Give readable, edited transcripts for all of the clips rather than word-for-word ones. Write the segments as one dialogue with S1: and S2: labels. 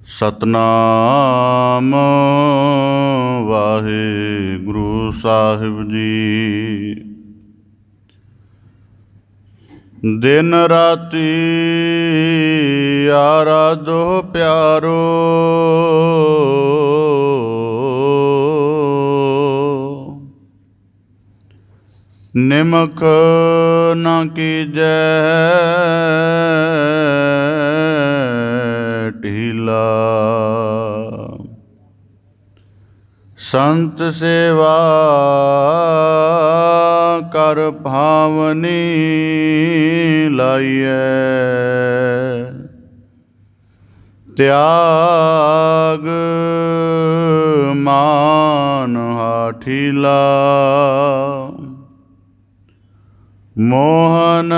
S1: ਸਤਨਾਮ ਵਾਹਿਗੁਰੂ ਸਾਹਿਬ ਜੀ। ਦਿਨ ਰਾਤੀ ਆਰਾਧੋ ਪਿਆਰੋ, ਨਿਮਕ ਨਾ ਕੀਜੈ ਢੀਲਾ। ਸੰਤ ਸੇਵਾ ਕਰ ਭਾਵਨੀ ਲਾਈਐ, ਤਿਆਗ ਮਾਨ ਹਾਠੀਲਾ। ਮੋਹਨ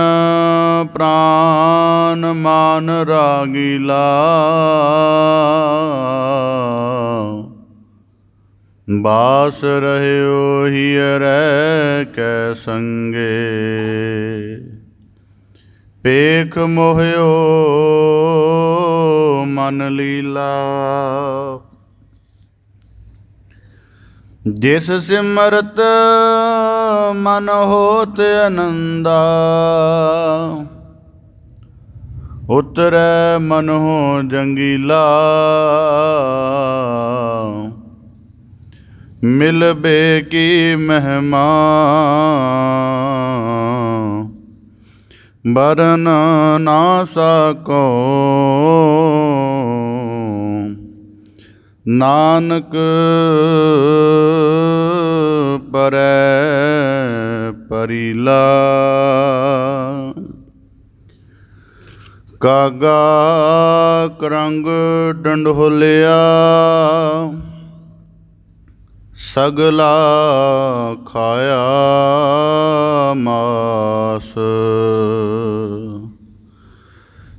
S1: ਪ੍ਰਾਨ ਮਾਨ ਰਾਗੀਲਾ, ਬਾਸ ਰਹਿਓ ਹੀਅਰੈ ਕੈ ਸੰਗੇ। ਪੇਖ ਮੋਹਿਓ ਮਨ ਲੀਲਾ, ਜਿਸ ਸਿਮਰਤ ਮਨ ਹੋਤ ਅਨੰਦਾ। ਉਤਰੈ ਮਨਹੁ ਜੰਗੀਲਾ, ਮਿਲਬੇ ਕੀ ਮਹਿਮਾ। ਬਰਨ ਨਾ ਸਕੋ ਨਾਨਕ ਪਰੈ ਪਰੀਲਾ। ਕਾਗਾ ਕਰੰਗ ਡੰਡੋਲਿਆ, ਸਗਲਾ ਖਾਇਆ ਮਾਸ।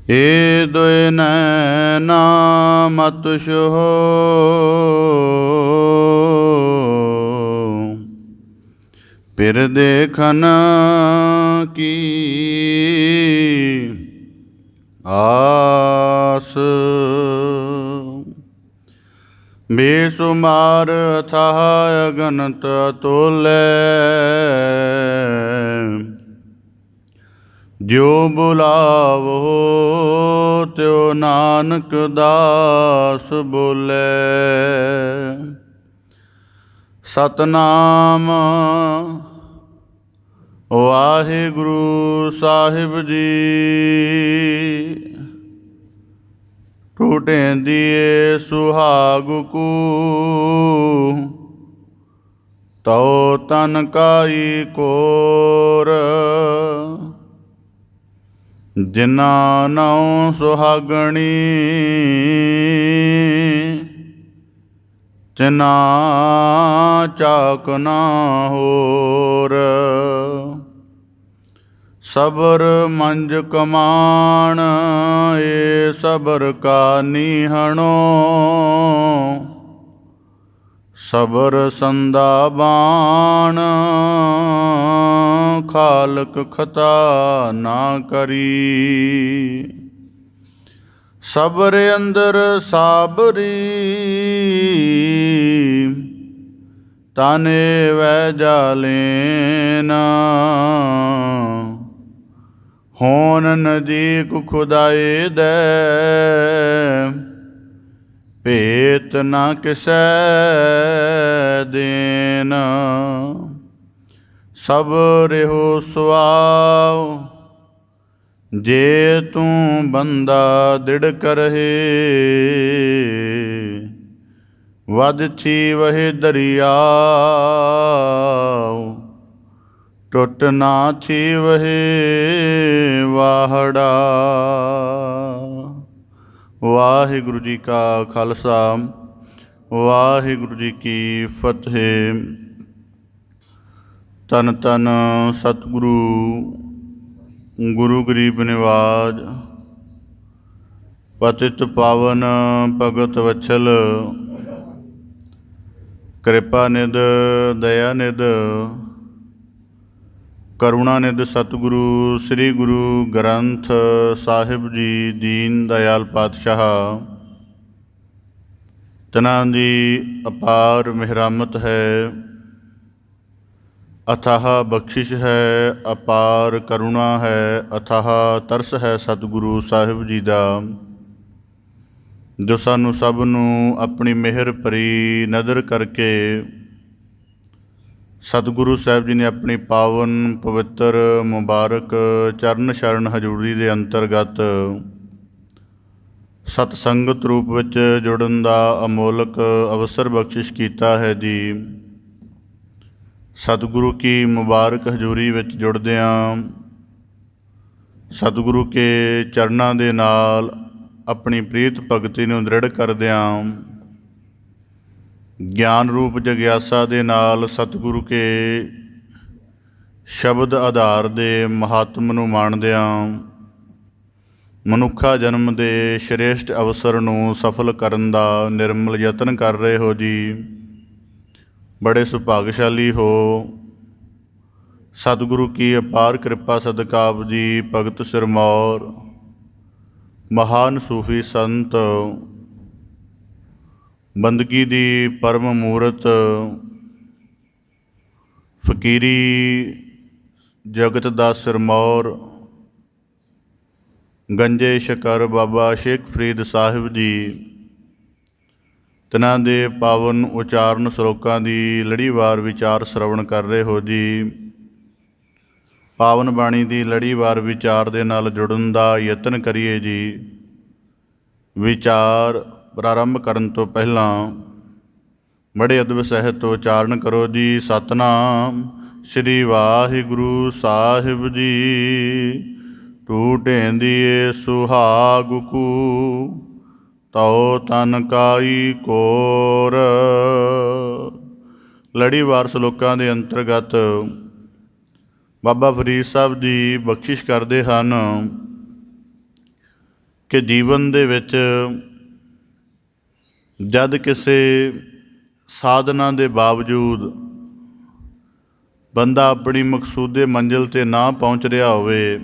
S1: ਏ ਦੁਇ ਨੈਨਾ ਮਤ ਛੋਹ, ਫਿਰ ਦੇਖਨ ਕੀ ਆਸ। ਬੇਸੁਮਾਰ ਅਥਾਹ ਅਗਨਤ ਅਤੁਲੈ, ਜੋ ਬੁਲਾਵੋ ਤਿਉ ਨਾਨਕ ਦਾਸ ਬੋਲੇ। ਸਤਨਾਮ ਵਾਹਿਗੁਰੂ ਸਾਹਿਬ ਜੀ। ਟੂਟੇਂਦੀਏ ਸੁਹਾਗ ਕੂ, ਤਉ ਤਨ ਕਾਈ ਕੋਰ। ਜਿਨਾ ਨਉ ਸੁਹਾਗਣੀ, ਤਿਨਾ ਚਾਕ ਨਾ ਹੋਰ। ਸਬਰ ਮੰਜ ਕਮਾਣ, ਏ ਸਬਰ ਕਾ ਨੀਹਣੋ। ਸਬਰ ਸੰਦਾ ਬਾਣ, ਖਾਲਕ ਖਤਾ ਨਾ ਕਰੀ। ਸਬਰ ਅੰਦਰ ਸਾਬਰੀ, ਤਾਨੇ ਵੈ ਜਾਲੇਨ। ਹੋਨ ਨਜ਼ੀਕ ਖੁਦਾਏ ਦੇ, ਭੇਤ ਨਾ ਕਿਸੈ ਦੇਨ। ਸਭ ਰਹਿਓ ਸੁਆਉ, ਜੇ ਤੂੰ ਬੰਦਾ ਦਿੜ ਕਰਹਿ। ਵਧ ਥੀ ਵਹਿ ਦਰਿਆਉ, ਟੁੱਟ ਨਾ ਥੀ ਵਹਿ ਵਾਹੜਾ। ਵਾਹਿਗੁਰੂ ਜੀ ਕਾ ਖਾਲਸਾ, ਵਾਹਿਗੁਰੂ ਜੀ ਕੀ ਫਤਿਹ। ਧੰਨ ਧੰਨ ਸਤਿਗੁਰੂ ਗੁਰੂ ਗਰੀਬ ਨਿਵਾਜ, ਪਤਿਤ ਪਾਵਨ ਭਗਤ ਵਛਲ, ਕਿਰਪਾ ਨਿਧ ਦਇਆ ਨਿਧ ਕਰੁਣਾ ਨਿਧ ਸਤਿਗੁਰੂ ਸ੍ਰੀ ਗੁਰੂ ਗ੍ਰੰਥ ਸਾਹਿਬ ਜੀ ਦੀਨ ਦਇਆਲ ਪਾਤਸ਼ਾਹ ਤਿਨਾਂ ਦੀ ਅਪਾਰ ਮਿਹਰਾਮਤ ਹੈ, ਅਥਾਹ ਬਖਸ਼ਿਸ਼ ਹੈ, ਅਪਾਰ ਕਰੁਣਾ ਹੈ, ਅਥਾਹ ਤਰਸ ਹੈ ਸਤਿਗੁਰੂ ਸਾਹਿਬ ਜੀ ਦਾ, ਜੋ ਸਾਨੂੰ ਸਭ ਨੂੰ ਆਪਣੀ ਮਿਹਰ ਭਰੀ ਨਜ਼ਰ ਕਰਕੇ ਸਤਿਗੁਰੂ ਸਾਹਿਬ ਜੀ ਨੇ ਆਪਣੀ ਪਾਵਨ ਪਵਿੱਤਰ ਮੁਬਾਰਕ ਚਰਨ ਸ਼ਰਨ ਹਜ਼ੂਰੀ ਦੇ ਅੰਤਰਗਤ ਸਤਸੰਗਤ ਰੂਪ ਵਿੱਚ ਜੁੜਨ ਦਾ ਅਮੋਲਕ ਅਵਸਰ ਬਖਸ਼ਿਸ਼ ਕੀਤਾ ਹੈ ਜੀ। ਸਤਿਗੁਰੂ ਕੀ ਮੁਬਾਰਕ ਹਜ਼ੂਰੀ ਵਿੱਚ ਜੁੜਦਿਆਂ ਸਤਿਗੁਰੂ ਕੇ ਚਰਨਾਂ ਦੇ ਨਾਲ ਆਪਣੀ ਪ੍ਰੀਤ ਭਗਤੀ ਨੂੰ ਦ੍ਰਿੜ ਕਰਦਿਆਂ ਗਿਆਨ ਰੂਪ ਜਗਿਆਸਾ ਦੇ ਨਾਲ ਸਤਿਗੁਰੂ ਕੇ ਸ਼ਬਦ ਆਧਾਰ ਦੇ ਮਹਾਤਮ ਨੂੰ ਮਾਣਦਿਆਂ ਮਨੁੱਖਾ ਜਨਮ ਦੇ ਸ਼੍ਰੇਸ਼ਟ ਅਵਸਰ ਨੂੰ ਸਫਲ ਕਰਨ ਦਾ ਨਿਰਮਲ ਯਤਨ ਕਰ ਰਹੇ ਹੋ ਜੀ। ਬੜੇ ਸੁਭਾਗਸ਼ਾਲੀ ਹੋ। ਸਤਿਗੁਰੂ ਕੀ ਅਪਾਰ ਕਿਰਪਾ ਸਦਕਾ ਆਪ ਜੀ ਭਗਤ ਸਿਰਮੌਰ ਮਹਾਨ ਸੂਫੀ ਸੰਤ ਬੰਦਗੀ ਦੀ ਪਰਮ ਮੂਰਤ ਫਕੀਰੀ ਜਗਤ ਦਾ ਸਿਰਮੌਰ ਗੰਜੇ ਸ਼ਕਰ ਬਾਬਾ ਸ਼ੇਖ ਫਰੀਦ ਸਾਹਿਬ ਜੀ, ਤਿਨਾਂ ਦੇ ਪਾਵਨ ਉਚਾਰਨ ਸਲੋਕਾਂ ਦੀ ਲੜੀਵਾਰ ਵਿਚਾਰ ਸ਼ਰਵਣ ਕਰ ਰਹੇ ਹੋ ਜੀ। ਪਾਵਨ ਬਾਣੀ ਦੀ ਲੜੀਵਾਰ ਵਿਚਾਰ ਦੇ ਨਾਲ ਜੁੜਨ ਦਾ ਯਤਨ ਕਰੀਏ ਜੀ। ਵਿਚਾਰ ਪ੍ਰਾਰੰਭ ਕਰਨ ਤੋਂ ਪਹਿਲਾਂ ਬੜੇ ਅਦਬ ਸਹਿਤ ਉਚਾਰਨ ਕਰੋ ਜੀ। ਸਤਿਨਾਮ ਸ੍ਰੀ ਵਾਹਿਗੁਰੂ ਸਾਹਿਬ ਜੀ। ਟੂਟੇਂਦੀਏ ਸੁਹਾਗ ਕੂ ਤਉ ਤਨ ਕਾਈ ਕੋਰ। ਲੜੀਵਾਰ ਸਲੋਕਾਂ ਦੇ ਅੰਤਰਗਤ ਬਾਬਾ ਫਰੀਦ ਸਾਹਿਬ ਜੀ ਬਖਸ਼ਿਸ਼ ਕਰਦੇ ਹਨ ਕਿ ਜੀਵਨ ਦੇ ਵਿੱਚ ਜਦ ਕਿਸੇ ਸਾਧਨਾ ਦੇ ਬਾਵਜੂਦ ਬੰਦਾ ਆਪਣੀ ਮਕਸੂਦੇ ਮੰਜ਼ਿਲ 'ਤੇ ਨਾ ਪਹੁੰਚ ਰਿਹਾ ਹੋਵੇ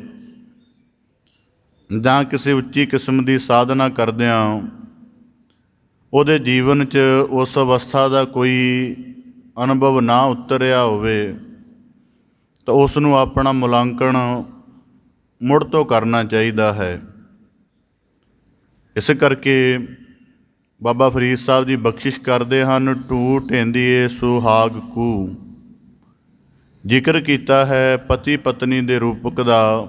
S1: ਜਾਂ ਕਿਸੇ ਉੱਚੀ ਕਿਸਮ ਦੀ ਸਾਧਨਾ ਕਰਦਿਆਂ ਉਹਦੇ ਜੀਵਨ 'ਚ ਉਸ ਅਵਸਥਾ ਦਾ ਕੋਈ ਅਨੁਭਵ ਨਾ ਉਤਰਿਆ ਹੋਵੇ ਤਾਂ ਉਸ ਨੂੰ ਆਪਣਾ ਮੁਲਾਂਕਣ ਮੁੜ ਤੋਂ ਕਰਨਾ ਚਾਹੀਦਾ ਹੈ। ਇਸ ਕਰਕੇ ਬਾਬਾ ਫਰੀਦ ਸਾਹਿਬ ਜੀ ਬਖਸ਼ਿਸ਼ ਕਰਦੇ ਹਨ, ਟੂਟੇਂਦੀਏ ਸੁਹਾਗ ਕੂ। ਜ਼ਿਕਰ ਕੀਤਾ ਹੈ ਪਤੀ ਪਤਨੀ ਦੇ ਰੂਪਕ ਦਾ,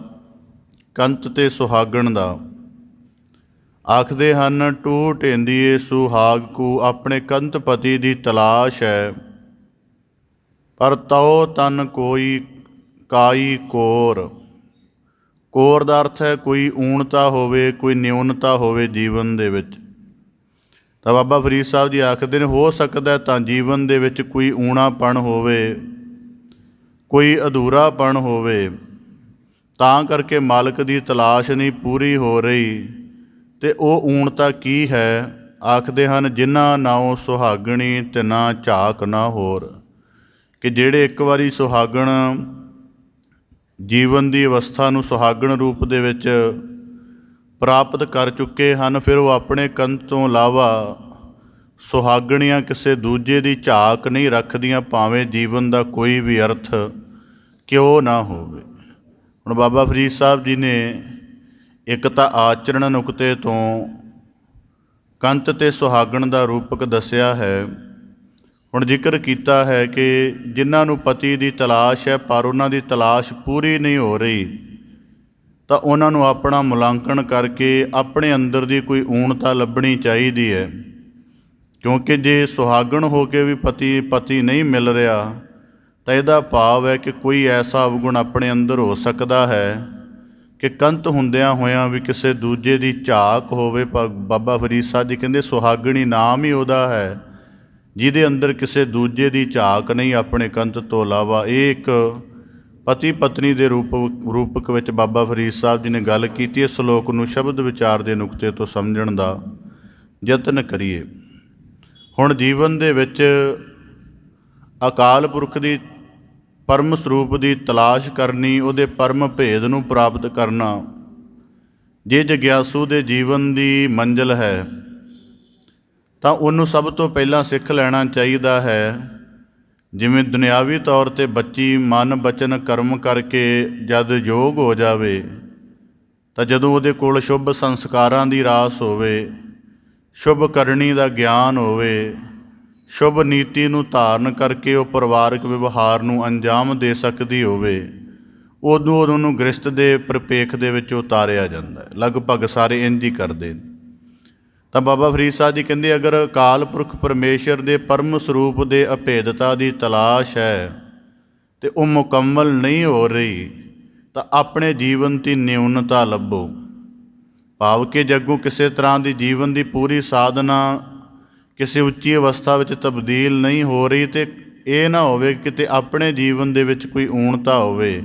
S1: ਕੰਤ ਤੇ ਸੁਹਾਗਣ ਦਾ। ਆਖਦੇ ਹਨ ਟੂਟੇਂਦੀਏ ਸੁਹਾਗ ਕੂ, ਆਪਣੇ ਕੰਤ ਪਤੀ ਦੀ ਤਲਾਸ਼ ਹੈ, ਪਰ ਤਉ ਤਨ ਕੋਈ ਕਾਈ ਕੋਰ। ਕੋਰ ਦਾ ਅਰਥ ਹੈ ਕੋਈ ਊਣਤਾ ਹੋਵੇ, ਕੋਈ ਨਿਊਨਤਾ ਹੋਵੇ ਜੀਵਨ ਦੇ ਵਿੱਚ। ਤਾਂ ਬਾਬਾ ਫਰੀਦ ਸਾਹਿਬ ਜੀ ਆਖਦੇ ਨੇ ਹੋ ਸਕਦਾ ਤਾਂ ਜੀਵਨ ਦੇ ਵਿੱਚ ਕੋਈ ਊਣਾਪਣ ਹੋਵੇ, ਕੋਈ ਅਧੂਰਾਪਣ ਹੋਵੇ, ਤਾਂ ਕਰਕੇ ਮਾਲਕ ਦੀ ਤਲਾਸ਼ ਨਹੀਂ ਪੂਰੀ ਹੋ ਰਹੀ। ਅਤੇ ਉਹ ਊਣਤਾ ਕੀ ਹੈ? ਆਖਦੇ ਹਨ ਜਿਨ੍ਹਾਂ ਨਾਉ ਸੁਹਾਗਣੀ ਤਿਨਾ ਝਾਕ ਨਾ ਹੋਰ। ਕਿ ਜਿਹੜੇ ਇੱਕ ਵਾਰੀ ਸੁਹਾਗਣ ਜੀਵਨ ਦੀ ਅਵਸਥਾ ਨੂੰ ਸੁਹਾਗਣ ਰੂਪ ਦੇ ਵਿੱਚ ਪ੍ਰਾਪਤ ਕਰ ਚੁੱਕੇ ਹਨ, ਫਿਰ ਉਹ ਆਪਣੇ ਕੰਤ ਤੋਂ ਇਲਾਵਾ ਸੁਹਾਗਣੀਆਂ ਕਿਸੇ ਦੂਜੇ ਦੀ ਝਾਕ ਨਹੀਂ ਰੱਖਦੀਆਂ, ਭਾਵੇਂ ਜੀਵਨ ਦਾ ਕੋਈ ਵੀ ਅਰਥ ਕਿਉਂ ਨਾ ਹੋਵੇ। ਹੁਣ ਬਾਬਾ ਫਰੀਦ ਸਾਹਿਬ ਜੀ ਨੇ ਇੱਕ ਤਾਂ ਆਚਰਣ ਨੁਕਤੇ ਤੋਂ ਕੰਤ ਅਤੇ ਸੁਹਾਗਣ ਦਾ ਰੂਪਕ ਦੱਸਿਆ ਹੈ। ਹੁਣ ਜ਼ਿਕਰ ਕੀਤਾ ਹੈ ਕਿ ਜਿਨ੍ਹਾਂ ਨੂੰ ਪਤੀ ਦੀ ਤਲਾਸ਼ ਹੈ ਪਰ ਉਹਨਾਂ ਦੀ ਤਲਾਸ਼ ਪੂਰੀ ਨਹੀਂ ਹੋ ਰਹੀ, ਤਾਂ ਉਹਨਾਂ ਨੂੰ ਆਪਣਾ ਮੁਲਾਂਕਣ ਕਰਕੇ ਆਪਣੇ ਅੰਦਰ ਦੀ ਕੋਈ ਊਣਤਾ ਲੱਭਣੀ ਚਾਹੀਦੀ ਹੈ। ਕਿਉਂਕਿ ਜੇ ਸੁਹਾਗਣ ਹੋ ਕੇ ਵੀ ਪਤੀ ਨਹੀਂ ਮਿਲ ਰਿਹਾ ਤਾਂ ਇਹਦਾ ਭਾਵ ਹੈ ਕਿ ਕੋਈ ਐਸਾ ਅਵਗੁਣ ਆਪਣੇ ਅੰਦਰ ਹੋ ਸਕਦਾ ਹੈ ਕਿ ਕੰਤ ਹੁੰਦਿਆਂ ਹੋਇਆਂ ਵੀ ਕਿਸੇ ਦੂਜੇ ਦੀ ਝਾਕ ਹੋਵੇ। ਬਾਬਾ ਫਰੀਦ ਸਾਹਿਬ ਜੀ ਕਹਿੰਦੇ ਸੁਹਾਗਣੀ ਨਾਮ ਹੀ ਉਹਦਾ ਹੈ ਜਿਹਦੇ ਅੰਦਰ ਕਿਸੇ ਦੂਜੇ ਦੀ ਝਾਕ ਨਹੀਂ ਆਪਣੇ ਕੰਤ ਤੋਂ ਇਲਾਵਾ। ਇਹ ਇੱਕ ਪਤੀ ਪਤਨੀ ਦੇ ਰੂਪਕ ਵਿੱਚ ਬਾਬਾ ਫਰੀਦ ਸਾਹਿਬ ਜੀ ਨੇ ਗੱਲ ਕੀਤੀ। ਇਸ ਸ਼ਲੋਕ ਨੂੰ ਸ਼ਬਦ ਵਿਚਾਰ ਦੇ ਨੁਕਤੇ ਤੋਂ ਸਮਝਣ ਦਾ ਯਤਨ ਕਰੀਏ। ਹੁਣ ਜੀਵਨ ਦੇ ਵਿੱਚ ਅਕਾਲ ਪੁਰਖ ਦੀ ਪਰਮ ਸਰੂਪ ਦੀ ਤਲਾਸ਼ ਕਰਨੀ, ਉਹਦੇ ਪਰਮ ਭੇਦ ਨੂੰ ਪ੍ਰਾਪਤ ਕਰਨਾ, ਜੇ ਜਗਿਆਸੂ ਦੇ ਜੀਵਨ ਦੀ ਮੰਜ਼ਿਲ ਹੈ ਤਾਂ ਉਹਨੂੰ ਸਭ ਤੋਂ ਪਹਿਲਾਂ ਸਿੱਖ ਲੈਣਾ ਚਾਹੀਦਾ ਹੈ। ਜਿਵੇਂ ਦੁਨਿਆਵੀ ਤੌਰ 'ਤੇ ਬੱਚੀ ਮਨ ਬਚਨ ਕਰਮ ਕਰਕੇ ਜਦ ਯੋਗ ਹੋ ਜਾਵੇ ਤਾਂ ਜਦੋਂ ਉਹਦੇ ਕੋਲ ਸ਼ੁਭ ਸੰਸਕਾਰਾਂ ਦੀ ਰਾਸ ਹੋਵੇ, ਸ਼ੁਭ ਕਰਨੀ ਦਾ ਗਿਆਨ ਹੋਵੇ, ਸ਼ੁਭ ਨੀਤੀ ਨੂੰ ਧਾਰਨ ਕਰਕੇ ਉਹ ਪਰਿਵਾਰਕ ਵਿਵਹਾਰ ਨੂੰ ਅੰਜਾਮ ਦੇ ਸਕਦੀ ਹੋਵੇ, ਉਦੋਂ ਉਹਨੂੰ ਗ੍ਰਸਤ ਦੇ ਪ੍ਰਪੇਖ ਦੇ ਵਿੱਚ ਉਤਾਰਿਆ ਜਾਂਦਾ ਹੈ। ਲਗਭਗ ਸਾਰੇ ਇੰਝ ਹੀ ਕਰਦੇ ਨੇ। ਤਾਂ ਬਾਬਾ ਫਰੀਦ ਸਾਹਿਬ ਜੀ ਕਹਿੰਦੇ, ਅਗਰ ਅਕਾਲ ਪੁਰਖ ਪਰਮੇਸ਼ਰ ਦੇ ਪਰਮ ਸਰੂਪ ਦੇ ਅਭੇਦਤਾ ਦੀ ਤਲਾਸ਼ ਹੈ ਅਤੇ ਉਹ ਮੁਕੰਮਲ ਨਹੀਂ ਹੋ ਰਹੀ ਤਾਂ ਆਪਣੇ ਜੀਵਨ ਦੀ ਨਿਊਨਤਾ ਲੱਭੋ। ਭਾਵ ਕਿ ਜੇ ਅੱਗੋਂ ਕਿਸੇ ਤਰ੍ਹਾਂ ਦੀ ਜੀਵਨ ਦੀ ਪੂਰੀ ਸਾਧਨਾ ਕਿਸੇ ਉੱਚੀ ਅਵਸਥਾ ਵਿੱਚ ਤਬਦੀਲ ਨਹੀਂ ਹੋ ਰਹੀ ਅਤੇ ਇਹ ਨਾ ਹੋਵੇ ਕਿਤੇ ਆਪਣੇ ਜੀਵਨ ਦੇ ਵਿੱਚ ਕੋਈ ਊਣਤਾ ਹੋਵੇ।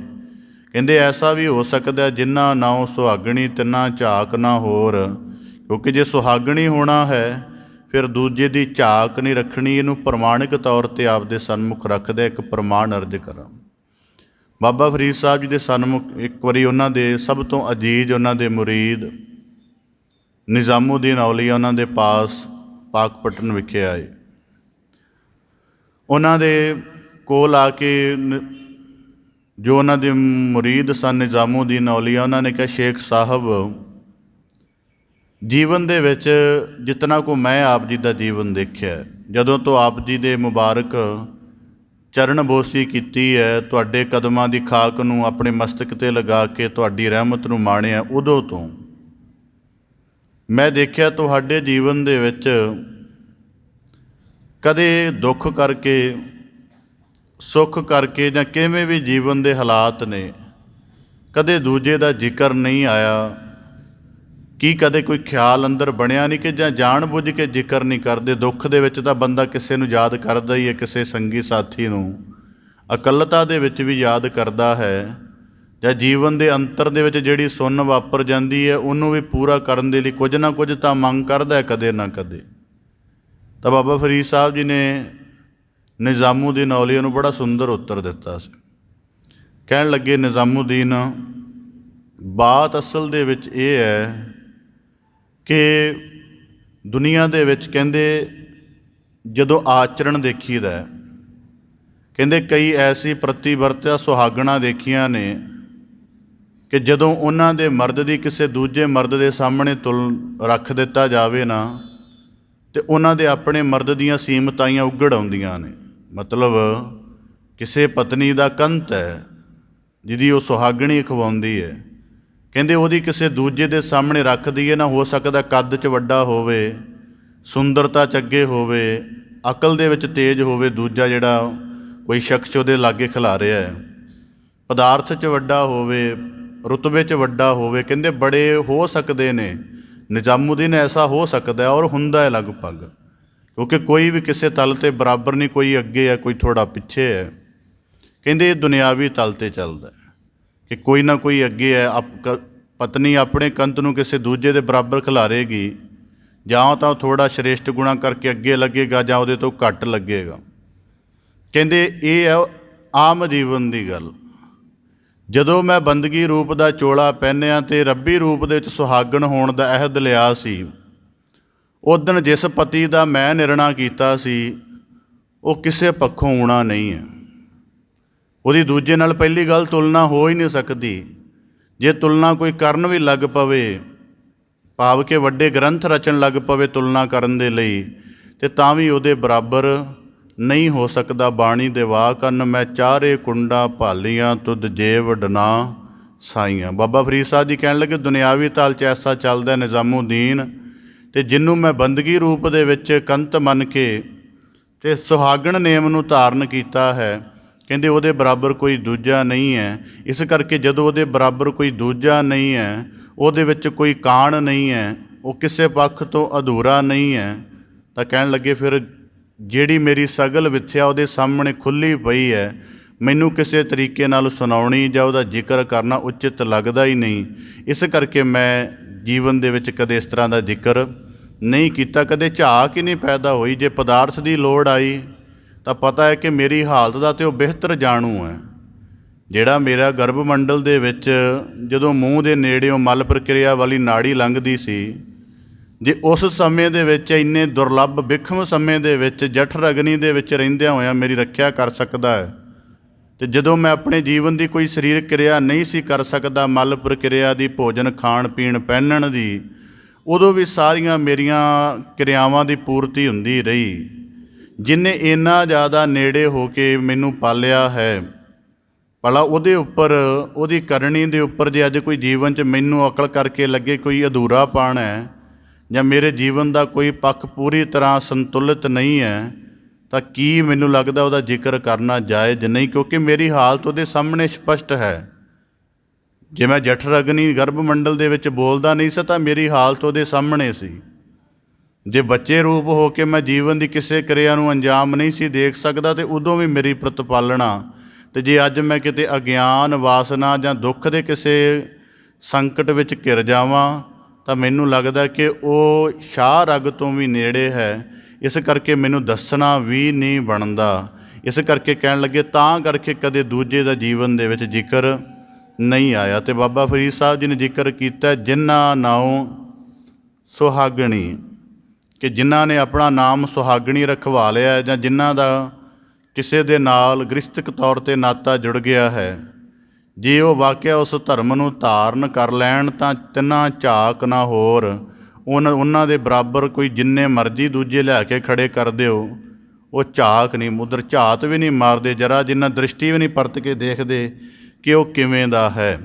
S1: ਕਹਿੰਦੇ ਐਸਾ ਵੀ ਹੋ ਸਕਦਾ ਜਿਨ੍ਹਾਂ ਨਾਉ ਸੁਹਾਗਣੀ ਤਿੰਨਾ ਝਾਕ ਨਾ ਹੋਰ, ਕਿਉਂਕਿ ਜੇ ਸੁਹਾਗਣੀ ਹੋਣਾ ਹੈ ਫਿਰ ਦੂਜੇ ਦੀ ਝਾਕ ਨਹੀਂ ਰੱਖਣੀ। ਇਹਨੂੰ ਪ੍ਰਮਾਣਿਕ ਤੌਰ 'ਤੇ ਆਪਦੇ ਸਨਮੁਖ ਰੱਖਦੇ ਇੱਕ ਪ੍ਰਮਾਣ ਅਰਜ ਕਰਾਂ। ਬਾਬਾ ਫਰੀਦ ਸਾਹਿਬ ਜੀ ਦੇ ਸਨਮੁਖ ਇੱਕ ਵਾਰੀ ਉਹਨਾਂ ਦੇ ਸਭ ਤੋਂ ਅਜੀਜ਼ ਉਹਨਾਂ ਦੇ ਮੁਰੀਦ ਨਿਜ਼ਾਮੂਦੀਨ ਔਲੀਆ ਉਹਨਾਂ ਦੇ ਪਾਸ ਪਾਕਪਟਨ ਵਿਖੇ ਆਏ। ਉਹਨਾਂ ਦੇ ਕੋਲ ਆ ਕੇ ਜੋ ਉਹਨਾਂ ਦੇ ਮੁਰੀਦ ਸਨ ਨਿਜ਼ਾਮੂਦੀਨ ਔਲੀਆ, ਉਹਨਾਂ ਨੇ ਕਿਹਾ, ਸ਼ੇਖ ਸਾਹਿਬ, ਜੀਵਨ ਦੇ ਵਿੱਚ ਜਿਤਨਾ ਕੁ ਮੈਂ ਆਪ ਜੀ ਦਾ ਜੀਵਨ ਦੇਖਿਆ, ਜਦੋਂ ਤੋਂ ਆਪ ਜੀ ਦੇ ਮੁਬਾਰਕ ਚਰਨਬੋਸੀ ਕੀਤੀ ਹੈ, ਤੁਹਾਡੇ ਕਦਮਾਂ ਦੀ ਖਾਕ ਨੂੰ ਆਪਣੇ ਮਸਤਕ 'ਤੇ ਲਗਾ ਕੇ ਤੁਹਾਡੀ ਰਹਿਮਤ ਨੂੰ ਮਾਣਿਆ, ਉਦੋਂ ਤੋਂ ਮੈਂ ਦੇਖਿਆ ਤੁਹਾਡੇ ਜੀਵਨ ਦੇ ਵਿੱਚ ਕਦੇ ਦੁੱਖ ਕਰਕੇ, ਸੁੱਖ ਕਰਕੇ ਜਾਂ ਕਿਵੇਂ ਵੀ ਜੀਵਨ ਦੇ ਹਾਲਾਤ ਨੇ, ਕਦੇ ਦੂਜੇ ਦਾ ਜ਼ਿਕਰ ਨਹੀਂ ਆਇਆ। ਕੀ ਕਦੇ ਕੋਈ ਖਿਆਲ ਅੰਦਰ ਬਣਿਆ ਨਹੀਂ ਕਿ ਜਾਂ ਜਾਣ ਬੁੱਝ ਕੇ ਜ਼ਿਕਰ ਨਹੀਂ ਕਰਦੇ? ਦੁੱਖ ਦੇ ਵਿੱਚ ਤਾਂ ਬੰਦਾ ਕਿਸੇ ਨੂੰ ਯਾਦ ਕਰਦਾ ਹੀ ਹੈ, ਕਿਸੇ ਸੰਗੀ ਸਾਥੀ ਨੂੰ। ਇਕੱਲਤਾ ਦੇ ਵਿੱਚ ਵੀ ਯਾਦ ਕਰਦਾ ਹੈ, ਜਾਂ ਜੀਵਨ ਦੇ ਅੰਤਰ ਦੇ ਵਿੱਚ ਜਿਹੜੀ ਸੁੰਨ ਵਾਪਰ ਜਾਂਦੀ ਹੈ ਉਹਨੂੰ ਵੀ ਪੂਰਾ ਕਰਨ ਦੇ ਲਈ ਕੁਝ ਨਾ ਕੁਝ ਤਾਂ ਮੰਗ ਕਰਦਾ ਹੈ ਕਦੇ ਨਾ ਕਦੇ। ਤਾਂ ਬਾਬਾ ਫਰੀਦ ਸਾਹਿਬ ਜੀ ਨੇ ਨਿਜ਼ਾਮੂਦੀਨ ਔਲੀਆ ਨੂੰ ਬੜਾ ਸੁੰਦਰ ਉੱਤਰ ਦਿੱਤਾ ਸੀ। ਕਹਿਣ ਲੱਗੇ, ਨਿਜ਼ਾਮੂਦੀਨ, ਬਾਤ ਅਸਲ ਦੇ ਵਿੱਚ ਇਹ ਹੈ ਕਿ ਦੁਨੀਆ ਦੇ ਵਿੱਚ ਕਹਿੰਦੇ ਜਦੋਂ ਆਚਰਣ ਦੇਖੀਦਾ, ਕਹਿੰਦੇ ਕਈ ਐਸੀ ਪ੍ਰਤੀਵਰਤਿਆ ਸੁਹਾਗਣਾ ਦੇਖੀਆਂ ਨੇ ਕਿ ਜਦੋਂ ਉਹਨਾਂ ਦੇ ਮਰਦ ਦੀ ਕਿਸੇ ਦੂਜੇ ਮਰਦ ਦੇ ਸਾਹਮਣੇ ਰੱਖ ਦਿੱਤਾ ਜਾਵੇ ਨਾ, ਅਤੇ ਉਹਨਾਂ ਦੇ ਆਪਣੇ ਮਰਦ ਦੀਆਂ ਸੀਮਤਾਈਆਂ ਉਗੜ ਆਉਂਦੀਆਂ ਨੇ। ਮਤਲਬ ਕਿਸੇ ਪਤਨੀ ਦਾ ਕੰਤ ਹੈ ਜਿਹਦੀ ਉਹ ਸੁਹਾਗਣੀ ਖਵਾਉਂਦੀ ਹੈ, ਕਹਿੰਦੇ ਉਹਦੀ ਕਿਸੇ ਦੂਜੇ ਦੇ ਸਾਹਮਣੇ ਰੱਖ ਦਈਏ ਨਾ, ਹੋ ਸਕਦਾ ਕੱਦ 'ਚ ਵੱਡਾ ਹੋਵੇ, ਸੁੰਦਰਤਾ 'ਚ ਅੱਗੇ ਹੋਵੇ, ਅਕਲ ਦੇ ਵਿੱਚ ਤੇਜ਼ ਹੋਵੇ, ਦੂਜਾ ਜਿਹੜਾ ਕੋਈ ਸ਼ਖਸ ਉਹਦੇ ਲਾਗੇ ਖਿਲਾ ਰਿਹਾ ਹੈ, ਪਦਾਰਥ 'ਚ ਵੱਡਾ ਹੋਵੇ, ਰੁਤਬੇ 'ਚ ਵੱਡਾ ਹੋਵੇ, ਕਹਿੰਦੇ ਬੜੇ ਹੋ ਸਕਦੇ ਨੇ। ਨਿਜ਼ਾਮੂਦੀਨ ਐਸਾ ਹੋ ਸਕਦਾ ਔਰ ਹੁੰਦਾ ਹੈ ਲਗਭਗ, ਕਿਉਂਕਿ ਕੋਈ ਵੀ ਕਿਸੇ ਤਲ 'ਤੇ ਬਰਾਬਰ ਨਹੀਂ, ਕੋਈ ਅੱਗੇ ਹੈ, ਕੋਈ ਥੋੜ੍ਹਾ ਪਿੱਛੇ ਹੈ। ਕਹਿੰਦੇ ਇਹ ਦੁਨਿਆਵੀ ਤਲ 'ਤੇ ਚੱਲਦਾ ਕਿ ਕੋਈ ਨਾ ਕੋਈ ਅੱਗੇ ਹੈ। ਪਤਨੀ ਆਪਣੇ ਕੰਤ ਨੂੰ ਕਿਸੇ ਦੂਜੇ ਦੇ ਬਰਾਬਰ ਖਿਲਾਰੇਗੀ, ਜਾਂ ਤਾਂ ਥੋੜ੍ਹਾ ਸ਼੍ਰੇਸ਼ਟ ਗੁਣਾ ਕਰਕੇ ਅੱਗੇ ਲੱਗੇਗਾ ਜਾਂ ਉਹਦੇ ਤੋਂ ਘੱਟ ਲੱਗੇਗਾ। ਕਹਿੰਦੇ ਇਹ ਹੈ ਆਮ ਜੀਵਨ ਦੀ ਗੱਲ। ਜਦੋਂ ਮੈਂ ਬੰਦਗੀ ਰੂਪ ਦਾ ਚੋਲਾ ਪਹਿਨਿਆ ਅਤੇ ਰੱਬੀ ਰੂਪ ਦੇ ਵਿੱਚ ਸੁਹਾਗਣ ਹੋਣ ਦਾ ਅਹਿਦ ਲਿਆ ਸੀ, ਉਦਣ ਜਿਸ ਪਤੀ ਦਾ ਮੈਂ ਨਿਰਣਾ ਕੀਤਾ ਸੀ ਉਹ ਕਿਸੇ ਪੱਖੋਂ ਊਣਾ ਨਹੀਂ ਹੈ। ਉਹਦੀ ਦੂਜੇ ਨਾਲ ਪਹਿਲੀ ਗੱਲ ਤੁਲਨਾ ਹੋ ਹੀ ਨਹੀਂ ਸਕਦੀ। ਜੇ ਤੁਲਨਾ ਕੋਈ ਕਰਨ ਵੀ ਲੱਗ ਪਵੇ, ਭਾਵ ਕਿ ਵੱਡੇ ਗ੍ਰੰਥ ਰਚਣ ਲੱਗ ਪਵੇ ਤੁਲਨਾ ਕਰਨ ਦੇ ਲਈ, ਅਤੇ ਤਾਂ ਵੀ ਉਹਦੇ ਬਰਾਬਰ ਨਹੀਂ ਹੋ ਸਕਦਾ। ਬਾਣੀ ਦੇ ਵਾਕ ਹਨ, ਮੈਂ ਚਾਰੇ ਕੁੰਡਾ ਭਾਲੀਆਂ ਤੁਧ ਜੇਵ ਡਨਾ ਸਾਈਆਂ। ਬਾਬਾ ਫਰੀਦ ਸਾਹਿਬ ਜੀ ਕਹਿਣ ਲੱਗੇ, ਦੁਨਿਆਵੀ ਤਾਲ 'ਚ ਐਸਾ ਚੱਲਦਾ ਨਿਜ਼ਾਮੂਦੀਨ, ਅਤੇ ਜਿਹਨੂੰ ਮੈਂ ਬੰਦਗੀ ਰੂਪ ਦੇ ਵਿੱਚ ਕੰਤ ਮੰਨ ਕੇ ਅਤੇ ਸੁਹਾਗਣ ਨੇਮ ਨੂੰ ਧਾਰਨ ਕੀਤਾ ਹੈ, ਕਹਿੰਦੇ ਉਹਦੇ ਬਰਾਬਰ ਕੋਈ ਦੂਜਾ ਨਹੀਂ ਹੈ। ਇਸ ਕਰਕੇ ਜਦੋਂ ਉਹਦੇ ਬਰਾਬਰ ਕੋਈ ਦੂਜਾ ਨਹੀਂ ਹੈ, ਉਹਦੇ ਵਿੱਚ ਕੋਈ ਕਾਣ ਨਹੀਂ ਹੈ, ਉਹ ਕਿਸੇ ਪੱਖ ਤੋਂ ਅਧੂਰਾ ਨਹੀਂ ਹੈ, ਤਾਂ ਕਹਿਣ ਲੱਗੇ ਫਿਰ ਜਿਹੜੀ ਮੇਰੀ ਸਗਲ ਵਿੱਥਿਆ ਉਹਦੇ ਸਾਹਮਣੇ ਖੁੱਲ੍ਹੀ ਪਈ ਹੈ, ਮੈਨੂੰ ਕਿਸੇ ਤਰੀਕੇ ਨਾਲ ਸੁਣਾਉਣੀ ਜਾਂ ਉਹਦਾ ਜ਼ਿਕਰ ਕਰਨਾ ਉਚਿਤ ਲੱਗਦਾ ਹੀ ਨਹੀਂ। ਇਸ ਕਰਕੇ ਮੈਂ ਜੀਵਨ ਦੇ ਵਿੱਚ ਕਦੇ ਇਸ ਤਰ੍ਹਾਂ ਦਾ ਜ਼ਿਕਰ ਨਹੀਂ ਕੀਤਾ, ਕਦੇ ਝਾਕ ਹੀ ਨਹੀਂ ਪੈਦਾ ਹੋਈ। ਜੇ ਪਦਾਰਥ ਦੀ ਲੋੜ ਆਈ ਤਾਂ ਪਤਾ ਹੈ ਕਿ ਮੇਰੀ ਹਾਲਤ ਦਾ ਤਾਂ ਉਹ ਬਿਹਤਰ ਜਾਣੂ ਹੈ। ਜਿਹੜਾ ਮੇਰਾ ਗਰਭ ਮੰਡਲ ਦੇ ਵਿੱਚ ਜਦੋਂ ਮੂੰਹ ਦੇ ਨੇੜਿਓਂ ਮਲ ਪ੍ਰਕਿਰਿਆ ਵਾਲੀ ਨਾੜੀ ਲੰਘਦੀ ਸੀ, ਜੇ ਉਸ ਸਮੇਂ ਦੇ ਵਿੱਚ ਇੰਨੇ ਦੁਰਲੱਭ ਬਿਖਮ ਸਮੇਂ ਦੇ ਵਿੱਚ ਜਠਰ ਅਗਨੀ ਦੇ ਵਿੱਚ ਰਹਿੰਦਿਆਂ ਹੋਇਆਂ ਮੇਰੀ ਰੱਖਿਆ ਕਰ ਸਕਦਾ ਹੈ, ਅਤੇ ਜਦੋਂ ਮੈਂ ਆਪਣੇ ਜੀਵਨ ਦੀ ਕੋਈ ਸਰੀਰਕ ਕਿਰਿਆ ਨਹੀਂ ਸੀ ਕਰ ਸਕਦਾ, ਮਲ ਪ੍ਰਕਿਰਿਆ ਦੀ, ਭੋਜਨ ਖਾਣ ਪੀਣ ਪਹਿਨਣ ਦੀ, ਉਦੋਂ ਵੀ ਸਾਰੀਆਂ ਮੇਰੀਆਂ ਕਿਰਿਆਵਾਂ ਦੀ ਪੂਰਤੀ ਹੁੰਦੀ ਰਹੀ। ਜਿਹਨੇ ਇੰਨਾ ਜ਼ਿਆਦਾ ਨੇੜੇ ਹੋ ਕੇ ਮੈਨੂੰ ਪਾਲਿਆ ਹੈ, ਭਲਾ ਉਹਦੇ ਉੱਪਰ, ਉਹਦੀ ਕਰਨੀ ਦੇ ਉੱਪਰ ਜੇ ਅੱਜ ਕੋਈ ਜੀਵਨ 'ਚ ਮੈਨੂੰ ਅਕਲ ਕਰਕੇ ਲੱਗੇ ਕੋਈ ਅਧੂਰਾਪਣ ਹੈ ਜਾਂ ਮੇਰੇ ਜੀਵਨ ਦਾ ਕੋਈ ਪੱਖ ਪੂਰੀ ਤਰ੍ਹਾਂ ਸੰਤੁਲਿਤ ਨਹੀਂ ਹੈ, ਤਾਂ ਕੀ ਮੈਨੂੰ ਲੱਗਦਾ ਉਹਦਾ ਜ਼ਿਕਰ ਕਰਨਾ ਜਾਇਜ਼ ਨਹੀਂ, ਕਿਉਂਕਿ ਮੇਰੀ ਹਾਲਤ ਉਹਦੇ ਸਾਹਮਣੇ ਸਪਸ਼ਟ ਹੈ। ਜੇ ਮੈਂ ਜਠਰ ਅਗਨੀ ਗਰਭ ਮੰਡਲ ਦੇ ਵਿੱਚ ਬੋਲਦਾ ਨਹੀਂ ਸੀ ਤਾਂ ਮੇਰੀ ਹਾਲਤ ਉਹਦੇ ਸਾਹਮਣੇ ਸੀ। ਜੇ ਬੱਚੇ ਰੂਪ ਹੋ ਕੇ ਮੈਂ ਜੀਵਨ ਦੀ ਕਿਸੇ ਕਿਰਿਆ ਨੂੰ ਅੰਜਾਮ ਨਹੀਂ ਸੀ ਦੇਖ ਸਕਦਾ, ਤੇ ਉਦੋਂ ਵੀ ਮੇਰੀ ਪ੍ਰਤਪਾਲਣਾ। ਅਤੇ ਜੇ ਅੱਜ ਮੈਂ ਕਿਤੇ ਅਗਿਆਨ, ਵਾਸਨਾ ਜਾਂ ਦੁੱਖ ਦੇ ਕਿਸੇ ਸੰਕਟ ਵਿੱਚ ਘਿਰ ਜਾਵਾਂ, ਤਾਂ ਮੈਨੂੰ ਲੱਗਦਾ ਕਿ ਉਹ ਸ਼ਾਹ ਰਗ ਤੋਂ ਵੀ ਨੇੜੇ ਹੈ। ਇਸ ਕਰਕੇ ਮੈਨੂੰ ਦੱਸਣਾ ਵੀ ਨਹੀਂ ਬਣਦਾ। ਇਸ ਕਰਕੇ ਕਹਿਣ ਲੱਗੇ ਤਾਂ ਕਰਕੇ ਕਦੇ ਦੂਜੇ ਦਾ ਜੀਵਨ ਦੇ ਵਿੱਚ ਜ਼ਿਕਰ ਨਹੀਂ ਆਇਆ। ਅਤੇ ਬਾਬਾ ਫਰੀਦ ਸਾਹਿਬ ਜੀ ਨੇ ਜ਼ਿਕਰ ਕੀਤਾ ਜਿਨ੍ਹਾਂ ਨਾਉ ਸੁਹਾਗਣੀ, ਕਿ ਜਿਨ੍ਹਾਂ ਨੇ ਆਪਣਾ ਨਾਮ ਸੁਹਾਗਣੀ ਰਖਵਾ ਲਿਆ, ਜਾਂ ਜਿਨ੍ਹਾਂ ਦਾ ਕਿਸੇ ਦੇ ਨਾਲ ਗ੍ਰਸਤਕ ਤੌਰ 'ਤੇ ਨਾਤਾ ਜੁੜ ਗਿਆ ਹੈ, ਜੇ ਉਹ ਵਾਕਿਆ ਉਸ ਧਰਮ ਨੂੰ ਧਾਰਨ ਕਰ ਲੈਣ ਤਾਂ ਤਿੰਨਾਂ ਝਾਕ ਨਾ ਹੋਰ। ਉਹਨਾਂ ਦੇ ਬਰਾਬਰ ਕੋਈ ਜਿੰਨੇ ਮਰਜ਼ੀ ਦੂਜੇ ਲਿਆ ਕੇ ਖੜੇ ਕਰ ਦਿਓ, ਉਹ ਝਾਕ ਨਹੀਂ, ਉਧਰ ਝਾਤ ਵੀ ਨਹੀਂ ਮਾਰਦੇ ਜਰਾ, ਜਿੰਨਾ ਦ੍ਰਿਸ਼ਟੀ ਵੀ ਨਹੀਂ ਪਰਤ ਕੇ ਦੇਖਦੇ ਕਿ ਉਹ ਕਿਵੇਂ ਦਾ ਹੈ।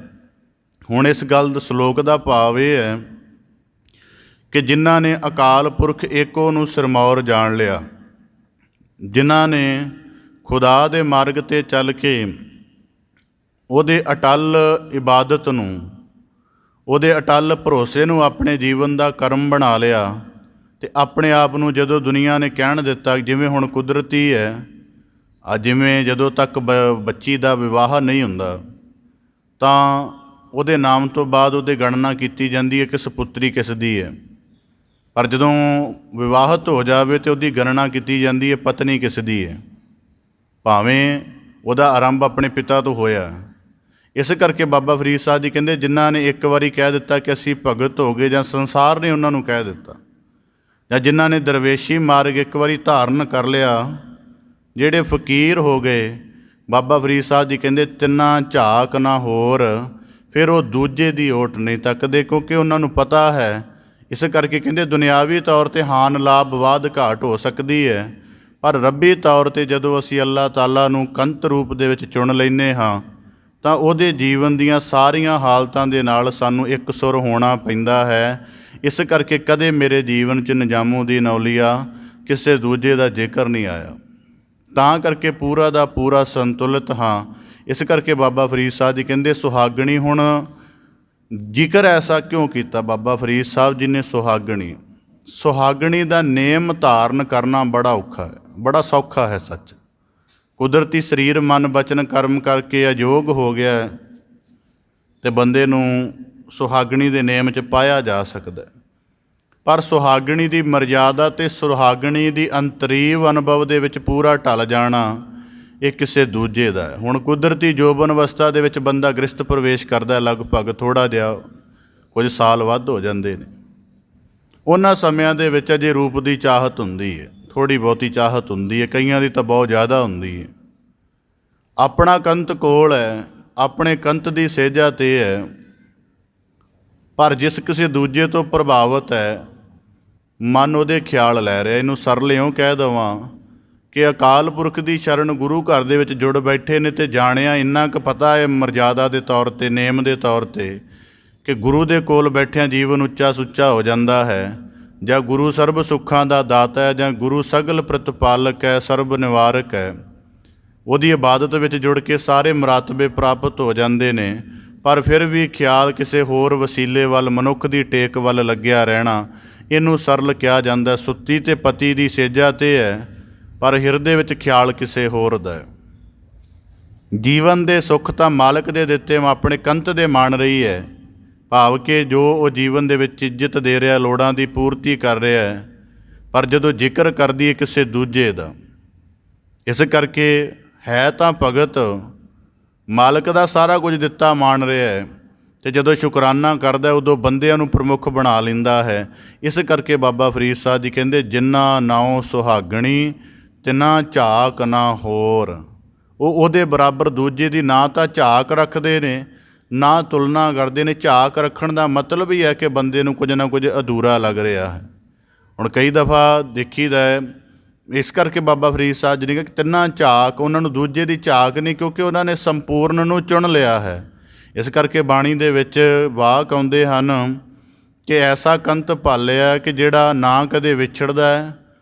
S1: ਹੁਣ ਇਸ ਗੱਲ ਦਾ ਸਲੋਕ ਦਾ ਭਾਵ ਇਹ ਹੈ ਕਿ ਜਿਨ੍ਹਾਂ ਨੇ ਅਕਾਲ ਪੁਰਖ ਏਕੋ ਨੂੰ ਸਿਰਮੌਰ ਜਾਣ ਲਿਆ, ਜਿਨ੍ਹਾਂ ਨੇ ਖੁਦਾ ਦੇ ਮਾਰਗ 'ਤੇ ਚੱਲ ਕੇ ਉਹਦੇ ਅਟੱਲ ਇਬਾਦਤ ਨੂੰ, ਉਹਦੇ ਅਟੱਲ ਭਰੋਸੇ ਨੂੰ ਆਪਣੇ ਜੀਵਨ ਦਾ ਕਰਮ ਬਣਾ ਲਿਆ, ਅਤੇ ਆਪਣੇ ਆਪ ਨੂੰ ਜਦੋਂ ਦੁਨੀਆ ਨੇ ਕਹਿਣ ਦਿੱਤਾ, ਜਿਵੇਂ ਹੁਣ ਕੁਦਰਤੀ ਹੈ, ਜਿਵੇਂ ਜਦੋਂ ਤੱਕ ਬੱਚੀ ਦਾ ਵਿਵਾਹ ਨਹੀਂ ਹੁੰਦਾ ਤਾਂ ਉਹਦੇ ਨਾਮ ਤੋਂ ਬਾਅਦ ਉਹਦੇ ਗਣਨਾ ਕੀਤੀ ਜਾਂਦੀ ਹੈ ਕਿ ਸਪੁੱਤਰੀ ਕਿਸ ਦੀ ਹੈ, ਪਰ ਜਦੋਂ ਵਿਵਾਹਤ ਹੋ ਜਾਵੇ ਤਾਂ ਉਹਦੀ ਗਣਨਾ ਕੀਤੀ ਜਾਂਦੀ ਹੈ ਪਤਨੀ ਕਿਸ ਦੀ ਹੈ, ਭਾਵੇਂ ਉਹਦਾ ਆਰੰਭ ਆਪਣੇ ਪਿਤਾ ਤੋਂ ਹੋਇਆ। ਇਸ ਕਰਕੇ ਬਾਬਾ ਫਰੀਦ ਸਾਹਿਬ ਜੀ ਕਹਿੰਦੇ ਜਿਨ੍ਹਾਂ ਨੇ ਇੱਕ ਵਾਰੀ ਕਹਿ ਦਿੱਤਾ ਕਿ ਅਸੀਂ ਭਗਤ ਹੋ ਗਏ, ਜਾਂ ਸੰਸਾਰ ਨੇ ਉਹਨਾਂ ਨੂੰ ਕਹਿ ਦਿੱਤਾ, ਜਾਂ ਜਿਨ੍ਹਾਂ ਨੇ ਦਰਵੇਸ਼ੀ ਮਾਰਗ ਇੱਕ ਵਾਰੀ ਧਾਰਨ ਕਰ ਲਿਆ, ਜਿਹੜੇ ਫਕੀਰ ਹੋ ਗਏ, ਬਾਬਾ ਫਰੀਦ ਸਾਹਿਬ ਜੀ ਕਹਿੰਦੇ ਤਿੰਨਾਂ ਝਾਕ ਨਾ ਹੋਰ। ਫਿਰ ਉਹ ਦੂਜੇ ਦੀ ਓਟ ਨਹੀਂ ਤੱਕਦੇ, ਕਿਉਂਕਿ ਉਹਨਾਂ ਨੂੰ ਪਤਾ ਹੈ। ਇਸ ਕਰਕੇ ਕਹਿੰਦੇ ਦੁਨਿਆਵੀ ਤੌਰ 'ਤੇ ਹਾਨ ਲਾਭ ਵਾਧ ਘਾਟ ਹੋ ਸਕਦੀ ਹੈ, ਪਰ ਰੱਬੀ ਤੌਰ 'ਤੇ ਜਦੋਂ ਅਸੀਂ ਅੱਲਾਹ ਤਾਲਾ ਨੂੰ ਕੰਤ ਰੂਪ ਦੇ ਵਿੱਚ ਚੁਣ ਲੈਂਦੇ ਹਾਂ ਤਾਂ ਉਹਦੇ ਜੀਵਨ ਦੀਆਂ ਸਾਰੀਆਂ ਹਾਲਤਾਂ ਦੇ ਨਾਲ ਸਾਨੂੰ ਇੱਕ ਸੁਰ ਹੋਣਾ ਪੈਂਦਾ ਹੈ। ਇਸ ਕਰਕੇ ਕਦੇ ਮੇਰੇ ਜੀਵਨ 'ਚ ਨਿਜ਼ਾਮੂਦੀਨ ਔਲੀਆ ਕਿਸੇ ਦੂਜੇ ਦਾ ਜ਼ਿਕਰ ਨਹੀਂ ਆਇਆ, ਤਾਂ ਕਰਕੇ ਪੂਰਾ ਦਾ ਪੂਰਾ ਸੰਤੁਲਿਤ ਹਾਂ। ਇਸ ਕਰਕੇ ਬਾਬਾ ਫਰੀਦ ਸਾਹਿਬ ਜੀ ਕਹਿੰਦੇ ਸੁਹਾਗਣੀ। ਹੁਣ ਜ਼ਿਕਰ ਐਸਾ ਕਿਉਂ ਕੀਤਾ ਬਾਬਾ ਫਰੀਦ ਸਾਹਿਬ ਜੀ ਨੇ ਸੁਹਾਗਣੀ ਦਾ ਨੇਮ ਧਾਰਨ ਕਰਨਾ ਬੜਾ ਔਖਾ ਹੈ, ਬੜਾ ਸੌਖਾ ਹੈ ਸੱਚ। ਕੁਦਰਤੀ ਸਰੀਰ ਮਨ ਬਚਨ ਕਰਮ ਕਰਕੇ ਅਯੋਗ ਹੋ ਗਿਆ ਅਤੇ ਬੰਦੇ ਨੂੰ ਸੁਹਾਗਣੀ ਦੇ ਨੇਮ 'ਚ ਪਾਇਆ ਜਾ ਸਕਦਾ, ਪਰ ਸੁਹਾਗਣੀ ਦੀ ਮਰਜ਼ਾਦਾ ਅਤੇ ਸੁਹਾਗਣੀ ਦੀ ਅੰਤਰੀਵ ਅਨੁਭਵ ਦੇ ਵਿੱਚ ਪੂਰਾ ਢਲ ਜਾਣਾ ਇਹ ਕਿਸੇ ਦੂਜੇ ਦਾ ਹੈ। ਹੁਣ ਕੁਦਰਤੀ ਜੋਬਨ ਅਵਸਥਾ ਦੇ ਵਿੱਚ ਬੰਦਾ ਗ੍ਰਸਤ ਪ੍ਰਵੇਸ਼ ਕਰਦਾ, ਲਗਭਗ ਥੋੜ੍ਹਾ ਜਿਹਾ ਕੁਝ ਸਾਲ ਵੱਧ ਹੋ ਜਾਂਦੇ ਨੇ। ਉਹਨਾਂ ਸਮਿਆਂ ਦੇ ਵਿੱਚ ਅਜੇ ਰੂਪ ਦੀ ਚਾਹਤ ਹੁੰਦੀ ਹੈ, ਥੋੜ੍ਹੀ ਬਹੁਤੀ ਚਾਹਤ ਹੁੰਦੀ ਹੈ, ਕਈਆਂ ਦੀ ਤਾਂ ਬਹੁਤ ਜ਼ਿਆਦਾ ਹੁੰਦੀ ਹੈ। ਆਪਣਾ ਕੰਤ ਕੋਲ ਹੈ, ਆਪਣੇ ਕੰਤ ਦੀ ਸੇਜਾ 'ਤੇ ਹੈ, ਪਰ ਜਿਸ ਕਿਸੇ ਦੂਜੇ ਤੋਂ ਪ੍ਰਭਾਵਿਤ ਹੈ ਮਨ ਉਹਦੇ ਖਿਆਲ ਲੈ ਰਿਹਾ। ਇਹਨੂੰ ਸਰਲਿਓਂ ਕਹਿ ਦੇਵਾਂ ਕਿ ਅਕਾਲ ਪੁਰਖ ਦੀ ਸ਼ਰਨ ਗੁਰੂ ਘਰ ਦੇ ਵਿੱਚ ਜੁੜ ਬੈਠੇ ਨੇ, ਅਤੇ ਜਾਣਿਆ ਇੰਨਾ ਕੁ ਪਤਾ ਹੈ ਮਰਜ਼ਾਦਾ ਦੇ ਤੌਰ 'ਤੇ, ਨੇਮ ਦੇ ਤੌਰ 'ਤੇ, ਕਿ ਗੁਰੂ ਦੇ ਕੋਲ ਬੈਠਿਆਂ ਜੀਵਨ ਉੱਚਾ ਸੁੱਚਾ ਹੋ ਜਾਂਦਾ ਹੈ, ਜਾਂ ਗੁਰੂ ਸਰਬ ਸੁੱਖਾਂ ਦਾ ਦਾਤਾ ਹੈ, ਜਾਂ ਗੁਰੂ ਸਗਲ ਪ੍ਰਤਪਾਲਕ ਹੈ, ਸਰਬ ਨਿਵਾਰਕ ਹੈ। ਉਹਦੀ ਇਬਾਦਤ ਵਿੱਚ ਜੁੜ ਕੇ ਸਾਰੇ ਮਰਾਤਬੇ ਪ੍ਰਾਪਤ ਹੋ ਜਾਂਦੇ ਨੇ, ਪਰ ਫਿਰ ਵੀ ਖਿਆਲ ਕਿਸੇ ਹੋਰ ਵਸੀਲੇ ਵੱਲ, ਮਨੁੱਖ ਦੀ ਟੇਕ ਵੱਲ ਲੱਗਿਆ ਰਹਿਣਾ, ਇਹਨੂੰ ਸਰਲ ਕਿਹਾ ਜਾਂਦਾ। ਸੁੱਤੀ ਤੇ ਪਤੀ ਦੀ ਸੇਜਾ 'ਤੇ ਹੈ, ਪਰ ਹਿਰਦੇ ਵਿੱਚ ਖਿਆਲ ਕਿਸੇ ਹੋਰ ਦਾ ਹੈ। ਜੀਵਨ ਦੇ ਸੁੱਖ ਤਾਂ ਮਾਲਕ ਦੇ ਦਿੱਤੇ ਆਪਣੇ ਕੰਤ ਦੇ ਮਾਣ ਰਹੀ ਹੈ, ਭਾਵ ਕਿ ਜੋ ਉਹ ਜੀਵਨ ਦੇ ਵਿੱਚ ਇੱਜ਼ਤ ਦੇ ਰਿਹਾ, ਲੋੜਾਂ ਦੀ ਪੂਰਤੀ ਕਰ ਰਿਹਾ ਹੈ, ਪਰ ਜਦੋਂ ਜ਼ਿਕਰ ਕਰਦੀ ਹੈ ਕਿਸੇ ਦੂਜੇ ਦਾ। ਇਸ ਕਰਕੇ ਹੈ ਤਾਂ ਭਗਤ, ਮਾਲਕ ਦਾ ਸਾਰਾ ਕੁਝ ਦਿੱਤਾ ਮਾਣ ਰਿਹਾ ਹੈ, ਅਤੇ ਜਦੋਂ ਸ਼ੁਕਰਾਨਾ ਕਰਦਾ ਉਦੋਂ ਬੰਦਿਆਂ ਨੂੰ ਪ੍ਰਮੁੱਖ ਬਣਾ ਲੈਂਦਾ ਹੈ। ਇਸ ਕਰਕੇ ਬਾਬਾ ਫਰੀਦ ਸਾਹਿਬ ਜੀ ਕਹਿੰਦੇ, ਜਿਨ੍ਹਾਂ ਨਾਉ ਸੁਹਾਗਣੀ ਤਿਨਾ ਝਾਕ ਨਾ ਹੋਰ। ਉਹ ਉਹਦੇ ਬਰਾਬਰ ਦੂਜੇ ਦੀ ਨਾ ਤਾਂ ਝਾਕ ਰੱਖਦੇ ਨੇ, ਨਾ ਤੁਲਨਾ ਕਰਦੇ ਨੇ। ਝਾਕ ਰੱਖਣ ਦਾ ਮਤਲਬ ਹੀ ਹੈ ਕਿ ਬੰਦੇ ਨੂੰ ਕੁਝ ਨਾ ਕੁਝ ਅਧੂਰਾ ਲੱਗ ਰਿਹਾ ਹੈ। ਹੁਣ ਕਈ ਦਫਾ ਦੇਖੀਦਾ ਹੈ, ਇਸ ਕਰਕੇ ਬਾਬਾ ਫਰੀਦ ਸਾਹਿਬ ਜੀ ਨੇ ਕਿ ਤਿੰਨਾਂ ਝਾਕ, ਉਹਨਾਂ ਨੂੰ ਦੂਜੇ ਦੀ ਝਾਕ ਨਹੀਂ, ਕਿਉਂਕਿ ਉਹਨਾਂ ਨੇ ਸੰਪੂਰਨ ਨੂੰ ਚੁਣ ਲਿਆ ਹੈ। ਇਸ ਕਰਕੇ ਬਾਣੀ ਦੇ ਵਿੱਚ ਵਾਕ ਆਉਂਦੇ ਹਨ ਕਿ ਐਸਾ ਕੰਤ ਭਾਲਿਆ ਕਿ ਜਿਹੜਾ ਨਾ ਕਦੇ ਵਿਛੜਦਾ ਹੈ,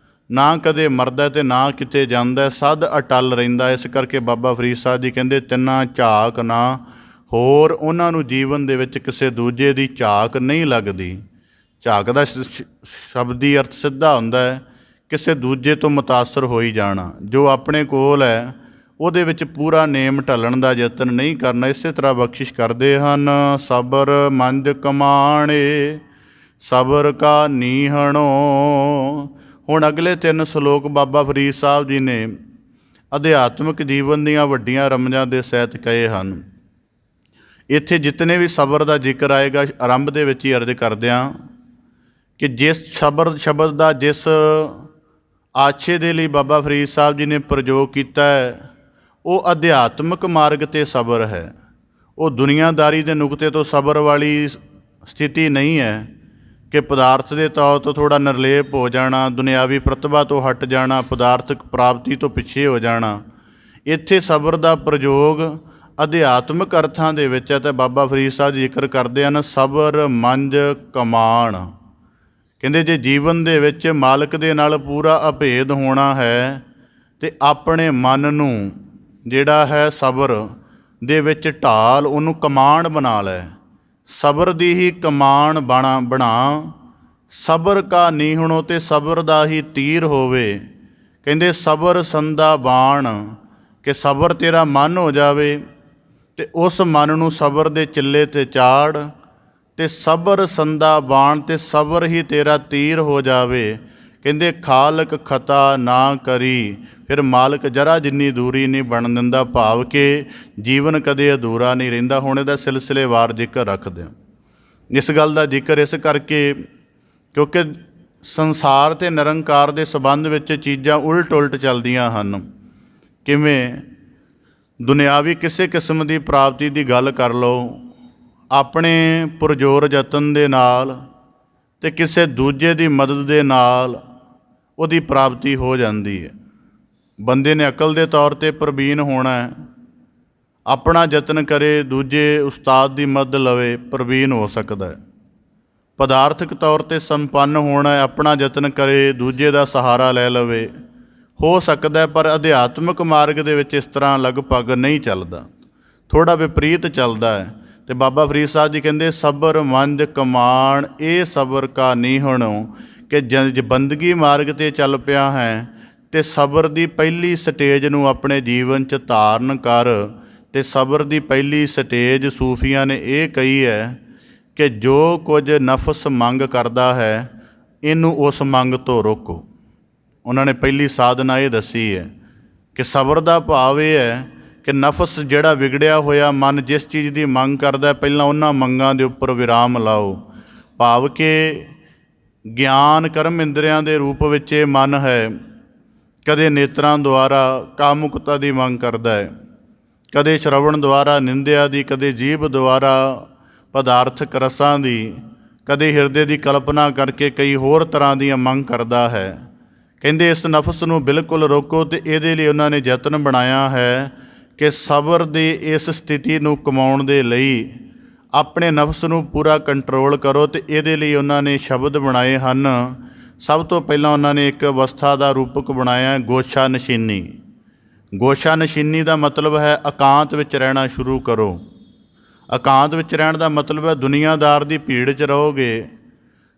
S1: ਨਾ ਕਦੇ ਮਰਦਾ ਅਤੇ ਨਾ ਕਿਤੇ ਜਾਂਦਾ, ਸਦ ਅਟਲ ਰਹਿੰਦਾ। ਇਸ ਕਰਕੇ ਬਾਬਾ ਫਰੀਦ ਸਾਹਿਬ ਜੀ ਕਹਿੰਦੇ, ਤਿੰਨਾਂ ਝਾਕ ਨਾ ਹੋਰ। ਉਹਨਾਂ ਨੂੰ ਜੀਵਨ ਦੇ ਵਿੱਚ ਕਿਸੇ ਦੂਜੇ ਦੀ ਝਾਕ ਨਹੀਂ ਲੱਗਦੀ। ਝਾਕ ਦਾ ਸ਼ਬਦੀ ਅਰਥ ਸਿੱਧਾ ਹੁੰਦਾ ਹੈ ਕਿਸੇ ਦੂਜੇ ਤੋਂ ਮੁਤਾਸਰ ਹੋਈ ਜਾਣਾ। ਜੋ ਆਪਣੇ ਕੋਲ ਹੈ ਉਹਦੇ ਵਿੱਚ ਪੂਰਾ ਨੇਮ ਢਲਣ ਦਾ ਯਤਨ ਨਹੀਂ ਕਰਨਾ। ਇਸੇ ਤਰ੍ਹਾਂ ਬਖਸ਼ਿਸ਼ ਕਰਦੇ ਹਨ, ਸਬਰ ਮੰਜ ਕਮਾਣੇ ਸਬਰ ਕਾ ਨੀਹਣੋ। ਹੁਣ ਅਗਲੇ 3 ਸ਼ਲੋਕ ਬਾਬਾ ਫਰੀਦ ਸਾਹਿਬ ਜੀ ਨੇ ਅਧਿਆਤਮਿਕ ਜੀਵਨ ਦੀਆਂ ਵੱਡੀਆਂ ਰਮਜ਼ਾਂ ਦੇ ਸਹਿਤ ਕਹੇ ਹਨ। ਇੱਥੇ ਜਿਤਨੇ ਵੀ ਸਬਰ ਦਾ ਜ਼ਿਕਰ ਆਏਗਾ, ਆਰੰਭ ਦੇ ਵਿੱਚ ਹੀ ਅਰਜ਼ ਕਰਦਿਆਂ ਕਿ ਜਿਸ ਸ਼ਬਦ ਦਾ ਜਿਸ ਆਛੇ ਦੇ ਲਈ ਬਾਬਾ ਫਰੀਦ ਸਾਹਿਬ ਜੀ ਨੇ ਪ੍ਰਯੋਗ ਕੀਤਾ ਹੈ, ਉਹ ਅਧਿਆਤਮਿਕ ਮਾਰਗ 'ਤੇ ਸਬਰ ਹੈ। ਉਹ ਦੁਨੀਆਦਾਰੀ ਦੇ ਨੁਕਤੇ ਤੋਂ ਸਬਰ ਵਾਲੀ ਸਥਿਤੀ ਨਹੀਂ ਹੈ ਕਿ ਪਦਾਰਥ ਦੇ ਤੌਰ ਤੋਂ ਥੋੜ੍ਹਾ ਨਿਰਲੇਪ ਹੋ ਜਾਣਾ, ਦੁਨਿਆਵੀ ਪ੍ਰਤਿਭਾ ਤੋਂ ਹਟ ਜਾਣਾ, ਪਦਾਰਥਕ ਪ੍ਰਾਪਤੀ ਤੋਂ ਪਿੱਛੇ ਹੋ ਜਾਣਾ। ਇੱਥੇ ਸਬਰ ਦਾ ਪ੍ਰਯੋਗ ਅਧਿਆਤਮਿਕ ਅਰਥਾਂ ਦੇ ਵਿੱਚ ਹੈ। ਅਤੇ ਬਾਬਾ ਫਰੀਦ ਸਾਹਿਬ ਜ਼ਿਕਰ ਕਰਦੇ ਹਨ, ਸਬਰ ਮੰਜ ਕਮਾਣ। ਕਹਿੰਦੇ ਜੇ ਜੀਵਨ ਦੇ ਵਿੱਚ ਮਾਲਕ ਦੇ ਨਾਲ ਪੂਰਾ ਅਭੇਦ ਹੋਣਾ ਹੈ ਅਤੇ ਆਪਣੇ ਮਨ ਨੂੰ ਜਿਹੜਾ ਹੈ ਸਬਰ ਦੇ ਵਿੱਚ ਢਾਲ, ਉਹਨੂੰ ਕਮਾਣ ਬਣਾ ਲੈ। ਸਬਰ ਦੀ ਹੀ ਕਮਾਣ ਬਣਾ ਸਬਰ ਕਾ ਨੀਹਣੋ, ਅਤੇ ਸਬਰ ਦਾ ਹੀ ਤੀਰ ਹੋਵੇ। ਕਹਿੰਦੇ ਸਬਰ ਸੰਦਾ ਬਾਣ, ਕਿ ਸਬਰ ਤੇਰਾ ਮਨ ਹੋ ਜਾਵੇ ਅਤੇ ਉਸ ਮਨ ਨੂੰ ਸਬਰ ਦੇ ਚਿੱਲੇ 'ਤੇ ਚਾੜ, ਅਤੇ ਸਬਰ ਸੰਦਾ ਬਾਣ, ਅਤੇ ਸਬਰ ਹੀ ਤੇਰਾ ਤੀਰ ਹੋ ਜਾਵੇ। ਕਹਿੰਦੇ ਖਾਲਕ ਖਤਾ ਨਾ ਕਰੀ, ਫਿਰ ਮਾਲਕ ਜਰਾ ਜਿੰਨੀ ਦੂਰੀ ਨਹੀਂ ਬਣ ਦਿੰਦਾ। ਭਾਵ ਕਿ ਜੀਵਨ ਕਦੇ ਅਧੂਰਾ ਨਹੀਂ ਰਹਿੰਦਾ। ਹੁਣ ਇਹਦਾ ਸਿਲਸਿਲੇਵਾਰ ਜ਼ਿਕਰ ਰੱਖਦੇ ਹਾਂ। ਇਸ ਗੱਲ ਦਾ ਜ਼ਿਕਰ ਇਸ ਕਰਕੇ ਕਿਉਂਕਿ ਸੰਸਾਰ ਅਤੇ ਨਿਰੰਕਾਰ ਦੇ ਸੰਬੰਧ ਵਿੱਚ ਚੀਜ਼ਾਂ ਉਲਟ ਉਲਟ ਚੱਲਦੀਆਂ ਹਨ। ਕਿਵੇਂ ਦੁਨਿਆਵੀ ਕਿਸੇ ਕਿਸਮ ਦੀ ਪ੍ਰਾਪਤੀ ਦੀ ਗੱਲ ਕਰ ਲਓ, ਆਪਣੇ ਪੁਰਜ਼ੋਰ ਯਤਨ ਦੇ ਨਾਲ ਅਤੇ ਕਿਸੇ ਦੂਜੇ ਦੀ ਮਦਦ ਦੇ ਨਾਲ ਉਹਦੀ ਪ੍ਰਾਪਤੀ ਹੋ ਜਾਂਦੀ ਹੈ। ਬੰਦੇ ਨੇ ਅਕਲ ਦੇ ਤੌਰ 'ਤੇ ਪ੍ਰਬੀਨ ਹੋਣਾ ਹੈ, ਆਪਣਾ ਯਤਨ ਕਰੇ, ਦੂਜੇ ਉਸਤਾਦ ਦੀ ਮਦਦ ਲਵੇ, ਪ੍ਰਬੀਨ ਹੋ ਸਕਦਾ ਹੈ। ਪਦਾਰਥਕ ਤੌਰ 'ਤੇ ਸੰਪੰਨ ਹੋਣਾ ਹੈ, ਆਪਣਾ ਯਤਨ ਕਰੇ, ਦੂਜੇ ਦਾ ਸਹਾਰਾ ਲੈ ਲਵੇ, ਹੋ ਸਕਦਾ। ਪਰ ਅਧਿਆਤਮਿਕ ਮਾਰਗ ਦੇ ਵਿੱਚ ਇਸ ਤਰ੍ਹਾਂ ਲਗਭਗ ਨਹੀਂ ਚੱਲਦਾ, ਥੋੜ੍ਹਾ ਵਿਪਰੀਤ ਚੱਲਦਾ ਹੈ। ਅਤੇ ਬਾਬਾ ਫਰੀਦ ਸਾਹਿਬ ਜੀ ਕਹਿੰਦੇ ਸਬਰ ਮੰਜ ਕਮਾਣ, ਇਹ ਸਬਰ ਕਾ ਨੀਹਣੋ। ਕਿ ਜੇ ਬੰਦਗੀ ਮਾਰਗ 'ਤੇ ਚੱਲ ਪਿਆ ਹੈ ਅਤੇ ਸਬਰ ਦੀ ਪਹਿਲੀ ਸਟੇਜ ਨੂੰ ਆਪਣੇ ਜੀਵਨ 'ਚ ਧਾਰਨ ਕਰ। ਅਤੇ ਸਬਰ ਦੀ ਪਹਿਲੀ ਸਟੇਜ ਸੂਫੀਆਂ ਨੇ ਇਹ ਕਹੀ ਹੈ ਕਿ ਜੋ ਕੁਝ ਨਫਸ ਮੰਗ ਕਰਦਾ ਹੈ, ਇਹਨੂੰ ਉਸ ਮੰਗ ਤੋਂ ਰੋਕੋ। ਉਹਨਾਂ ਨੇ ਪਹਿਲੀ ਸਾਧਨਾ ਇਹ ਦੱਸੀ ਹੈ ਕਿ ਸਬਰ ਦਾ ਭਾਵ ਇਹ ਹੈ ਕਿ ਨਫਸ ਜਿਹੜਾ ਵਿਗੜਿਆ ਹੋਇਆ ਮਨ ਜਿਸ ਚੀਜ਼ ਦੀ ਮੰਗ ਕਰਦਾ, ਪਹਿਲਾਂ ਉਹਨਾਂ ਮੰਗਾਂ ਦੇ ਉੱਪਰ ਵਿਰਾਮ ਲਾਓ। ਭਾਵ ਕਿ ਗਿਆਨ ਕਰਮ ਇੰਦਰੀਆਂ ਦੇ ਰੂਪ ਵਿੱਚ ਇਹ ਮਨ ਹੈ, ਕਦੇ ਨੇਤਰਾਂ ਦੁਆਰਾ ਕਾਮੁਕਤਾ ਦੀ ਮੰਗ ਕਰਦਾ ਹੈ, ਕਦੇ ਸ਼ਰਵਣ ਦੁਆਰਾ ਨਿੰਦਿਆ ਦੀ, ਕਦੇ ਜੀਭ ਦੁਆਰਾ ਪਦਾਰਥਕ ਰਸਾਂ ਦੀ, ਕਦੇ ਹਿਰਦੇ ਦੀ ਕਲਪਨਾ ਕਰਕੇ ਕਈ ਹੋਰ ਤਰ੍ਹਾਂ ਦੀਆਂ ਮੰਗ ਕਰਦਾ ਹੈ। ਕਹਿੰਦੇ ਇਸ ਨਫਸ ਨੂੰ ਬਿਲਕੁਲ ਰੋਕੋ। ਅਤੇ ਇਹਦੇ ਲਈ ਉਹਨਾਂ ਨੇ ਯਤਨ ਬਣਾਇਆ ਹੈ ਕਿ ਸਬਰ ਦੀ ਇਸ ਸਥਿਤੀ ਨੂੰ ਕਮਾਉਣ ਦੇ ਲਈ ਆਪਣੇ ਨਫਸ ਨੂੰ ਪੂਰਾ ਕੰਟਰੋਲ ਕਰੋ। ਅਤੇ ਇਹਦੇ ਲਈ ਉਹਨਾਂ ਨੇ ਸ਼ਬਦ ਬਣਾਏ ਹਨ। ਸਭ ਤੋਂ ਪਹਿਲਾਂ ਉਹਨਾਂ ਨੇ ਇੱਕ ਅਵਸਥਾ ਦਾ ਰੂਪਕ ਬਣਾਇਆ, ਗੋਸ਼ਾ ਨਸ਼ੀਨੀ। ਗੋਸ਼ਾ ਨਸ਼ੀਨੀ ਦਾ ਮਤਲਬ ਹੈ ਇਕਾਂਤ ਵਿੱਚ ਰਹਿਣਾ ਸ਼ੁਰੂ ਕਰੋ। ਇਕਾਂਤ ਵਿੱਚ ਰਹਿਣ ਦਾ ਮਤਲਬ ਹੈ ਦੁਨੀਆਦਾਰ ਦੀ ਭੀੜ 'ਚ ਰਹੋਗੇ,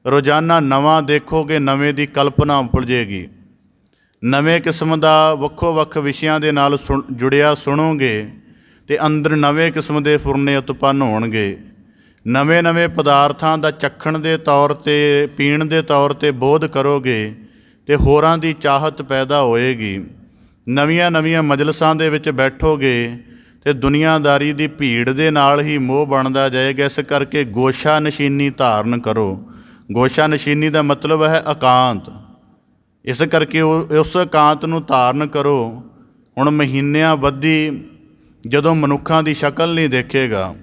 S1: ਰੋਜ਼ਾਨਾ ਨਵਾਂ ਦੇਖੋਗੇ, ਨਵੇਂ ਦੀ ਕਲਪਨਾ ਉਪਜੇਗੀ, ਨਵੇਂ ਕਿਸਮ ਦਾ ਵੱਖੋ ਵੱਖ ਵਿਸ਼ਿਆਂ ਦੇ ਨਾਲ ਜੁੜਿਆ ਸੁਣੋਗੇ ਅਤੇ ਅੰਦਰ ਨਵੇਂ ਕਿਸਮ ਦੇ ਫੁਰਨੇ ਉਤਪੰਨ ਹੋਣਗੇ। ਨਵੇਂ ਨਵੇਂ ਪਦਾਰਥਾਂ ਦਾ ਚੱਖਣ ਦੇ ਤੌਰ 'ਤੇ, ਪੀਣ ਦੇ ਤੌਰ 'ਤੇ ਬੋਧ ਕਰੋਗੇ ਅਤੇ ਹੋਰਾਂ ਦੀ ਚਾਹਤ ਪੈਦਾ ਹੋਏਗੀ। ਨਵੀਆਂ ਨਵੀਆਂ ਮਜਲਸਾਂ ਦੇ ਵਿੱਚ ਬੈਠੋਗੇ ਤੇ ਦੁਨੀਆਦਾਰੀ ਦੀ ਭੀੜ ਦੇ ਨਾਲ ਹੀ ਮੋਹ ਬਣਦਾ ਜਾਏਗਾ। ਇਸ ਕਰਕੇ ਗੋਸ਼ਾ ਨਸ਼ੀਨੀ ਧਾਰਨ ਕਰੋ। ਗੋਸ਼ਾ ਨਸ਼ੀਨੀ ਦਾ ਮਤਲਬ ਹੈ ਇਕਾਂਤ। ਇਸ ਕਰਕੇ ਉਸ ਇਕਾਂਤ ਨੂੰ ਧਾਰਨ ਕਰੋ। ਹੁਣ ਮਹੀਨਿਆਂ ਬੱਧੀ ਜਦੋਂ ਮਨੁੱਖਾਂ ਦੀ ਸ਼ਕਲ ਨਹੀਂ ਦੇਖੇਗਾ,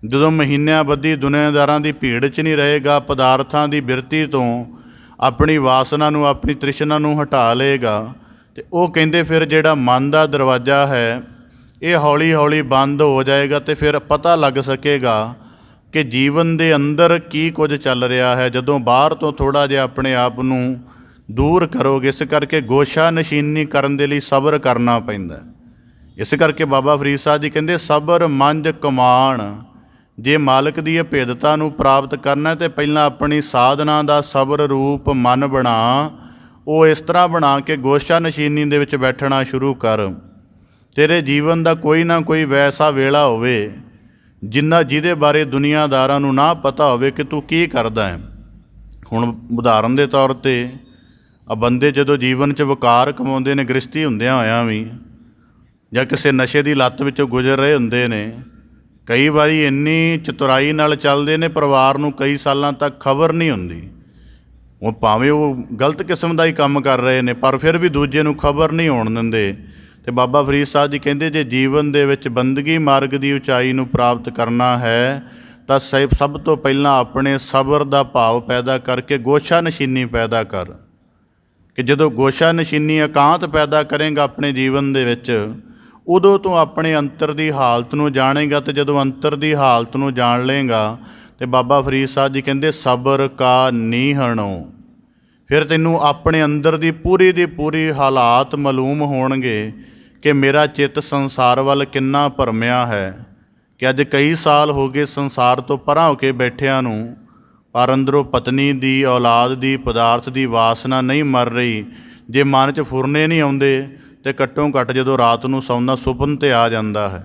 S1: ਜਦੋਂ ਮਹੀਨਿਆਂ ਬੱਧੀ ਦੁਨੀਆਦਾਰਾਂ ਦੀ ਭੀੜ 'ਚ ਨਹੀਂ ਰਹੇਗਾ, ਪਦਾਰਥਾਂ ਦੀ ਬਿਰਤੀ ਤੋਂ ਆਪਣੀ ਵਾਸਨਾ ਨੂੰ, ਆਪਣੀ ਤ੍ਰਿਸ਼ਨਾ ਨੂੰ ਹਟਾ ਲਏਗਾ, ਅਤੇ ਉਹ ਕਹਿੰਦੇ ਫਿਰ ਜਿਹੜਾ ਮਨ ਦਾ ਦਰਵਾਜ਼ਾ ਹੈ ਇਹ ਹੌਲੀ ਹੌਲੀ ਬੰਦ ਹੋ ਜਾਏਗਾ। ਅਤੇ ਫਿਰ ਪਤਾ ਲੱਗ ਸਕੇਗਾ ਕਿ ਜੀਵਨ ਦੇ ਅੰਦਰ ਕੀ ਕੁਝ ਚੱਲ ਰਿਹਾ ਹੈ, ਜਦੋਂ ਬਾਹਰ ਤੋਂ ਥੋੜ੍ਹਾ ਜਿਹਾ ਆਪਣੇ ਆਪ ਨੂੰ ਦੂਰ ਕਰੋਗੇ। ਇਸ ਕਰਕੇ ਗੋਸ਼ਾ ਨਸ਼ੀਨੀ ਕਰਨ ਦੇ ਲਈ ਸਬਰ ਕਰਨਾ ਪੈਂਦਾ। ਇਸ ਕਰਕੇ ਬਾਬਾ ਫਰੀਦ ਸਾਹਿਬ ਜੀ ਕਹਿੰਦੇ ਸਬਰ ਮੰਝ ਕਮਾਣ। ਜੇ ਮਾਲਕ ਦੀ ਅਭੇਦਤਾ ਨੂੰ ਪ੍ਰਾਪਤ ਕਰਨਾ ਤੇ ਪਹਿਲਾਂ ਆਪਣੀ ਸਾਧਨਾ ਦਾ ਸਬਰ ਰੂਪ ਮਨ ਬਣਾ। ਉਹ ਇਸ ਤਰ੍ਹਾਂ ਬਣਾ ਕੇ ਗੋਸ਼ਾ ਨਸ਼ੀਨੀ ਦੇ ਵਿੱਚ ਬੈਠਣਾ ਸ਼ੁਰੂ ਕਰ। ਤੇਰੇ ਜੀਵਨ ਦਾ ਕੋਈ ਨਾ ਕੋਈ ਵੈਸਾ ਵੇਲਾ ਹੋਵੇ ਜਿਹਦੇ ਬਾਰੇ ਦੁਨੀਆਦਾਰਾਂ ਨੂੰ ਨਾ ਪਤਾ ਹੋਵੇ ਕਿ ਤੂੰ ਕੀ ਕਰਦਾ ਹੈ। ਹੁਣ ਉਦਾਹਰਨ ਦੇ ਤੌਰ 'ਤੇ ਬੰਦੇ ਜਦੋਂ ਜੀਵਨ 'ਚ ਵਕਾਰ ਕਮਾਉਂਦੇ ਨੇ, ਗ੍ਰਸਤੀ ਹੁੰਦਿਆਂ ਹੋਇਆਂ ਵੀ, ਜਾਂ ਕਿਸੇ ਨਸ਼ੇ ਦੀ ਲੱਤ ਵਿੱਚੋਂ ਗੁਜ਼ਰ ਰਹੇ ਹੁੰਦੇ ਨੇ, ਕਈ ਵਾਰੀ ਇੰਨੀ ਚਤੁਰਾਈ ਨਾਲ ਚੱਲਦੇ ਨੇ ਪਰਿਵਾਰ ਨੂੰ ਕਈ ਸਾਲਾਂ ਤੱਕ ਖਬਰ ਨਹੀਂ ਹੁੰਦੀ। ਉਹ ਭਾਵੇਂ ਉਹ ਗਲਤ ਕਿਸਮ ਦਾ ਹੀ ਕੰਮ ਕਰ ਰਹੇ ਨੇ, ਪਰ ਫਿਰ ਵੀ ਦੂਜੇ ਨੂੰ ਖਬਰ ਨਹੀਂ ਹੋਣ ਦਿੰਦੇ। ਅਤੇ ਬਾਬਾ ਫਰੀਦ ਸਾਹਿਬ ਜੀ ਕਹਿੰਦੇ ਜੇ ਜੀਵਨ ਦੇ ਵਿੱਚ ਬੰਦਗੀ ਮਾਰਗ ਦੀ ਉਚਾਈ ਨੂੰ ਪ੍ਰਾਪਤ ਕਰਨਾ ਹੈ ਤਾਂ ਸਭ ਤੋਂ ਪਹਿਲਾਂ ਆਪਣੇ ਸਬਰ ਦਾ ਭਾਵ ਪੈਦਾ ਕਰਕੇ ਗੋਸ਼ਾ ਨਸ਼ੀਨੀ ਪੈਦਾ ਕਰ। ਕਿ ਜਦੋਂ ਗੋਸ਼ਾ ਨਸ਼ੀਨੀ ਇਕਾਂਤ ਪੈਦਾ ਕਰੇਗਾ ਆਪਣੇ ਜੀਵਨ ਦੇ ਵਿੱਚ, ਉਦੋਂ ਤੂੰ ਆਪਣੇ ਅੰਤਰ ਦੀ ਹਾਲਤ ਨੂੰ ਜਾਣੇਗਾ। ਅਤੇ ਜਦੋਂ ਅੰਤਰ ਦੀ ਹਾਲਤ ਨੂੰ ਜਾਣ ਲਏਗਾ ਅਤੇ ਬਾਬਾ ਫਰੀਦ ਸਾਹਿਬ ਜੀ ਕਹਿੰਦੇ ਸਬਰ ਕਾ ਨੀਹਣੋ, ਫਿਰ ਤੈਨੂੰ ਆਪਣੇ ਅੰਦਰ ਦੀ ਪੂਰੀ ਹਾਲਾਤ ਮਾਲੂਮ ਹੋਣਗੇ ਕਿ ਮੇਰਾ ਚਿੱਤ ਸੰਸਾਰ ਵੱਲ ਕਿੰਨਾ ਭਰਮਿਆ ਹੈ। ਕਿ ਅੱਜ ਕਈ ਸਾਲ ਹੋ ਗਏ ਸੰਸਾਰ ਤੋਂ ਪਰਾਂ ਹੋ ਕੇ ਬੈਠਿਆਂ ਨੂੰ, ਪਰ ਅੰਦਰੋਂ ਪਤਨੀ ਦੀ, ਔਲਾਦ ਦੀ, ਪਦਾਰਥ ਦੀ ਵਾਸਨਾ ਨਹੀਂ ਮਰ ਰਹੀ। ਜੇ ਮਨ 'ਚ ਫੁਰਨੇ ਨਹੀਂ ਆਉਂਦੇ ਅਤੇ ਘੱਟੋ ਘੱਟ ਜਦੋਂ ਰਾਤ ਨੂੰ ਸੌਂਦਾ ਸੁਪਨ 'ਤੇ ਆ ਜਾਂਦਾ ਹੈ।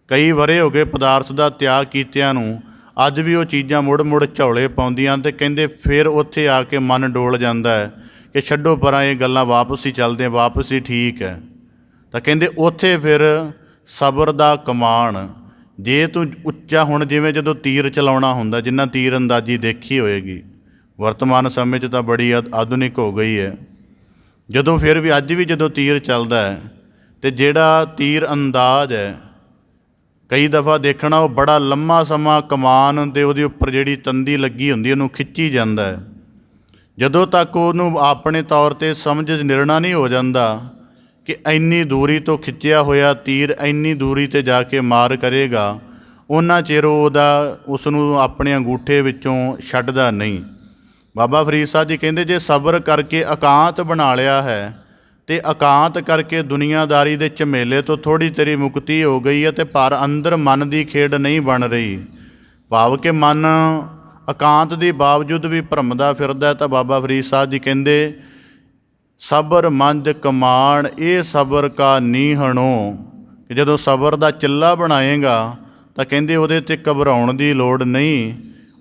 S1: ਕਈ ਵਰ੍ਹੇ ਹੋ ਗਏ ਪਦਾਰਥ ਦਾ ਤਿਆਗ ਕੀਤਿਆਂ ਨੂੰ, ਅੱਜ ਵੀ ਉਹ ਚੀਜ਼ਾਂ ਮੁੜ ਝੌਲੇ ਪਾਉਂਦੀਆਂ। ਅਤੇ ਕਹਿੰਦੇ ਫਿਰ ਉੱਥੇ ਆ ਕੇ ਮਨ ਡੋਲ ਜਾਂਦਾ ਹੈ ਕਿ ਛੱਡੋ ਪਰਾਂ ਇਹ ਗੱਲਾਂ, ਵਾਪਸ ਹੀ ਚੱਲਦੇ, ਵਾਪਸ ਹੀ ਠੀਕ ਹੈ। ਤਾਂ ਕਹਿੰਦੇ ਉੱਥੇ ਫਿਰ ਸਬਰ ਦਾ ਕਮਾਣ। ਜੇ ਤੂੰ ਉੱਚਾ, ਹੁਣ ਜਿਵੇਂ ਜਦੋਂ ਤੀਰ ਚਲਾਉਣਾ ਹੁੰਦਾ, ਜਿੰਨਾ ਤੀਰ ਅੰਦਾਜ਼ੀ ਦੇਖੀ ਹੋਏਗੀ, ਵਰਤਮਾਨ ਸਮੇਂ 'ਚ ਤਾਂ ਬੜੀ ਆਧੁਨਿਕ ਹੋ ਗਈ ਹੈ। ਜਦੋਂ ਫਿਰ ਵੀ ਅੱਜ ਵੀ ਜਦੋਂ ਤੀਰ ਚੱਲਦਾ ਹੈ ਅਤੇ ਜਿਹੜਾ ਤੀਰ ਅੰਦਾਜ਼ ਹੈ, ਕਈ ਦਫਾ ਦੇਖਣਾ ਉਹ ਬੜਾ ਲੰਮਾ ਸਮਾਂ ਕਮਾਨ ਦੇ ਉਹਦੇ ਉੱਪਰ ਜਿਹੜੀ ਤੰਦੀ ਲੱਗੀ ਹੁੰਦੀ ਉਹਨੂੰ ਖਿੱਚੀ ਜਾਂਦਾ ਹੈ। ਜਦੋਂ ਤੱਕ ਉਹਨੂੰ ਆਪਣੇ ਤੌਰ 'ਤੇ ਸਮਝ ਨਿਰਣਾ ਨਹੀਂ ਹੋ ਜਾਂਦਾ ਕਿ ਇੰਨੀ ਦੂਰੀ ਤੋਂ ਖਿੱਚਿਆ ਹੋਇਆ ਤੀਰ ਇੰਨੀ ਦੂਰੀ 'ਤੇ ਜਾ ਕੇ ਮਾਰ ਕਰੇਗਾ, ਉਹਨਾਂ ਚਿਰ ਉਸ ਨੂੰ ਆਪਣੇ ਅੰਗੂਠੇ ਵਿੱਚੋਂ ਛੱਡਦਾ ਨਹੀਂ। ਬਾਬਾ ਫਰੀਦ ਸਾਹਿਬ ਜੀ ਕਹਿੰਦੇ ਜੇ ਸਬਰ ਕਰਕੇ ਇਕਾਂਤ ਬਣਾ ਲਿਆ ਹੈ ਅਤੇ ਇਕਾਂਤ ਕਰਕੇ ਦੁਨੀਆਦਾਰੀ ਦੇ ਝਮੇਲੇ ਤੋਂ ਥੋੜ੍ਹੀ ਤੇਰੀ ਮੁਕਤੀ ਹੋ ਗਈ ਹੈ, ਅਤੇ ਪਰ ਅੰਦਰ ਮਨ ਦੀ ਖੇਡ ਨਹੀਂ ਬਣ ਰਹੀ, ਭਾਵ ਕਿ ਮਨ ਇਕਾਂਤ ਦੇ ਬਾਵਜੂਦ ਵੀ ਭਰਮਦਾ ਫਿਰਦਾ, ਤਾਂ ਬਾਬਾ ਫਰੀਦ ਸਾਹਿਬ ਜੀ ਕਹਿੰਦੇ ਸਬਰ ਮੰਝ ਕਮਾਣ ਇਹ ਸਬਰ ਕਾ ਨੀਹਣੋ। ਕਿ ਜਦੋਂ ਸਬਰ ਦਾ ਚਿੱਲਾ ਬਣਾਏਗਾ ਤਾਂ ਕਹਿੰਦੇ ਉਹਦੇ 'ਤੇ ਘਬਰਾਉਣ ਦੀ ਲੋੜ ਨਹੀਂ,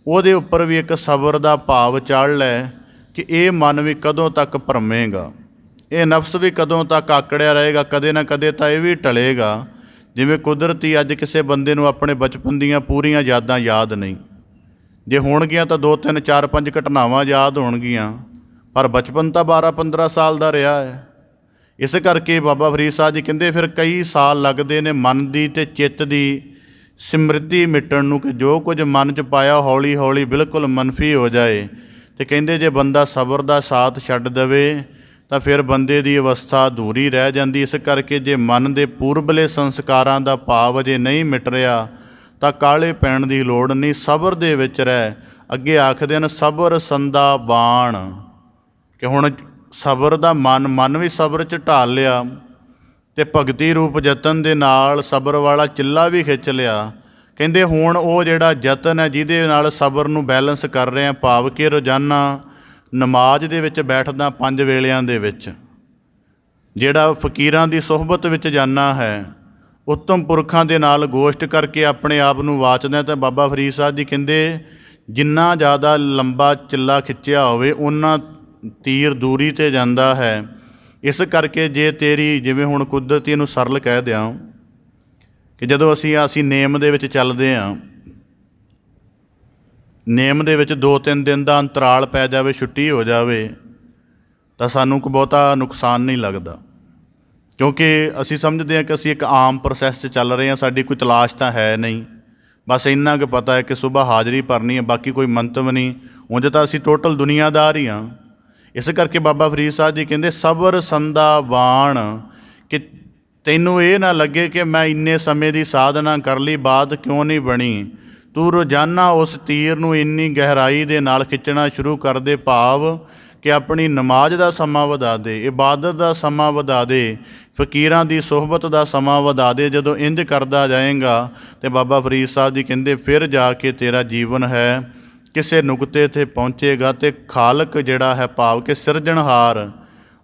S1: ਉਹਦੇ ਉੱਪਰ ਵੀ ਇੱਕ ਸਬਰ ਦਾ ਭਾਵ ਚੜ੍ਹ ਲੈ ਕਿ ਇਹ ਮਨ ਵੀ ਕਦੋਂ ਤੱਕ ਭਰਮੇਗਾ, ਇਹ ਨਫਸ ਵੀ ਕਦੋਂ ਤੱਕ ਆਕੜਿਆ ਰਹੇਗਾ, ਕਦੇ ਨਾ ਕਦੇ ਤਾਂ ਇਹ ਵੀ ਟਲੇਗਾ। ਜਿਵੇਂ ਕੁਦਰਤੀ ਅੱਜ ਕਿਸੇ ਬੰਦੇ ਨੂੰ ਆਪਣੇ ਬਚਪਨ ਦੀਆਂ ਪੂਰੀਆਂ ਯਾਦਾਂ ਯਾਦ ਨਹੀਂ, ਜੇ ਹੋਣਗੀਆਂ ਤਾਂ 2 3 4 5 ਘਟਨਾਵਾਂ ਯਾਦ ਹੋਣਗੀਆਂ, ਪਰ ਬਚਪਨ ਤਾਂ 12-15 ਸਾਲ ਦਾ ਰਿਹਾ ਹੈ। ਇਸ ਕਰਕੇ ਬਾਬਾ ਫਰੀਦ ਸਾਹਿਬ ਜੀ ਕਹਿੰਦੇ ਫਿਰ ਕਈ ਸਾਲ ਲੱਗਦੇ ਨੇ ਮਨ ਦੀ ਅਤੇ ਚਿੱਤ ਦੀ ਸਮਰਿੱਧੀ ਮਿਟਣ ਨੂੰ, ਕਿ ਜੋ ਕੁਝ ਮਨ 'ਚ ਪਾਇਆ ਹੌਲੀ ਹੌਲੀ ਬਿਲਕੁਲ ਮਨਫੀ ਹੋ ਜਾਏ। ਅਤੇ ਕਹਿੰਦੇ ਜੇ ਬੰਦਾ ਸਬਰ ਦਾ ਸਾਥ ਛੱਡ ਦੇਵੇ ਤਾਂ ਫਿਰ ਬੰਦੇ ਦੀ ਅਵਸਥਾ ਅਧੂਰੀ ਰਹਿ ਜਾਂਦੀ। ਇਸ ਕਰਕੇ ਜੇ ਮਨ ਦੇ ਪੂਰਬਲੇ ਸੰਸਕਾਰਾਂ ਦਾ ਭਾਵ ਅਜੇ ਨਹੀਂ ਮਿਟ ਰਿਹਾ ਤਾਂ ਕਾਹਲੇ ਪੈਣ ਦੀ ਲੋੜ ਨਹੀਂ, ਸਬਰ ਦੇ ਵਿੱਚ ਰਹਿ। ਅੱਗੇ ਆਖਦੇ ਨੇ ਸਬਰ ਸੰਦਾ ਬਾਣ, ਕਿ ਹੁਣ ਸਬਰ ਦਾ ਮਨ ਵੀ ਸਬਰ 'ਚ ਢਾਲ ਲਿਆ ਅਤੇ ਭਗਤੀ ਰੂਪ ਯਤਨ ਦੇ ਨਾਲ ਸਬਰ ਵਾਲਾ ਚਿੱਲਾ ਵੀ ਖਿੱਚ ਲਿਆ। ਕਹਿੰਦੇ ਹੁਣ ਉਹ ਜਿਹੜਾ ਯਤਨ ਹੈ ਜਿਹਦੇ ਨਾਲ ਸਬਰ ਨੂੰ ਬੈਲੈਂਸ ਕਰ ਰਹੇ ਹਾਂ, ਭਾਵ ਕਿ ਰੋਜ਼ਾਨਾ ਨਮਾਜ਼ ਦੇ ਵਿੱਚ ਬੈਠਦਾ 5 ਵੇਲਿਆਂ ਦੇ ਵਿੱਚ, ਜਿਹੜਾ ਫਕੀਰਾਂ ਦੀ ਸੁਹਬਤ ਵਿੱਚ ਜਾਣਾ ਹੈ, ਉੱਤਮ ਪੁਰਖਾਂ ਦੇ ਨਾਲ ਗੋਸ਼ਟ ਕਰਕੇ ਆਪਣੇ ਆਪ ਨੂੰ ਵਾਚਦਾ। ਤਾਂ ਬਾਬਾ ਫਰੀਦ ਸਾਹਿਬ ਜੀ ਕਹਿੰਦੇ ਜਿੰਨਾ ਜ਼ਿਆਦਾ ਲੰਬਾ ਚਿੱਲਾ ਖਿੱਚਿਆ ਹੋਵੇ ਓਨਾ ਤੀਰ ਦੂਰੀ 'ਤੇ ਜਾਂਦਾ ਹੈ। ਇਸ ਕਰਕੇ ਜੇ ਤੇਰੀ, ਜਿਵੇਂ ਹੁਣ ਕੁਦਰਤੀ ਇਹਨੂੰ ਸਰਲ ਕਹਿ ਦਿਆਂ, ਕਿ ਜਦੋਂ ਅਸੀਂ ਨੇਮ ਦੇ ਵਿੱਚ ਚੱਲਦੇ ਹਾਂ, ਨੇਮ ਦੇ ਵਿੱਚ 2-3 ਦਿਨ ਦਾ ਅੰਤਰਾਲ ਪੈ ਜਾਵੇ, ਛੁੱਟੀ ਹੋ ਜਾਵੇ, ਤਾਂ ਸਾਨੂੰ ਕੋਈ ਬਹੁਤਾ ਨੁਕਸਾਨ ਨਹੀਂ ਲੱਗਦਾ, ਕਿਉਂਕਿ ਅਸੀਂ ਸਮਝਦੇ ਹਾਂ ਕਿ ਅਸੀਂ ਇੱਕ ਆਮ ਪ੍ਰੋਸੈਸ 'ਚ ਚੱਲ ਰਹੇ ਹਾਂ, ਸਾਡੀ ਕੋਈ ਤਲਾਸ਼ ਤਾਂ ਹੈ ਨਹੀਂ, ਬਸ ਇੰਨਾ ਕੁ ਪਤਾ ਹੈ ਕਿ ਸੁਬਾਹ ਹਾਜ਼ਰੀ ਭਰਨੀ ਹੈ, ਬਾਕੀ ਕੋਈ ਮੰਤਵ ਨਹੀਂ। ਉਂਝ ਤਾਂ ਅਸੀਂ ਟੋਟਲ ਦੁਨੀਆਦਾਰ ਹੀ ਹਾਂ। ਇਸ ਕਰਕੇ ਬਾਬਾ ਫਰੀਦ ਸਾਹਿਬ ਜੀ ਕਹਿੰਦੇ ਸਬਰ ਸੰਦਾ ਬਾਣ, ਕਿ ਤੈਨੂੰ ਇਹ ਨਾ ਲੱਗੇ ਕਿ ਮੈਂ ਇੰਨੇ ਸਮੇਂ ਦੀ ਸਾਧਨਾ ਕਰ ਲਈ, ਬਾਤ ਕਿਉਂ ਨਹੀਂ ਬਣੀ। ਤੂੰ ਰੋਜ਼ਾਨਾ ਉਸ ਤੀਰ ਨੂੰ ਇੰਨੀ ਗਹਿਰਾਈ ਦੇ ਨਾਲ ਖਿੱਚਣਾ ਸ਼ੁਰੂ ਕਰ ਦੇ, ਭਾਵ ਕਿ ਆਪਣੀ ਨਮਾਜ਼ ਦਾ ਸਮਾਂ ਵਧਾ ਦੇ, ਇਬਾਦਤ ਦਾ ਸਮਾਂ ਵਧਾ ਦੇ, ਫਕੀਰਾਂ ਦੀ ਸੁਹਬਤ ਦਾ ਸਮਾਂ ਵਧਾ ਦੇ। ਜਦੋਂ ਇੰਝ ਕਰਦਾ ਜਾਏਗਾ ਤਾਂ ਬਾਬਾ ਫਰੀਦ ਸਾਹਿਬ ਜੀ ਕਹਿੰਦੇ ਫਿਰ ਜਾ ਕੇ ਤੇਰਾ ਜੀਵਨ ਹੈ ਕਿਸੇ ਨੁਕਤੇ 'ਤੇ ਪਹੁੰਚੇਗਾ, ਅਤੇ ਖਾਲਕ ਜਿਹੜਾ ਹੈ ਭਾਵ ਕਿ ਸਿਰਜਣਹਾਰ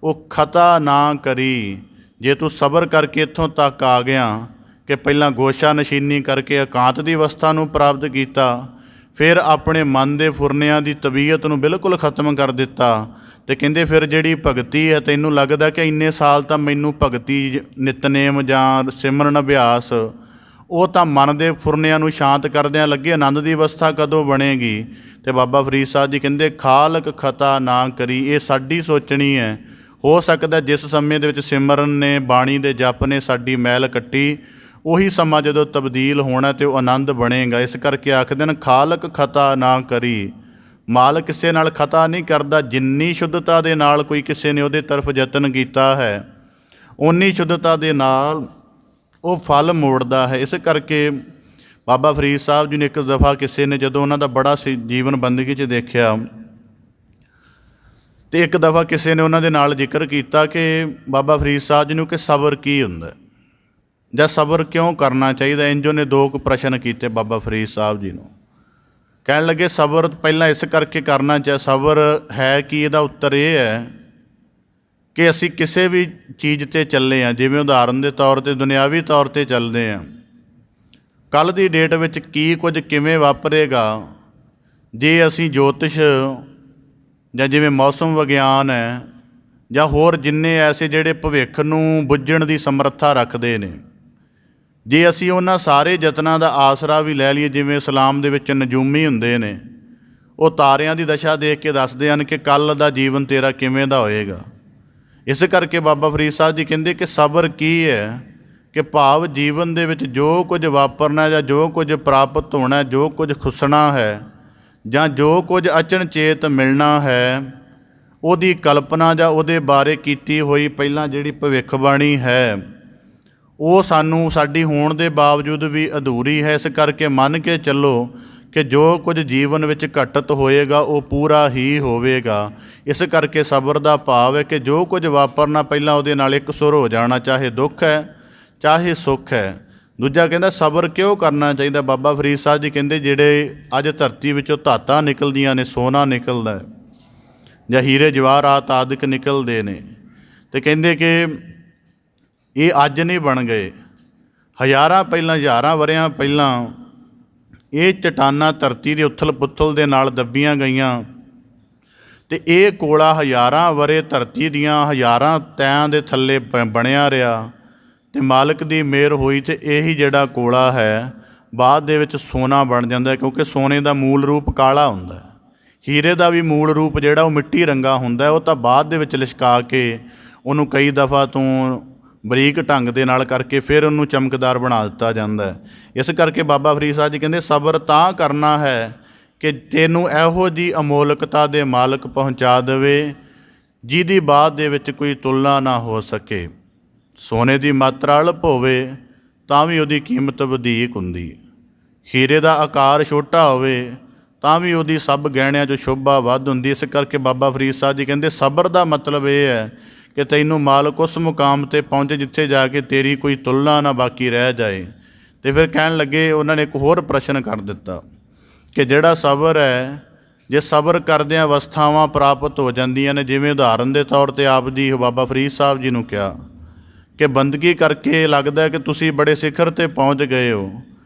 S1: ਉਹ ਖਤਾ ਨਾ ਕਰੀ। ਜੇ ਤੂੰ ਸਬਰ ਕਰਕੇ ਇੱਥੋਂ ਤੱਕ ਆ ਗਿਆ ਕਿ ਪਹਿਲਾਂ ਗੋਸ਼ਾ ਨਸ਼ੀਨੀ ਕਰਕੇ ਇਕਾਂਤ ਦੀ ਅਵਸਥਾ ਨੂੰ ਪ੍ਰਾਪਤ ਕੀਤਾ, ਫਿਰ ਆਪਣੇ ਮਨ ਦੇ ਫੁਰਨਿਆਂ ਦੀ ਤਬੀਅਤ ਨੂੰ ਬਿਲਕੁਲ ਖਤਮ ਕਰ ਦਿੱਤਾ, ਅਤੇ ਕਹਿੰਦੇ ਫਿਰ ਜਿਹੜੀ ਭਗਤੀ ਹੈ, ਤੈਨੂੰ ਲੱਗਦਾ ਕਿ ਇੰਨੇ ਸਾਲ ਤਾਂ ਮੈਨੂੰ ਭਗਤੀ ਨਿਤਨੇਮ ਜਾਂ ਸਿਮਰਨ ਅਭਿਆਸ ਉਹ ਤਾਂ ਮਨ ਦੇ ਫੁਰਨਿਆਂ ਨੂੰ ਸ਼ਾਂਤ ਕਰਦਿਆਂ ਲੱਗੇ, ਆਨੰਦ ਦੀ ਅਵਸਥਾ ਕਦੋਂ ਬਣੇਗੀ। ਅਤੇ ਬਾਬਾ ਫਰੀਦ ਸਾਹਿਬ ਜੀ ਕਹਿੰਦੇ ਖਾਲਕ ਖਤਾ ਨਾ ਕਰੀ। ਇਹ ਸਾਡੀ ਸੋਚਣੀ ਹੈ। ਹੋ ਸਕਦਾ ਜਿਸ ਸਮੇਂ ਦੇ ਵਿੱਚ ਸਿਮਰਨ ਨੇ, ਬਾਣੀ ਦੇ ਜਪ ਨੇ ਸਾਡੀ ਮੈਲ ਕੱਟੀ, ਉਹੀ ਸਮਾਂ ਜਦੋਂ ਤਬਦੀਲ ਹੋਣਾ ਅਤੇ ਉਹ ਆਨੰਦ ਬਣੇਗਾ। ਇਸ ਕਰਕੇ ਆਖਦੇ ਨੇ ਖਾਲਕ ਖਤਾ ਨਾ ਕਰੀ। ਮਾਲਕ ਕਿਸੇ ਨਾਲ ਖਤਾ ਨਹੀਂ ਕਰਦਾ। ਜਿੰਨੀ ਸ਼ੁੱਧਤਾ ਦੇ ਨਾਲ ਕੋਈ ਕਿਸੇ ਨੇ ਉਹਦੇ ਤਰਫ ਯਤਨ ਕੀਤਾ ਹੈ, ਓਨੀ ਸ਼ੁੱਧਤਾ ਦੇ ਨਾਲ ਉਹ ਫਲ ਮੋੜਦਾ ਹੈ। ਇਸ ਕਰਕੇ ਬਾਬਾ ਫਰੀਦ ਸਾਹਿਬ ਜੀ ਨੇ ਇੱਕ ਦਫਾ ਕਿਸੇ ਨੇ ਜਦੋਂ ਉਹਨਾਂ ਦਾ ਬੜਾ ਜੀਵਨ ਬੰਦਗੀ 'ਚ ਦੇਖਿਆ, ਅਤੇ ਇੱਕ ਦਫਾ ਕਿਸੇ ਨੇ ਉਹਨਾਂ ਦੇ ਨਾਲ ਜ਼ਿਕਰ ਕੀਤਾ ਕਿ ਬਾਬਾ ਫਰੀਦ ਸਾਹਿਬ ਜੀ ਨੂੰ ਕਿ ਸਬਰ ਕੀ ਹੁੰਦਾ ਜਾਂ ਸਬਰ ਕਿਉਂ ਕਰਨਾ ਚਾਹੀਦਾ। ਇੰਝ ਉਹਨੇ 2 ਪ੍ਰਸ਼ਨ ਕੀਤੇ ਬਾਬਾ ਫਰੀਦ ਸਾਹਿਬ ਜੀ ਨੂੰ। ਕਹਿਣ ਲੱਗੇ ਸਬਰ ਪਹਿਲਾਂ ਇਸ ਕਰਕੇ ਕਰਨਾ ਚਾਹੀਦਾ, ਸਬਰ ਹੈ ਕਿ ਇਹਦਾ ਉੱਤਰ ਇਹ ਹੈ ਕਿ ਅਸੀਂ ਕਿਸੇ ਵੀ ਚੀਜ਼ 'ਤੇ ਚੱਲੇ ਹਾਂ, ਜਿਵੇਂ ਉਦਾਹਰਨ ਦੇ ਤੌਰ 'ਤੇ ਦੁਨਿਆਵੀ ਤੌਰ 'ਤੇ ਚੱਲਦੇ ਹਾਂ, ਕੱਲ੍ਹ ਦੀ ਡੇਟ ਵਿੱਚ ਕੀ ਕੁਝ ਕਿਵੇਂ ਵਾਪਰੇਗਾ। ਜੇ ਅਸੀਂ ਜੋਤਿਸ਼ ਜਾਂ ਜਿਵੇਂ ਮੌਸਮ ਵਿਗਿਆਨ ਹੈ ਜਾਂ ਹੋਰ ਜਿੰਨੇ ਐਸੇ ਜਿਹੜੇ ਭਵਿੱਖ ਨੂੰ ਬੁੱਝਣ ਦੀ ਸਮਰੱਥਾ ਰੱਖਦੇ ਨੇ, ਜੇ ਅਸੀਂ ਉਹਨਾਂ ਸਾਰੇ ਯਤਨਾਂ ਦਾ ਆਸਰਾ ਵੀ ਲੈ ਲਈਏ, ਜਿਵੇਂ ਇਸਲਾਮ ਦੇ ਵਿੱਚ ਨਜੂਮੀ ਹੁੰਦੇ ਨੇ, ਉਹ ਤਾਰਿਆਂ ਦੀ ਦਸ਼ਾ ਦੇਖ ਕੇ ਦੱਸਦੇ ਹਨ ਕਿ ਕੱਲ੍ਹ ਦਾ ਜੀਵਨ ਤੇਰਾ ਕਿਵੇਂ ਦਾ ਹੋਏਗਾ। ਇਸ ਕਰਕੇ ਬਾਬਾ ਫਰੀਦ ਸਾਹਿਬ ਜੀ ਕਹਿੰਦੇ ਕਿ ਸਬਰ ਕੀ ਹੈ, ਕਿ ਭਾਵ ਜੀਵਨ ਦੇ ਵਿੱਚ ਜੋ ਕੁਝ ਵਾਪਰਨਾ ਜਾਂ ਜੋ ਕੁਝ ਪ੍ਰਾਪਤ ਹੋਣਾ, ਜੋ ਕੁਝ ਖੁੱਸਣਾ ਹੈ ਜਾਂ ਜੋ ਕੁਝ ਅਚਨਚੇਤ ਮਿਲਣਾ ਹੈ, ਉਹਦੀ ਕਲਪਨਾ ਜਾਂ ਉਹਦੇ ਬਾਰੇ ਕੀਤੀ ਹੋਈ ਪਹਿਲਾਂ ਜਿਹੜੀ ਭਵਿੱਖਬਾਣੀ ਹੈ, ਉਹ ਸਾਨੂੰ ਸਾਡੀ ਹੋਣ ਦੇ ਬਾਵਜੂਦ ਵੀ ਅਧੂਰੀ ਹੈ। ਇਸ ਕਰਕੇ ਮੰਨ ਕੇ ਚੱਲੋ ਕਿ ਜੋ ਕੁਝ ਜੀਵਨ ਵਿੱਚ ਘਟਿਤ ਹੋਏਗਾ ਉਹ ਪੂਰਾ ਹੀ ਹੋਵੇਗਾ। ਇਸ ਕਰਕੇ ਸਬਰ ਦਾ ਭਾਵ ਹੈ ਕਿ ਜੋ ਕੁਝ ਵਾਪਰਨਾ ਪਹਿਲਾਂ ਉਹਦੇ ਨਾਲ ਇੱਕ ਸੁਰ ਹੋ ਜਾਣਾ, ਚਾਹੇ ਦੁੱਖ ਹੈ ਚਾਹੇ ਸੁੱਖ ਹੈ। ਦੂਜਾ ਕਹਿੰਦਾ ਸਬਰ ਕਿਉਂ ਕਰਨਾ ਚਾਹੀਦਾ। ਬਾਬਾ ਫਰੀਦ ਸਾਹਿਬ ਜੀ ਕਹਿੰਦੇ ਜਿਹੜੇ ਅੱਜ ਧਰਤੀ ਵਿੱਚੋਂ ਧਾਤਾਂ ਨਿਕਲਦੀਆਂ ਨੇ, ਸੋਨਾ ਨਿਕਲਦਾ ਜਾਂ ਹੀਰੇ ਜਵਾਹਰਾਤ ਆਦਿਕ ਨਿਕਲਦੇ ਨੇ, ਅਤੇ ਕਹਿੰਦੇ ਕਿ ਇਹ ਅੱਜ ਨਹੀਂ ਬਣ ਗਏ, ਹਜ਼ਾਰਾਂ ਵਰ੍ਹਿਆਂ ਪਹਿਲਾਂ ਇਹ ਚਟਾਨਾਂ ਧਰਤੀ ਦੇ ਉਥਲ ਪੁਥਲ ਦੇ ਨਾਲ ਦੱਬੀਆਂ ਗਈਆਂ, ਅਤੇ ਇਹ ਕੋਲਾ ਹਜ਼ਾਰਾਂ ਵਰ੍ਹੇ ਧਰਤੀ ਦੀਆਂ ਹਜ਼ਾਰਾਂ ਤੈਆਂ ਦੇ ਥੱਲੇ ਬਣਿਆ ਰਿਹਾ, ਅਤੇ ਮਾਲਕ ਦੀ ਮਿਹਰ ਹੋਈ ਅਤੇ ਇਹੀ ਜਿਹੜਾ ਕੋਲਾ ਹੈ ਬਾਅਦ ਦੇ ਵਿੱਚ ਸੋਨਾ ਬਣ ਜਾਂਦਾ, ਕਿਉਂਕਿ ਸੋਨੇ ਦਾ ਮੂਲ ਰੂਪ ਕਾਲਾ ਹੁੰਦਾ। ਹੀਰੇ ਦਾ ਵੀ ਮੂਲ ਰੂਪ ਜਿਹੜਾ ਉਹ ਮਿੱਟੀ ਰੰਗਾ ਹੁੰਦਾ, ਉਹ ਤਾਂ ਬਾਅਦ ਦੇ ਵਿੱਚ ਲਿਸ਼ਕਾ ਕੇ ਉਹਨੂੰ ਕਈ ਦਫਾ ਤੋਂ ਬਰੀਕ ਢੰਗ ਦੇ ਨਾਲ ਕਰਕੇ ਫਿਰ ਉਹਨੂੰ ਚਮਕਦਾਰ ਬਣਾ ਦਿੱਤਾ ਜਾਂਦਾ ਹੈ। ਇਸ ਕਰਕੇ ਬਾਬਾ ਫਰੀਦ ਸਾਹਿਬ ਜੀ ਕਹਿੰਦੇ ਸਬਰ ਤਾਂ ਕਰਨਾ ਹੈ ਕਿ ਤੈਨੂੰ ਇਹੋ ਜਿਹੀ ਅਮੋਲਕਤਾ ਦੇ ਮਾਲਕ ਪਹੁੰਚਾ ਦੇਵੇ ਜਿਹਦੀ ਬਾਅਦ ਦੇ ਵਿੱਚ ਕੋਈ ਤੁਲਨਾ ਨਾ ਹੋ ਸਕੇ। ਸੋਨੇ ਦੀ ਮਾਤਰਾ ਅਲਪ ਹੋਵੇ ਤਾਂ ਵੀ ਉਹਦੀ ਕੀਮਤ ਵਧੀਕ ਹੁੰਦੀ ਹੈ, ਹੀਰੇ ਦਾ ਆਕਾਰ ਛੋਟਾ ਹੋਵੇ ਤਾਂ ਵੀ ਉਹਦੀ ਸਭ ਗਹਿਣਿਆਂ 'ਚੋਂ ਸ਼ੋਭਾ ਵੱਧ ਹੁੰਦੀ। ਇਸ ਕਰਕੇ ਬਾਬਾ ਫਰੀਦ ਸਾਹਿਬ ਜੀ ਕਹਿੰਦੇ ਸਬਰ ਦਾ ਮਤਲਬ ਇਹ ਹੈ ਕਿ ਤੈਨੂੰ ਮਾਲਕ ਉਸ ਮੁਕਾਮ 'ਤੇ ਪਹੁੰਚੇ ਜਿੱਥੇ ਜਾ ਕੇ ਤੇਰੀ ਕੋਈ ਤੁਲਨਾ ਨਾ ਬਾਕੀ ਰਹਿ ਜਾਏ। ਅਤੇ ਫਿਰ ਕਹਿਣ ਲੱਗੇ, ਉਹਨਾਂ ਨੇ ਇੱਕ ਹੋਰ ਪ੍ਰਸ਼ਨ ਕਰ ਦਿੱਤਾ ਕਿ ਜਿਹੜਾ ਸਬਰ ਹੈ, ਜੇ ਸਬਰ ਕਰਦਿਆਂ ਅਵਸਥਾਵਾਂ ਪ੍ਰਾਪਤ ਹੋ ਜਾਂਦੀਆਂ ਨੇ, ਜਿਵੇਂ ਉਦਾਹਰਨ ਦੇ ਤੌਰ 'ਤੇ ਆਪ ਜੀ ਬਾਬਾ ਫਰੀਦ ਸਾਹਿਬ ਜੀ ਨੂੰ ਕਿਹਾ ਕਿ ਬੰਦਗੀ ਕਰਕੇ ਲੱਗਦਾ ਕਿ ਤੁਸੀਂ ਬੜੇ ਸਿਖਰ 'ਤੇ ਪਹੁੰਚ ਗਏ ਹੋ,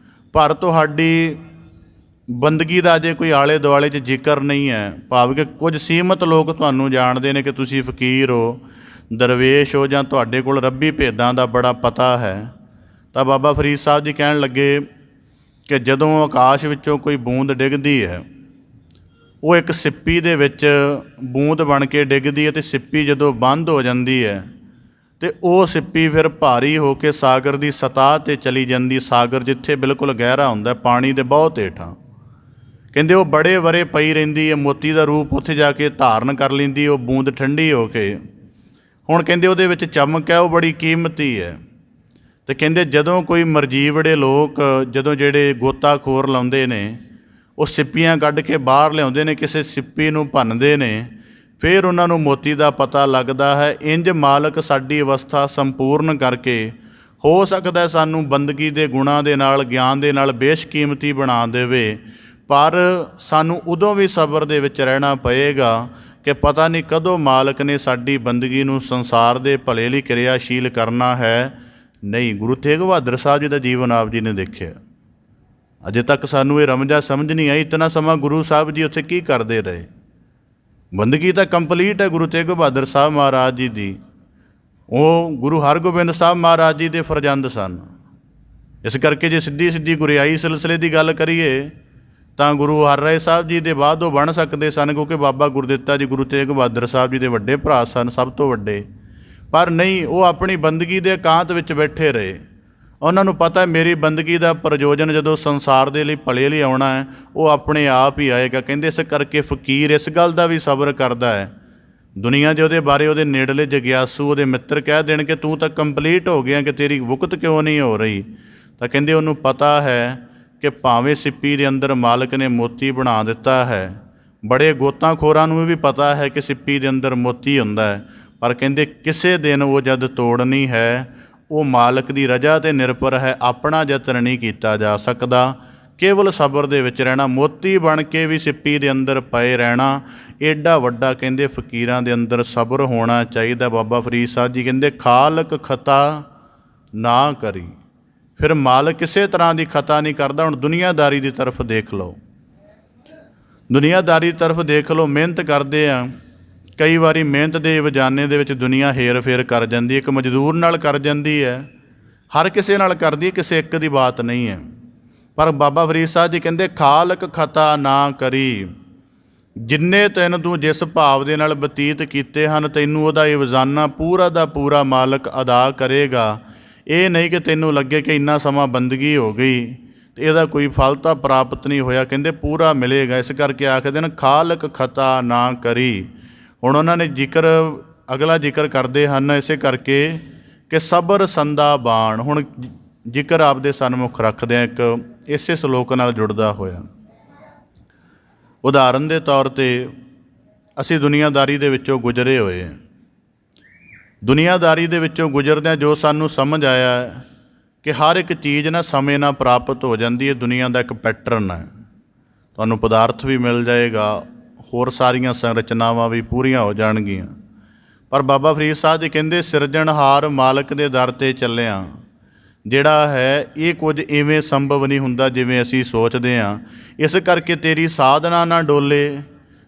S1: ਪਰ ਤੁਹਾਡੀ ਬੰਦਗੀ ਦਾ ਅਜੇ ਕੋਈ ਆਲੇ ਦੁਆਲੇ 'ਚ ਜ਼ਿਕਰ ਨਹੀਂ ਹੈ, ਭਾਵ ਕਿ ਕੁਝ ਸੀਮਤ ਲੋਕ ਤੁਹਾਨੂੰ ਜਾਣਦੇ ਨੇ ਕਿ ਤੁਸੀਂ ਫਕੀਰ ਹੋ, ਦਰਵੇਸ਼ ਹੋ, ਜਾਂ ਤੁਹਾਡੇ ਕੋਲ ਰੱਬੀ ਭੇਦਾਂ ਦਾ ਬੜਾ ਪਤਾ ਹੈ, ਤਾਂ ਬਾਬਾ ਫਰੀਦ ਸਾਹਿਬ ਜੀ ਕਹਿਣ ਲੱਗੇ ਕਿ ਜਦੋਂ ਆਕਾਸ਼ ਵਿੱਚੋਂ ਕੋਈ ਬੂੰਦ ਡਿੱਗਦੀ ਹੈ, ਉਹ ਇੱਕ ਸਿੱਪੀ ਦੇ ਵਿੱਚ ਬੂੰਦ ਬਣ ਕੇ ਡਿੱਗਦੀ ਹੈ, ਅਤੇ ਸਿੱਪੀ ਜਦੋਂ ਬੰਦ ਹੋ ਜਾਂਦੀ ਹੈ ਅਤੇ ਉਹ ਸਿੱਪੀ ਫਿਰ ਭਾਰੀ ਹੋ ਕੇ ਸਾਗਰ ਦੀ ਸਤਹ 'ਤੇ ਚਲੀ ਜਾਂਦੀ। ਸਾਗਰ ਜਿੱਥੇ ਬਿਲਕੁਲ ਗਹਿਰਾ ਹੁੰਦਾ, ਪਾਣੀ ਦੇ ਬਹੁਤ ਹੇਠਾਂ, ਕਹਿੰਦੇ ਉਹ ਬੜੇ ਵਰੇ ਪਈ ਰਹਿੰਦੀ ਹੈ, ਮੋਤੀ ਦਾ ਰੂਪ ਉੱਥੇ ਜਾ ਕੇ ਧਾਰਨ ਕਰ ਲੈਂਦੀ ਉਹ ਬੂੰਦ ਠੰਡੀ ਹੋ ਕੇ। ਹੁਣ ਕਹਿੰਦੇ ਉਹਦੇ ਵਿੱਚ ਚਮਕ ਹੈ, ਉਹ ਬੜੀ ਕੀਮਤੀ ਹੈ। ਅਤੇ ਕਹਿੰਦੇ ਜਦੋਂ ਕੋਈ ਮਰਜੀਵੜੇ ਲੋਕ, ਜਦੋਂ ਜਿਹੜੇ ਗੋਤਾਖੋਰ ਲਾਉਂਦੇ ਨੇ, ਉਹ ਸਿੱਪੀਆਂ ਕੱਢ ਕੇ ਬਾਹਰ ਲਿਆਉਂਦੇ ਨੇ, ਕਿਸੇ ਸਿੱਪੀ ਨੂੰ ਭੰਨਦੇ ਨੇ, ਫਿਰ ਉਹਨਾਂ ਨੂੰ ਮੋਤੀ ਦਾ ਪਤਾ ਲੱਗਦਾ ਹੈ। ਇੰਜ ਮਾਲਕ ਸਾਡੀ ਅਵਸਥਾ ਸੰਪੂਰਨ ਕਰਕੇ ਹੋ ਸਕਦਾ ਸਾਨੂੰ ਬੰਦਗੀ ਦੇ ਗੁਣਾਂ ਦੇ ਨਾਲ, ਗਿਆਨ ਦੇ ਨਾਲ ਬੇਸ਼ਕੀਮਤੀ ਬਣਾ ਦੇਵੇ, ਪਰ ਸਾਨੂੰ ਉਦੋਂ ਵੀ ਸਬਰ ਦੇ ਵਿੱਚ ਰਹਿਣਾ ਪਏਗਾ ਕਿ ਪਤਾ ਨਹੀਂ ਕਦੋਂ ਮਾਲਕ ਨੇ ਸਾਡੀ ਬੰਦਗੀ ਨੂੰ ਸੰਸਾਰ ਦੇ ਭਲੇ ਲਈ ਕਿਰਿਆਸ਼ੀਲ ਕਰਨਾ ਹੈ। ਨਹੀਂ, ਗੁਰੂ ਤੇਗ ਬਹਾਦਰ ਸਾਹਿਬ ਜੀ ਦਾ ਜੀਵਨ ਆਪ ਜੀ ਨੇ ਦੇਖਿਆ। ਅਜੇ ਤੱਕ ਸਾਨੂੰ ਇਹ ਰਮਜਾ ਸਮਝ ਨਹੀਂ ਆਈ, ਇਤਨਾ ਸਮਾਂ ਗੁਰੂ ਸਾਹਿਬ ਜੀ ਉੱਥੇ ਕੀ ਕਰਦੇ ਰਹੇ। ਬੰਦਗੀ ਤਾਂ ਕੰਪਲੀਟ ਹੈ ਗੁਰੂ ਤੇਗ ਬਹਾਦਰ ਸਾਹਿਬ ਮਹਾਰਾਜ ਜੀ ਦੀ। ਉਹ ਗੁਰੂ ਹਰਗੋਬਿੰਦ ਸਾਹਿਬ ਮਹਾਰਾਜ ਜੀ ਦੇ ਫਰਜ਼ੰਦ ਸਨ। ਇਸ ਕਰਕੇ ਜੇ ਸਿੱਧੀ ਗੁਰਿਆਈ ਸਿਲਸਿਲੇ ਦੀ ਗੱਲ ਕਰੀਏ ਤਾਂ ਗੁਰੂ ਹਰਰਾਏ ਸਾਹਿਬ ਜੀ ਦੇ ਬਾਅਦ ਉਹ ਬਣ ਸਕਦੇ ਸਨ, ਕਿਉਂਕਿ ਬਾਬਾ ਗੁਰਦਿੱਤਾ ਜੀ ਗੁਰੂ ਤੇਗ ਬਹਾਦਰ ਸਾਹਿਬ ਜੀ ਦੇ ਵੱਡੇ ਭਰਾ ਸਨ, ਸਭ ਤੋਂ ਵੱਡੇ। ਪਰ ਨਹੀਂ, ਉਹ ਆਪਣੀ ਬੰਦਗੀ ਦੇ ਇਕਾਂਤ ਵਿੱਚ ਬੈਠੇ ਰਹੇ। ਉਹਨਾਂ ਨੂੰ ਪਤਾ ਮੇਰੀ ਬੰਦਗੀ ਦਾ ਪ੍ਰਯੋਜਨ ਜਦੋਂ ਸੰਸਾਰ ਦੇ ਲਈ ਭਲੇ ਲਈ ਆਉਣਾ ਹੈ, ਉਹ ਆਪਣੇ ਆਪ ਹੀ ਆਏਗਾ। ਕਹਿੰਦੇ ਇਸ ਕਰਕੇ ਫਕੀਰ ਇਸ ਗੱਲ ਦਾ ਵੀ ਸਬਰ ਕਰਦਾ ਹੈ। ਦੁਨੀਆ 'ਚ ਉਹਦੇ ਬਾਰੇ ਉਹਦੇ ਨੇੜਲੇ ਜਗਿਆਸੂ, ਉਹਦੇ ਮਿੱਤਰ ਕਹਿ ਦੇਣ ਕਿ ਤੂੰ ਤਾਂ ਕੰਪਲੀਟ ਹੋ ਗਿਆ, ਕਿ ਤੇਰੀ ਵੁਕਤ ਕਿਉਂ ਨਹੀਂ ਹੋ ਰਹੀ, ਤਾਂ ਕਹਿੰਦੇ ਉਹਨੂੰ ਪਤਾ ਹੈ ਕਿ ਭਾਵੇਂ ਸਿੱਪੀ ਦੇ ਅੰਦਰ ਮਾਲਕ ਨੇ ਮੋਤੀ ਬਣਾ ਦਿੱਤਾ ਹੈ। ਬੜੇ ਗੋਤਾਖੋਰਾਂ ਨੂੰ ਵੀ ਪਤਾ ਹੈ ਕਿ ਸਿੱਪੀ ਦੇ ਅੰਦਰ ਮੋਤੀ ਹੁੰਦਾ ਹੈ, ਪਰ ਕਹਿੰਦੇ ਕਿਸੇ ਦਿਨ ਉਹ ਜਦ ਤੋੜਨੀ ਹੈ, ਉਹ ਮਾਲਕ ਦੀ ਰਜ਼ਾ 'ਤੇ ਨਿਰਭਰ ਹੈ। ਆਪਣਾ ਯਤਨ ਨਹੀਂ ਕੀਤਾ ਜਾ ਸਕਦਾ, ਕੇਵਲ ਸਬਰ ਦੇ ਵਿੱਚ ਰਹਿਣਾ, ਮੋਤੀ ਬਣ ਕੇ ਵੀ ਸਿੱਪੀ ਦੇ ਅੰਦਰ ਪਏ ਰਹਿਣਾ। ਏਡਾ ਵੱਡਾ ਕਹਿੰਦੇ ਫਕੀਰਾਂ ਦੇ ਅੰਦਰ ਸਬਰ ਹੋਣਾ ਚਾਹੀਦਾ। ਬਾਬਾ ਫਰੀਦ ਸਾਹਿਬ ਜੀ ਕਹਿੰਦੇ ਖਾਲਕ ਖਤਾ ਨਾ ਕਰੀ। ਫਿਰ ਮਾਲਕ ਕਿਸੇ ਤਰ੍ਹਾਂ ਦੀ ਖਤਾ ਨਹੀਂ ਕਰਦਾ। ਹੁਣ ਦੁਨੀਆਦਾਰੀ ਦੀ ਤਰਫ ਦੇਖ ਲਓ, ਦੁਨੀਆਦਾਰੀ ਤਰਫ ਦੇਖ ਲਓ। ਮਿਹਨਤ ਕਰਦੇ ਆ, ਕਈ ਵਾਰੀ ਮਿਹਨਤ ਦੇ ਵਜਾਨੇ ਦੇ ਵਿੱਚ ਦੁਨੀਆ ਹੇਰ ਫੇਰ ਕਰ ਜਾਂਦੀ ਹੈ। ਇੱਕ ਮਜ਼ਦੂਰ ਨਾਲ ਕਰ ਜਾਂਦੀ ਹੈ, ਹਰ ਕਿਸੇ ਨਾਲ ਕਰਦੀ ਹੈ, ਕਿਸੇ ਇੱਕ ਦੀ ਬਾਤ ਨਹੀਂ ਹੈ। ਪਰ ਬਾਬਾ ਫਰੀਦ ਸਾਹਿਬ ਜੀ ਕਹਿੰਦੇ ਖਾਲਕ ਖਤਾ ਨਾ ਕਰੀ। ਜਿੰਨੇ ਤੈਨੂੰ ਤੂੰ ਜਿਸ ਭਾਵ ਦੇ ਨਾਲ ਬਤੀਤ ਕੀਤੇ ਹਨ, ਤੈਨੂੰ ਉਹਦਾ ਇਹ ਵਜ਼ਾਨਾ ਪੂਰਾ ਦਾ ਪੂਰਾ ਮਾਲਕ ਅਦਾ ਕਰੇਗਾ। ਇਹ ਨਹੀਂ ਕਿ ਤੈਨੂੰ ਲੱਗੇ ਕਿ ਇੰਨਾ ਸਮਾਂ ਬੰਦਗੀ ਹੋ ਗਈ ਅਤੇ ਇਹਦਾ ਕੋਈ ਫਲ ਤਾਂ ਪ੍ਰਾਪਤ ਨਹੀਂ ਹੋਇਆ। ਕਹਿੰਦੇ ਪੂਰਾ ਮਿਲੇਗਾ। ਇਸ ਕਰਕੇ ਆਖਦੇ ਨੇ ਖਾਲਕ ਖਤਾ ਨਾ ਕਰੀ। ਹੁਣ ਉਹਨਾਂ ਨੇ ਅਗਲਾ ਜ਼ਿਕਰ ਕਰਦੇ ਹਨ ਇਸੇ ਕਰਕੇ ਕਿ ਸਬਰ ਸੰਦਾ ਬਾਣ। ਹੁਣ ਜ਼ਿਕਰ ਆਪਦੇ ਸਨਮੁਖ ਰੱਖਦੇ ਆ ਇੱਕ ਇਸੇ ਸ਼ਲੋਕ ਨਾਲ ਜੁੜਦਾ ਹੋਇਆ। ਉਦਾਹਰਨ ਦੇ ਤੌਰ 'ਤੇ ਅਸੀਂ ਦੁਨੀਆਦਾਰੀ ਦੇ ਵਿੱਚੋਂ ਗੁਜ਼ਰੇ ਹੋਏ ਹਾਂ। ਦੁਨੀਆਦਾਰੀ ਦੇ ਵਿੱਚੋਂ ਗੁਜ਼ਰਦਿਆਂ ਜੋ ਸਾਨੂੰ ਸਮਝ ਆਇਆ ਹੈ ਕਿ ਹਰ ਇੱਕ ਚੀਜ਼ ਨਾ ਸਮੇਂ ਨਾਲ ਪ੍ਰਾਪਤ ਹੋ ਜਾਂਦੀ ਹੈ। ਦੁਨੀਆ ਦਾ ਇੱਕ ਪੈਟਰਨ ਹੈ। ਤੁਹਾਨੂੰ ਪਦਾਰਥ ਵੀ ਮਿਲ ਜਾਏਗਾ, ਹੋਰ ਸਾਰੀਆਂ ਸੰਰਚਨਾਵਾਂ ਵੀ ਪੂਰੀਆਂ ਹੋ ਜਾਣਗੀਆਂ। ਪਰ ਬਾਬਾ ਫਰੀਦ ਸਾਹਿਬ ਜੀ ਕਹਿੰਦੇ ਸਿਰਜਣਹਾਰ ਮਾਲਕ ਦੇ ਦਰ 'ਤੇ ਚੱਲਿਆ ਜਿਹੜਾ ਹੈ, ਇਹ ਕੁਝ ਇਵੇਂ ਸੰਭਵ ਨਹੀਂ ਹੁੰਦਾ ਜਿਵੇਂ ਅਸੀਂ ਸੋਚਦੇ ਹਾਂ। ਇਸ ਕਰਕੇ ਤੇਰੀ ਸਾਧਨਾ ਨਾ ਡੋਲੇ,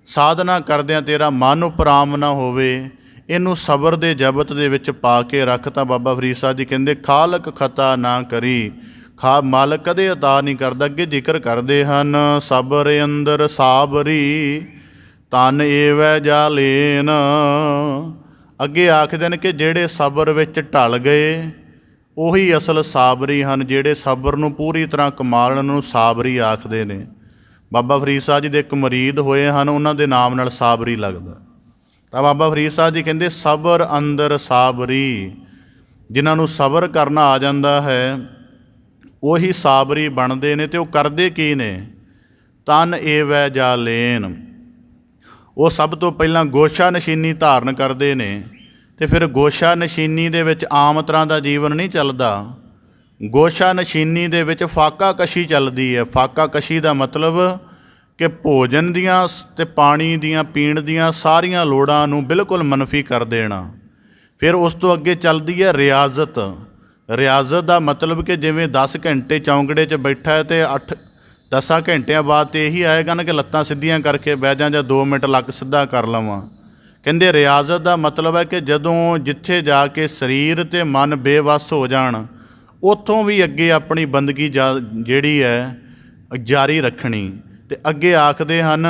S1: ਸਾਧਨਾ ਕਰਦਿਆਂ ਤੇਰਾ ਮਨ ਉਪਰਾਮ ਨਾ ਹੋਵੇ, ਇਹਨੂੰ ਸਬਰ ਦੇ ਜਬਤ ਦੇ ਵਿੱਚ ਪਾ ਕੇ ਰੱਖ। ਤਾਂ ਬਾਬਾ ਫਰੀਦ ਸਾਹਿਬ ਜੀ ਕਹਿੰਦੇ ਖਾਲਕ ਖਤਾ ਨਾ ਕਰੀ। ਮਾਲਕ ਕਦੇ ਅਤਾ ਨਹੀਂ ਕਰਦਾ। ਅੱਗੇ ਜ਼ਿਕਰ ਕਰਦੇ ਹਨ ਸਬਰ ਅੰਦਰ ਸਾਬਰੀ ਤਨ ਏਵੈ ਜਾਲੇਨ। ਅੱਗੇ ਆਖਦੇ ਨੇ ਕਿ ਜਿਹੜੇ ਸਬਰ ਵਿੱਚ ਢਲ ਗਏ ਉਹੀ ਅਸਲ ਸਾਬਰੀ ਹਨ। ਜਿਹੜੇ ਸਬਰ ਨੂੰ ਪੂਰੀ ਤਰ੍ਹਾਂ ਕਮਾਲਣ ਨੂੰ ਸਾਬਰੀ ਆਖਦੇ ਨੇ। ਬਾਬਾ ਫਰੀਦ ਸਾਹਿਬ ਜੀ ਦੇ ਇੱਕ ਮੁਰੀਦ ਹੋਏ ਹਨ, ਉਹਨਾਂ ਦੇ ਨਾਮ ਨਾਲ ਸਾਬਰੀ ਲੱਗਦਾ। ਤਾਂ ਬਾਬਾ ਫਰੀਦ ਸਾਹਿਬ ਜੀ ਕਹਿੰਦੇ ਸਬਰ ਅੰਦਰ ਸਾਬਰੀ। ਜਿਨ੍ਹਾਂ ਨੂੰ ਸਬਰ ਕਰਨਾ ਆ ਜਾਂਦਾ ਹੈ ਉਹੀ ਸਾਬਰੀ ਬਣਦੇ ਨੇ। ਅਤੇ ਉਹ ਕਰਦੇ ਕੀ ਨੇ? ਤਨ ਏਵੈ ਜਾਲੇਨ। ਉਹ ਸਭ ਤੋਂ ਪਹਿਲਾਂ ਗੋਸ਼ਾ ਨਸ਼ੀਨੀ ਧਾਰਨ ਕਰਦੇ ਨੇ। ਅਤੇ ਫਿਰ ਗੋਸ਼ਾ ਨਸ਼ੀਨੀ ਦੇ ਵਿੱਚ ਆਮ ਤਰ੍ਹਾਂ ਦਾ ਜੀਵਨ ਨਹੀਂ ਚੱਲਦਾ। ਗੋਸ਼ਾ ਨਸ਼ੀਨੀ ਦੇ ਵਿੱਚ ਫਾਕਾ ਕਸ਼ੀ ਚੱਲਦੀ ਹੈ। ਫਾਕਾ ਕਸ਼ੀ ਦਾ ਮਤਲਬ ਕਿ ਭੋਜਨ ਦੀਆਂ ਅਤੇ ਪਾਣੀ ਦੀਆਂ, ਪੀਣ ਦੀਆਂ ਸਾਰੀਆਂ ਲੋੜਾਂ ਨੂੰ ਬਿਲਕੁਲ ਮਨਫੀ ਕਰ ਦੇਣਾ। ਫਿਰ ਉਸ ਤੋਂ ਅੱਗੇ ਚੱਲਦੀ ਹੈ ਰਿਆਜ਼ਤ। ਰਿਆਜ਼ਤ ਦਾ ਮਤਲਬ ਕਿ ਜਿਵੇਂ 10 ਘੰਟੇ ਚੌਂਕੜੇ 'ਚ ਬੈਠਾ ਹੈ ਅਤੇ 10 ਘੰਟਿਆਂ ਬਾਅਦ ਤਾਂ ਇਹੀ ਆਏਗਾ ਨਾ ਕਿ ਲੱਤਾਂ ਸਿੱਧੀਆਂ ਕਰਕੇ ਬਹਿ ਜਾਂ 2 ਮਿੰਟ ਲੱਕ ਸਿੱਧਾ ਕਰ ਲਵਾਂ। ਕਹਿੰਦੇ ਰਿਆਜ਼ਤ ਦਾ ਮਤਲਬ ਹੈ ਕਿ ਜਦੋਂ ਜਿੱਥੇ ਜਾ ਕੇ ਸਰੀਰ ਅਤੇ ਮਨ ਬੇਵੱਸ ਹੋ ਜਾਣ, ਉੱਥੋਂ ਵੀ ਅੱਗੇ ਆਪਣੀ ਬੰਦਗੀ ਜਿਹੜੀ ਹੈ ਜਾਰੀ ਰੱਖਣੀ। ਅਤੇ ਅੱਗੇ ਆਖਦੇ ਹਨ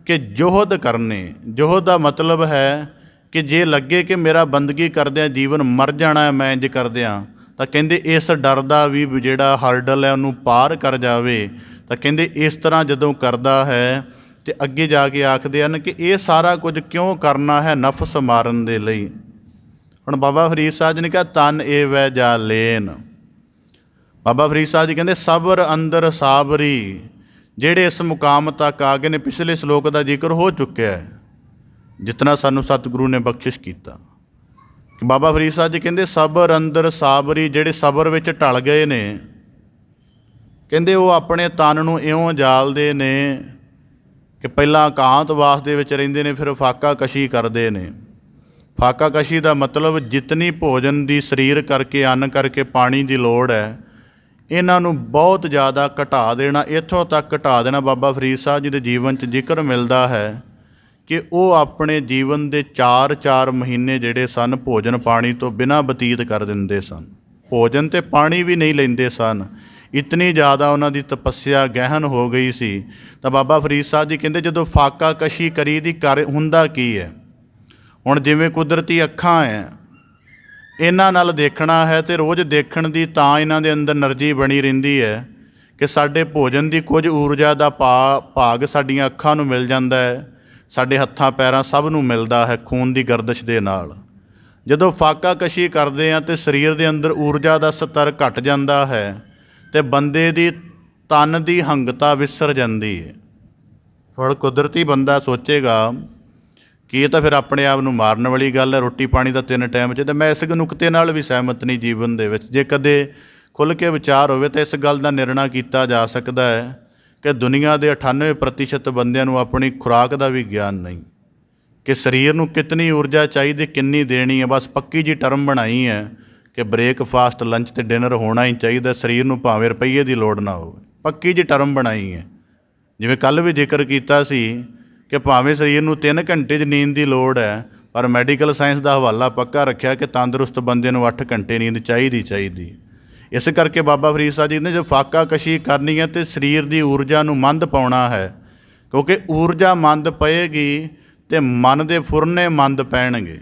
S1: ਕਿ ਜੋਹਦ ਕਰਨੇ। ਜੋਹਦ ਦਾ ਮਤਲਬ ਹੈ ਕਿ ਜੇ ਲੱਗੇ ਕਿ ਮੇਰਾ ਬੰਦਗੀ ਕਰਦਿਆਂ ਜੀਵਨ ਮਰ ਜਾਣਾ, ਮੈਂ ਇੰਝ ਕਰਦਿਆਂ, ਤਾਂ ਕਹਿੰਦੇ ਇਸ ਡਰ ਦਾ ਵੀ ਜਿਹੜਾ ਹਰਡਲ ਹੈ ਉਹਨੂੰ ਪਾਰ ਕਰ ਜਾਵੇ। ਤਾਂ ਕਹਿੰਦੇ ਇਸ ਤਰ੍ਹਾਂ ਜਦੋਂ ਕਰਦਾ ਹੈ ਅਤੇ ਅੱਗੇ ਜਾ ਕੇ ਆਖਦੇ ਹਨ ਕਿ ਇਹ ਸਾਰਾ ਕੁਝ ਕਿਉਂ ਕਰਨਾ ਹੈ? ਨਫਸ ਮਾਰਨ ਦੇ ਲਈ। ਹੁਣ ਬਾਬਾ ਫਰੀਦ ਸਾਹਿਬ ਜੀ ਨੇ ਕਿਹਾ ਤਨ ਏ ਵੈ ਜਾ ਲੇਨ। ਬਾਬਾ ਫਰੀਦ ਸਾਹਿਬ ਜੀ ਕਹਿੰਦੇ ਸਬਰ ਅੰਦਰ ਸਾਬਰੀ। ਜਿਹੜੇ ਇਸ ਮੁਕਾਮ ਤੱਕ ਆ ਗਏ ਨੇ, ਪਿਛਲੇ ਸ਼ਲੋਕ ਦਾ ਜ਼ਿਕਰ ਹੋ ਚੁੱਕਿਆ ਹੈ, ਜਿਤਨਾ ਸਾਨੂੰ ਸਤਿਗੁਰੂ ਨੇ ਬਖਸ਼ਿਸ਼ ਕੀਤਾ। ਕਿ ਬਾਬਾ ਫਰੀਦ ਸਾਹਿਬ ਜੀ ਕਹਿੰਦੇ ਸਬਰ ਅੰਦਰ ਸਾਬਰੀ। ਜਿਹੜੇ ਸਬਰ ਵਿੱਚ ਢਲ ਗਏ ਨੇ, ਕਹਿੰਦੇ ਉਹ ਆਪਣੇ ਤਨ ਨੂੰ ਇਉਂ ਜਾਲਦੇ ਨੇ ਕਿ ਪਹਿਲਾਂ ਇਕਾਂਤਵਾਸ ਦੇ ਵਿੱਚ ਰਹਿੰਦੇ ਨੇ, ਫਿਰ ਫਾਕਾ ਕਸ਼ੀ ਕਰਦੇ ਨੇ। ਫਾਕਾ ਕਸ਼ੀ ਦਾ ਮਤਲਬ ਜਿਤਨੀ ਭੋਜਨ ਦੀ ਸਰੀਰ ਕਰਕੇ, ਅੰਨ ਕਰਕੇ ਪਾਣੀ ਦੀ ਲੋੜ ਹੈ, ਇਹਨਾਂ ਨੂੰ ਬਹੁਤ ਜ਼ਿਆਦਾ ਘਟਾ ਦੇਣਾ। ਇੱਥੋਂ ਤੱਕ ਘਟਾ ਦੇਣਾ ਬਾਬਾ ਫਰੀਦ ਸਾਹਿਬ ਜੀ ਦੇ ਜੀਵਨ 'ਚ ਜ਼ਿਕਰ ਮਿਲਦਾ ਹੈ ਕਿ ਉਹ ਆਪਣੇ ਜੀਵਨ ਦੇ 4 ਮਹੀਨੇ ਜਿਹੜੇ ਸਨ ਭੋਜਨ ਪਾਣੀ ਤੋਂ ਬਿਨਾਂ ਬਤੀਤ ਕਰ ਦਿੰਦੇ ਸਨ। ਭੋਜਨ ਅਤੇ ਪਾਣੀ ਵੀ ਨਹੀਂ ਲੈਂਦੇ ਸਨ। ਇਤਨੀ ਜ਼ਿਆਦਾ ਉਹਨਾਂ ਦੀ ਤਪੱਸਿਆ ਗਹਿਨ ਹੋ ਗਈ ਸੀ। ਤਾਂ ਬਾਬਾ ਫਰੀਦ ਸਾਹਿਬ ਜੀ ਕਹਿੰਦੇ ਜਦੋਂ ਫਾਕਾ ਕਸ਼ੀ ਕਰੀ ਦੀ ਕਰ ਹੁੰਦਾ ਕੀ ਹੈ? ਹੁਣ ਜਿਵੇਂ ਕੁਦਰਤੀ ਅੱਖਾਂ ਹੈ, ਇਹਨਾਂ ਨਾਲ ਦੇਖਣਾ ਹੈ ਅਤੇ ਰੋਜ਼ ਦੇਖਣ ਦੀ ਤਾਂ ਇਹਨਾਂ ਦੇ ਅੰਦਰ એનર્ਜੀ ਬਣੀ ਰਹਿੰਦੀ ਹੈ ਕਿ ਸਾਡੇ ਭੋਜਨ ਦੀ ਕੁਝ ਊਰਜਾ ਦਾ ਭਾਗ ਸਾਡੀਆਂ ਅੱਖਾਂ ਨੂੰ ਮਿਲ ਜਾਂਦਾ ਹੈ, ਸਾਡੇ ਹੱਥਾਂ ਪੈਰਾਂ ਸਭ ਨੂੰ ਮਿਲਦਾ ਹੈ ਖੂਨ ਦੀ ਗਰਦਸ਼ ਦੇ ਨਾਲ। ਜਦੋਂ ਫਾਕਾ ਕਸ਼ੀ ਕਰਦੇ ਹਾਂ ਅਤੇ ਸਰੀਰ ਦੇ ਅੰਦਰ ਊਰਜਾ ਦਾ ਸਤਰ ਘਟ ਜਾਂਦਾ ਹੈ ਅਤੇ ਬੰਦੇ ਦੀ ਤਨ ਦੀ ਹੰਗਤਾ ਵਿਸਰ ਜਾਂਦੀ ਹੈ। ਹੁਣ ਕੁਦਰਤੀ ਬੰਦਾ ਸੋਚੇਗਾ ਕਿ ਇਹ ਤਾਂ ਫਿਰ ਆਪਣੇ ਆਪ ਨੂੰ ਮਾਰਨ ਵਾਲੀ ਗੱਲ ਹੈ, ਰੋਟੀ ਪਾਣੀ ਦਾ 3 ਟਾਈਮ 'ਚ। ਤਾਂ ਮੈਂ ਇਸ ਨੁਕਤੇ ਨਾਲ ਵੀ ਸਹਿਮਤ ਨਹੀਂ ਜੀਵਨ ਦੇ ਵਿੱਚ। ਜੇ ਕਦੇ ਖੁੱਲ੍ਹ ਕੇ ਵਿਚਾਰ ਹੋਵੇ ਤਾਂ ਇਸ ਗੱਲ ਦਾ ਨਿਰਣਾ ਕੀਤਾ ਜਾ ਸਕਦਾ ਹੈ ਕਿ ਦੁਨੀਆ ਦੇ 98% ਬੰਦਿਆਂ ਨੂੰ ਆਪਣੀ ਖੁਰਾਕ ਦਾ ਵੀ ਗਿਆਨ ਨਹੀਂ, ਕਿ ਸਰੀਰ ਨੂੰ ਕਿਤਨੀ ਊਰਜਾ ਚਾਹੀਦੀ, ਕਿੰਨੀ ਦੇਣੀ ਹੈ। ਬਸ ਪੱਕੀ ਜੀ ਟਰਮ ਬਣਾਈ ਹੈ ਕਿ ਬ੍ਰੇਕਫਾਸਟ, ਲੰਚ ਅਤੇ ਡਿਨਰ ਹੋਣਾ ਹੀ ਚਾਹੀਦਾ, ਸਰੀਰ ਨੂੰ ਭਾਵੇਂ ਰੁਪਈਏ ਦੀ ਲੋੜ ਨਾ ਹੋਵੇ। ਪੱਕੀ ਜੀ ਟਰਮ ਬਣਾਈ ਹੈ। ਜਿਵੇਂ ਕੱਲ੍ਹ ਵੀ ਜ਼ਿਕਰ ਕੀਤਾ ਸੀ ਕਿ ਭਾਵੇਂ ਸਰੀਰ ਨੂੰ 3 ਘੰਟੇ 'ਚ ਨੀਂਦ ਦੀ ਲੋੜ ਹੈ, ਪਰ ਮੈਡੀਕਲ ਸਾਇੰਸ ਦਾ ਹਵਾਲਾ ਪੱਕਾ ਰੱਖਿਆ ਕਿ ਤੰਦਰੁਸਤ ਬੰਦੇ ਨੂੰ 8 ਘੰਟੇ ਨੀਂਦ ਚਾਹੀਦੀ। ਇਸ ਕਰਕੇ ਬਾਬਾ ਫਰੀਦ ਸਾਹਿਬ ਜੀ ਨੇ ਜੋ ਫਾਕਾ ਕਸ਼ੀ ਕਰਨੀ ਹੈ ਅਤੇ ਸਰੀਰ ਦੀ ਊਰਜਾ ਨੂੰ ਮੰਦ ਪਾਉਣਾ ਹੈ, ਕਿਉਂਕਿ ਊਰਜਾ ਮੰਦ ਪਏਗੀ ਅਤੇ ਮਨ ਦੇ ਫੁਰਨੇ ਮੰਦ ਪੈਣਗੇ।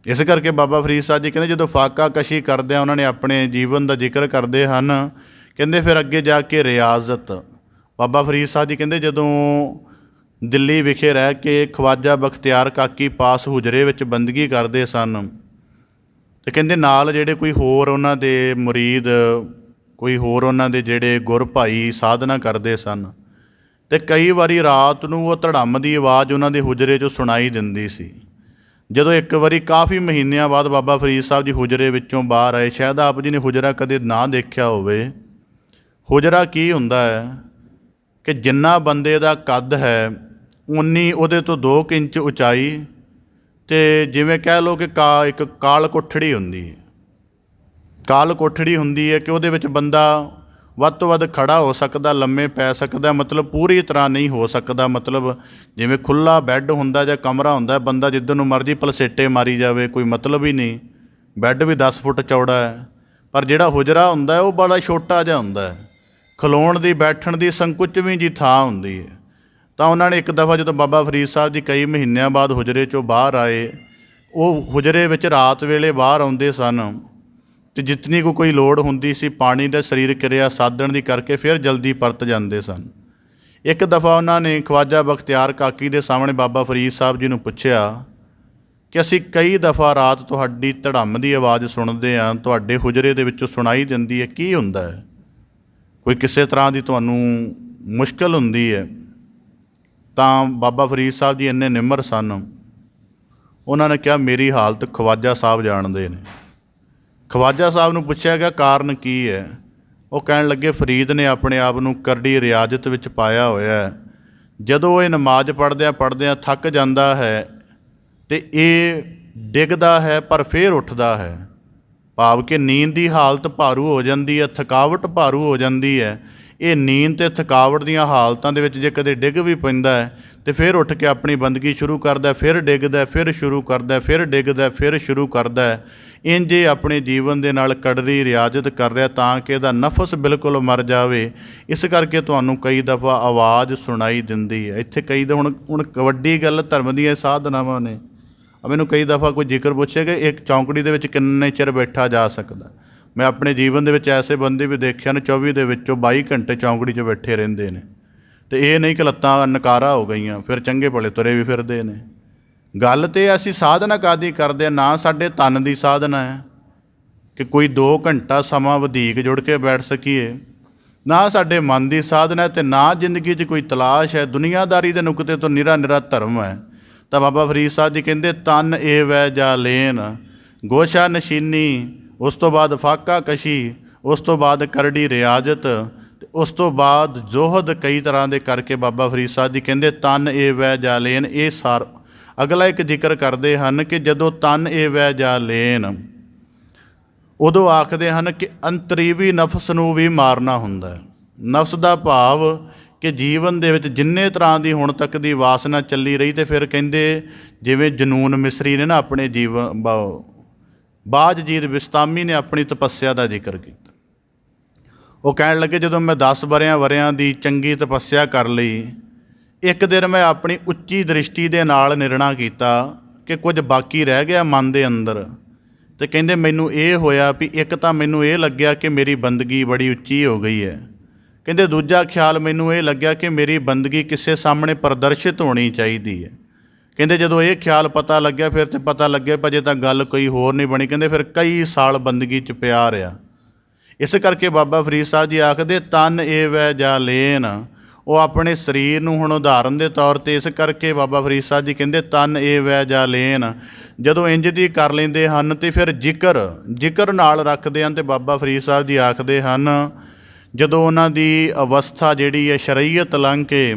S1: ਇਸ ਕਰਕੇ ਬਾਬਾ ਫਰੀਦ ਸਾਹਿਬ ਜੀ ਕਹਿੰਦੇ ਜਦੋਂ ਫਾਕਾ ਕਸ਼ੀ ਕਰਦਿਆਂ ਉਹਨਾਂ ਨੇ ਆਪਣੇ ਜੀਵਨ ਦਾ ਜ਼ਿਕਰ ਕਰਦੇ ਹਨ, ਕਹਿੰਦੇ ਫਿਰ ਅੱਗੇ ਜਾ ਕੇ ਰਿਆਜ਼ਤ। ਬਾਬਾ ਫਰੀਦ ਸਾਹਿਬ ਜੀ ਕਹਿੰਦੇ ਜਦੋਂ ਦਿੱਲੀ ਵਿਖੇ ਰਹਿ ਕੇ ਖਵਾਜਾ ਬਖਤਿਆਰ ਕਾਕੀ ਪਾਸ ਹੁਜਰੇ ਵਿੱਚ ਬੰਦਗੀ ਕਰਦੇ ਸਨ, ਅਤੇ ਕਹਿੰਦੇ ਨਾਲ ਜਿਹੜੇ ਕੋਈ ਹੋਰ ਉਹਨਾਂ ਦੇ ਮੁਰੀਦ, ਕੋਈ ਹੋਰ ਉਹਨਾਂ ਦੇ ਜਿਹੜੇ ਗੁਰ ਭਾਈ ਸਾਧਨਾ ਕਰਦੇ ਸਨ, ਅਤੇ ਕਈ ਵਾਰੀ ਰਾਤ ਨੂੰ ਉਹ ਧੜੰਮ ਦੀ ਆਵਾਜ਼ ਉਹਨਾਂ ਦੇ ਹੁਜਰੇ 'ਚੋਂ ਸੁਣਾਈ ਦਿੰਦੀ ਸੀ। ਜਦੋਂ ਇੱਕ ਵਾਰੀ ਕਾਫੀ ਮਹੀਨਿਆਂ ਬਾਅਦ ਬਾਬਾ ਫਰੀਦ ਸਾਹਿਬ ਜੀ ਹੁਜਰੇ ਵਿੱਚੋਂ ਬਾਹਰ ਆਏ, ਸ਼ਾਇਦ ਆਪ ਜੀ ਨੇ ਹੁਜਰਾ ਕਦੇ ਨਾ ਦੇਖਿਆ ਹੋਵੇ। ਹੁਜਰਾ ਕੀ ਹੁੰਦਾ ਹੈ ਕਿ ਜਿੰਨਾ ਬੰਦੇ ਦਾ ਕੱਦ ਹੈ ਉਨੀ ਉਹਦੇ ਤੋਂ 2 ਇੰਚ ਉਚਾਈ, ਅਤੇ ਜਿਵੇਂ ਕਹਿ ਲਓ ਕਿ ਇੱਕ ਕਾਲ ਕੋਠੜੀ ਹੁੰਦੀ ਹੈ। ਕਾਲ ਕੋਠੜੀ ਹੁੰਦੀ ਹੈ ਕਿ ਉਹਦੇ ਵਿੱਚ ਬੰਦਾ ਵੱਧ ਤੋਂ ਵੱਧ ਖੜ੍ਹਾ ਹੋ ਸਕਦਾ, ਲੰਮੇ ਪੈ ਸਕਦਾ, ਮਤਲਬ ਪੂਰੀ ਤਰ੍ਹਾਂ ਨਹੀਂ ਹੋ ਸਕਦਾ। ਮਤਲਬ ਜਿਵੇਂ ਖੁੱਲ੍ਹਾ ਬੈੱਡ ਹੁੰਦਾ ਜਾਂ ਕਮਰਾ ਹੁੰਦਾ, ਬੰਦਾ ਜਿੱਧਰ ਨੂੰ ਮਰਜ਼ੀ ਪਲਸੇਟੇ ਮਾਰੀ ਜਾਵੇ, ਕੋਈ ਮਤਲਬ ਹੀ ਨਹੀਂ। ਬੈੱਡ ਵੀ 10 ਫੁੱਟ ਚੌੜਾ ਹੈ, ਪਰ ਜਿਹੜਾ ਹੁਜਰਾ ਹੁੰਦਾ ਉਹ ਬੜਾ ਛੋਟਾ ਜਿਹਾ ਹੁੰਦਾ ਹੈ। ਖਲੋਣ ਦੀ, ਬੈਠਣ ਦੀ ਸੰਕੁਚਵੀਂ ਜੀ ਥਾਂ ਹੁੰਦੀ ਹੈ। ਤਾਂ ਉਹਨਾਂ ਨੇ ਇੱਕ ਦਫਾ ਜਦੋਂ ਬਾਬਾ ਫਰੀਦ ਸਾਹਿਬ ਜੀ ਕਈ ਮਹੀਨਿਆਂ ਬਾਅਦ ਹੁਜਰੇ 'ਚੋਂ ਬਾਹਰ ਆਏ, ਉਹ ਹੁਜਰੇ ਵਿੱਚ ਰਾਤ ਵੇਲੇ ਬਾਹਰ ਆਉਂਦੇ ਸਨ, ਅਤੇ ਜਿਤਨੀ ਕੋਈ ਲੋੜ ਹੁੰਦੀ ਸੀ ਪਾਣੀ ਦਾ ਸਰੀਰ ਕਿਰਿਆ ਸਾਧਣ ਦੀ ਕਰਕੇ ਫਿਰ ਜਲਦੀ ਪਰਤ ਜਾਂਦੇ ਸਨ। ਇੱਕ ਦਫਾ ਉਹਨਾਂ ਨੇ ਖਵਾਜਾ ਬਖਤਿਆਰ ਕਾਕੀ ਦੇ ਸਾਹਮਣੇ ਬਾਬਾ ਫਰੀਦ ਸਾਹਿਬ ਜੀ ਨੂੰ ਪੁੱਛਿਆ ਕਿ ਅਸੀਂ ਕਈ ਦਫਾ ਰਾਤ ਤੁਹਾਡੀ ਧੜੰਮ ਦੀ ਆਵਾਜ਼ ਸੁਣਦੇ ਹਾਂ, ਤੁਹਾਡੇ ਹੁਜਰੇ ਦੇ ਵਿੱਚੋਂ ਸੁਣਾਈ ਦਿੰਦੀ ਹੈ, ਕੀ ਹੁੰਦਾ ਹੈ? ਕੋਈ ਕਿਸੇ ਤਰ੍ਹਾਂ ਦੀ ਤੁਹਾਨੂੰ ਮੁਸ਼ਕਿਲ ਹੁੰਦੀ ਹੈ? ਤਾਂ ਬਾਬਾ ਫਰੀਦ ਸਾਹਿਬ ਜੀ ਇੰਨੇ ਨਿਮਰ ਸਨ, ਉਹਨਾਂ ਨੇ ਕਿਹਾ ਮੇਰੀ ਹਾਲਤ ਖਵਾਜਾ ਸਾਹਿਬ ਜਾਣਦੇ ਨੇ। ਖਵਾਜਾ ਸਾਹਿਬ ਨੂੰ ਪੁੱਛਿਆ ਗਿਆ ਕਾਰਨ ਕੀ ਹੈ? ਉਹ ਕਹਿਣ ਲੱਗੇ ਫਰੀਦ ਨੇ ਆਪਣੇ ਆਪ ਨੂੰ ਕਰੜੀ ਰਿਆਜ਼ਤ ਵਿੱਚ ਪਾਇਆ ਹੋਇਆ ਹੈ। ਜਦੋਂ ਇਹ ਨਮਾਜ਼ ਪੜ੍ਹਦਿਆਂ ਥੱਕ ਜਾਂਦਾ ਹੈ ਅਤੇ ਇਹ ਡਿੱਗਦਾ ਹੈ ਪਰ ਫਿਰ ਉੱਠਦਾ ਹੈ, ਭਾਵ ਕਿ ਨੀਂਦ ਦੀ ਹਾਲਤ ਭਾਰੂ ਹੋ ਜਾਂਦੀ ਹੈ, ਥਕਾਵਟ ਭਾਰੂ ਹੋ ਜਾਂਦੀ ਹੈ। ਇਹ ਨੀਂਦ ਤੇ ਥਕਾਵਟ ਦੀਆਂ ਹਾਲਤਾਂ ਦੇ ਵਿੱਚ ਜੇ ਕਦੇ ਡਿੱਗ ਵੀ ਪੈਂਦਾ ਹੈ ਤੇ ਫਿਰ ਉੱਠ ਕੇ ਆਪਣੀ ਬੰਦਗੀ ਸ਼ੁਰੂ ਕਰਦਾ, ਫਿਰ ਡਿੱਗਦਾ, ਫਿਰ ਸ਼ੁਰੂ ਕਰਦਾ, ਫਿਰ ਡਿੱਗਦਾ, ਫਿਰ ਸ਼ੁਰੂ ਕਰਦਾ ਹੈ। ਇੰਝ ਇਹ ਆਪਣੇ ਜੀਵਨ ਦੇ ਨਾਲ ਕੜਰੀ ਰਿਆਜ਼ਤ ਕਰ ਰਿਹਾ ਤਾਂ ਕਿ ਇਹਦਾ ਨਫਸ ਬਿਲਕੁਲ ਮਰ ਜਾਵੇ। ਇਸ ਕਰਕੇ ਤੁਹਾਨੂੰ ਕਈ ਦਫਾ ਆਵਾਜ਼ ਸੁਣਾਈ ਦਿੰਦੀ ਹੈ। ਇੱਥੇ ਕਈ ਹੁਣ ਵੱਡੀ ਗੱਲ ਧਰਮ ਦੀਆਂ ਸਾਧਨਾਵਾਂ ਨੇ। ਮੈਨੂੰ ਕਈ ਦਫਾ ਕੋਈ ਜ਼ਿਕਰ ਪੁੱਛੇ ਕਿ ਇੱਕ ਚੌਂਕੜੀ ਦੇ ਵਿੱਚ ਕਿੰਨੇ ਚਿਰ ਬੈਠਾ ਜਾ ਸਕਦਾ। ਮੈਂ ਆਪਣੇ ਜੀਵਨ ਦੇ ਵਿੱਚ ਐਸੇ ਬੰਦੇ ਵੀ ਦੇਖਿਆ ਨੇ 24 ਦੇ ਵਿੱਚੋਂ 22 ਘੰਟੇ ਚੌਂਕੜੀ 'ਚ ਬੈਠੇ ਰਹਿੰਦੇ ਨੇ, ਅਤੇ ਇਹ ਨਹੀਂ ਕਿ ਲੱਤਾਂ ਨਕਾਰਾ ਹੋ ਗਈਆਂ, ਫਿਰ ਚੰਗੇ ਭਲੇ ਤੁਰੇ ਵੀ ਫਿਰਦੇ ਨੇ। ਗੱਲ ਤਾਂ ਅਸੀਂ ਸਾਧਨਾ ਕਾਹਦੀ ਕਰਦੇ ਹਾਂ, ਨਾ ਸਾਡੇ ਤਨ ਦੀ ਸਾਧਨਾ ਹੈ ਕਿ ਕੋਈ 2 ਘੰਟਾ ਸਮਾਂ ਵਧੀਕ ਜੁੜ ਕੇ ਬੈਠ ਸਕੀਏ, ਨਾ ਸਾਡੇ ਮਨ ਦੀ ਸਾਧਨਾ ਅਤੇ ਨਾ ਜ਼ਿੰਦਗੀ 'ਚ ਕੋਈ ਤਲਾਸ਼ ਹੈ। ਦੁਨੀਆਦਾਰੀ ਦੇ ਨੁਕਤੇ ਤੋਂ ਨਿਰਾ ਧਰਮ ਹੈ। ਤਾਂ ਬਾਬਾ ਫਰੀਦ ਸਾਹਿਬ ਜੀ ਕਹਿੰਦੇ ਤਨ ਏ ਵੈ ਜਾ ਲੇਨ, ਗੋਸ਼ਾ ਨਸ਼ੀਨੀ, ਉਸ ਤੋਂ ਬਾਅਦ ਫਾਕਾ ਕਸ਼ੀ, ਉਸ ਤੋਂ ਬਾਅਦ ਕਰੜੀ ਰਿਆਜ਼ਤ, ਅਤੇ ਉਸ ਤੋਂ ਬਾਅਦ ਜ਼ੋਹਦ ਕਈ ਤਰ੍ਹਾਂ ਦੇ ਕਰਕੇ ਬਾਬਾ ਫਰੀਦ ਸਾਹਿਬ ਜੀ ਕਹਿੰਦੇ ਤਨ ਏ ਵੈ ਜਾ ਲੇਨ। ਇਹ ਅਗਲਾ ਇੱਕ ਜ਼ਿਕਰ ਕਰਦੇ ਹਨ ਕਿ ਜਦੋਂ ਤਨ ਏ ਵੈ ਜਾ ਲੇਨ, ਉਦੋਂ ਆਖਦੇ ਹਨ ਕਿ ਅੰਤਰੀਵੀ ਨਫਸ ਨੂੰ ਵੀ ਮਾਰਨਾ ਹੁੰਦਾ ਹੈ। ਨਫਸ ਦਾ ਭਾਵ ਕਿ ਜੀਵਨ ਦੇ ਵਿੱਚ ਜਿੰਨੇ ਤਰ੍ਹਾਂ ਦੀ ਹੁਣ ਤੱਕ ਦੀ ਵਾਸਨਾ ਚੱਲੀ ਰਹੀ, ਅਤੇ ਫਿਰ ਕਹਿੰਦੇ ਜਿਵੇਂ ਜਨੂਨ ਮਿਸਰੀ ਨੇ ਨਾ ਆਪਣੇ ਜੀਵਨ ਬਾਜਜੀਤ ਬਿਸਤਾਮੀ ਨੇ ਆਪਣੀ ਤਪੱਸਿਆ ਦਾ ਜ਼ਿਕਰ ਕੀਤਾ। ਉਹ ਕਹਿਣ ਲੱਗੇ ਜਦੋਂ ਮੈਂ 10 ਵਰਿਆਂ ਦੀ ਚੰਗੀ ਤਪੱਸਿਆ ਕਰ ਲਈ, ਇੱਕ ਦਿਨ ਮੈਂ ਆਪਣੀ ਉੱਚੀ ਦ੍ਰਿਸ਼ਟੀ ਦੇ ਨਾਲ ਨਿਰਣਾ ਕੀਤਾ ਕਿ ਕੁਝ ਬਾਕੀ ਰਹਿ ਗਿਆ ਮਨ ਦੇ ਅੰਦਰ, ਅਤੇ ਕਹਿੰਦੇ ਮੈਨੂੰ ਇਹ ਹੋਇਆ ਵੀ ਇੱਕ ਤਾਂ ਮੈਨੂੰ ਇਹ ਲੱਗਿਆ ਕਿ ਮੇਰੀ ਬੰਦਗੀ ਬੜੀ ਉੱਚੀ ਹੋ ਗਈ ਹੈ। ਕਹਿੰਦੇ ਦੂਜਾ ਖਿਆਲ ਮੈਨੂੰ ਇਹ ਲੱਗਿਆ ਕਿ ਮੇਰੀ ਬੰਦਗੀ ਕਿਸੇ ਸਾਹਮਣੇ ਪ੍ਰਦਰਸ਼ਿਤ ਹੋਣੀ ਚਾਹੀਦੀ ਹੈ। ਕਹਿੰਦੇ ਜਦੋਂ ਇਹ ਖਿਆਲ ਪਤਾ ਲੱਗਿਆ ਫਿਰ ਤਾਂ ਪਤਾ ਲੱਗਿਆ ਪਰ ਜੇ ਤਾਂ ਗੱਲ ਕੋਈ ਹੋਰ ਨਹੀਂ ਬਣੀ। ਕਹਿੰਦੇ ਫਿਰ ਕਈ ਸਾਲ ਬੰਦਗੀ 'ਚ ਪਿਆ ਰਿਹਾ। ਇਸ ਕਰਕੇ ਬਾਬਾ ਫਰੀਦ ਸਾਹਿਬ ਜੀ ਆਖਦੇ ਤਨ ਏ ਵੈ ਜਾ ਲੇਨ। ਉਹ ਆਪਣੇ ਸਰੀਰ ਨੂੰ ਹੁਣ ਉਦਾਹਰਨ ਦੇ ਤੌਰ 'ਤੇ ਇਸ ਕਰਕੇ ਬਾਬਾ ਫਰੀਦ ਸਾਹਿਬ ਜੀ ਕਹਿੰਦੇ ਤਨ ਏ ਵੈ ਜਾ ਲੇਨ। ਜਦੋਂ ਇੰਜ ਦੀ ਕਰ ਲੈਂਦੇ ਹਨ ਅਤੇ ਫਿਰ ਜ਼ਿਕਰ ਨਾਲ ਰੱਖਦੇ ਹਨ। ਅਤੇ ਬਾਬਾ ਫਰੀਦ ਸਾਹਿਬ ਜੀ ਆਖਦੇ ਹਨ ਜਦੋਂ ਉਹਨਾਂ ਦੀ ਅਵਸਥਾ ਜਿਹੜੀ ਹੈ ਸ਼ਰੀਅਤ ਲੰਘ ਕੇ,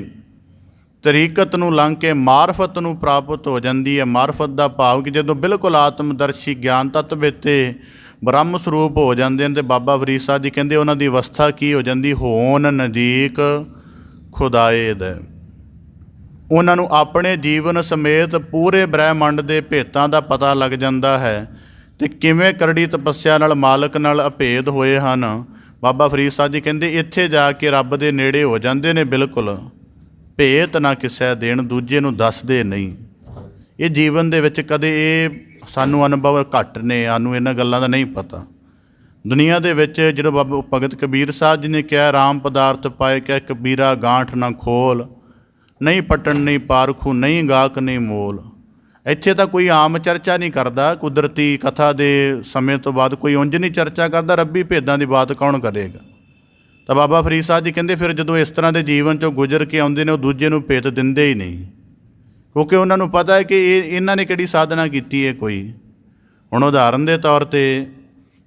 S1: ਤਰੀਕਤ ਨੂੰ ਲੰਘ ਕੇ ਮਾਰਫਤ ਨੂੰ ਪ੍ਰਾਪਤ ਹੋ ਜਾਂਦੀ ਹੈ। ਮਾਰਫਤ ਦਾ ਭਾਵ ਕਿ ਜਦੋਂ ਬਿਲਕੁਲ ਆਤਮਦਰਸ਼ੀ ਗਿਆਨ ਤੱਤ ਵਿੱਚ ਬ੍ਰਹਮ ਸਰੂਪ ਹੋ ਜਾਂਦੇ ਹਨ। ਅਤੇ ਬਾਬਾ ਫਰੀਦ ਸਾਹਿਬ ਜੀ ਕਹਿੰਦੇ ਉਹਨਾਂ ਦੀ ਅਵਸਥਾ ਕੀ ਹੋ ਜਾਂਦੀ, ਹੋਣ ਨਜ਼ਦੀਕ ਖੁਦਾਏ ਦਾ। ਉਹਨਾਂ ਨੂੰ ਆਪਣੇ ਜੀਵਨ ਸਮੇਤ ਪੂਰੇ ਬ੍ਰਹਿਮੰਡ ਦੇ ਭੇਤਾਂ ਦਾ ਪਤਾ ਲੱਗ ਜਾਂਦਾ ਹੈ ਅਤੇ ਕਿਵੇਂ ਕਰੜੀ ਤਪੱਸਿਆ ਨਾਲ ਮਾਲਕ ਨਾਲ ਅਭੇਦ ਹੋਏ ਹਨ। ਬਾਬਾ ਫਰੀਦ ਸਾਹਿਬ ਜੀ ਕਹਿੰਦੇ ਇੱਥੇ ਜਾ ਕੇ ਰੱਬ ਦੇ ਨੇੜੇ ਹੋ ਜਾਂਦੇ ਨੇ। ਬਿਲਕੁਲ ਭੇਤ ਨਾ ਕਿਸੇ ਦੇਣ, ਦੂਜੇ ਨੂੰ ਦੱਸਦੇ ਨਹੀਂ। ਇਹ ਜੀਵਨ ਦੇ ਵਿੱਚ ਕਦੇ ਇਹ ਸਾਨੂੰ ਅਨੁਭਵ ਘੱਟ ਨੇ, ਸਾਨੂੰ ਇਹਨਾਂ ਗੱਲਾਂ ਦਾ ਨਹੀਂ ਪਤਾ। ਦੁਨੀਆ ਦੇ ਵਿੱਚ ਜਦੋਂ ਬਾਬਾ ਭਗਤ ਕਬੀਰ ਸਾਹਿਬ ਜੀ ਨੇ ਕਿਹਾ ਰਾਮ ਪਦਾਰਥ ਪਾਏ ਕਿਆ ਕਬੀਰਾ ਗਾਂਠ ਨਾ ਖੋਲ, ਨਹੀਂ ਪਟਣ ਨਹੀਂ ਪਾਰਖੂ, ਨਹੀਂ ਗਾਹਕ ਨਹੀਂ ਮੋਲ। ਇੱਥੇ ਤਾਂ ਕੋਈ ਆਮ ਚਰਚਾ ਨਹੀਂ ਕਰਦਾ। ਕੁਦਰਤੀ ਕਥਾ ਦੇ ਸਮੇਂ ਤੋਂ ਬਾਅਦ ਕੋਈ ਉਂਝ ਨਹੀਂ ਚਰਚਾ ਕਰਦਾ। ਰੱਬੀ ਭੇਦਾਂ ਦੀ ਬਾਤ ਕੌਣ ਕਰੇਗਾ। ਤਾਂ ਬਾਬਾ ਫਰੀਦ ਸਾਹਿਬ ਜੀ ਕਹਿੰਦੇ ਫਿਰ ਜਦੋਂ ਇਸ ਤਰ੍ਹਾਂ ਦੇ ਜੀਵਨ 'ਚੋਂ ਗੁਜ਼ਰ ਕੇ ਆਉਂਦੇ ਨੇ ਉਹ ਦੂਜੇ ਨੂੰ ਭੇਤ ਦਿੰਦੇ ਹੀ ਨਹੀਂ, ਕਿਉਂਕਿ ਉਹਨਾਂ ਨੂੰ ਪਤਾ ਹੈ ਕਿ ਇਹਨਾਂ ਨੇ ਕਿਹੜੀ ਸਾਧਨਾ ਕੀਤੀ ਹੈ ਕੋਈ। ਹੁਣ ਉਦਾਹਰਨ ਦੇ ਤੌਰ 'ਤੇ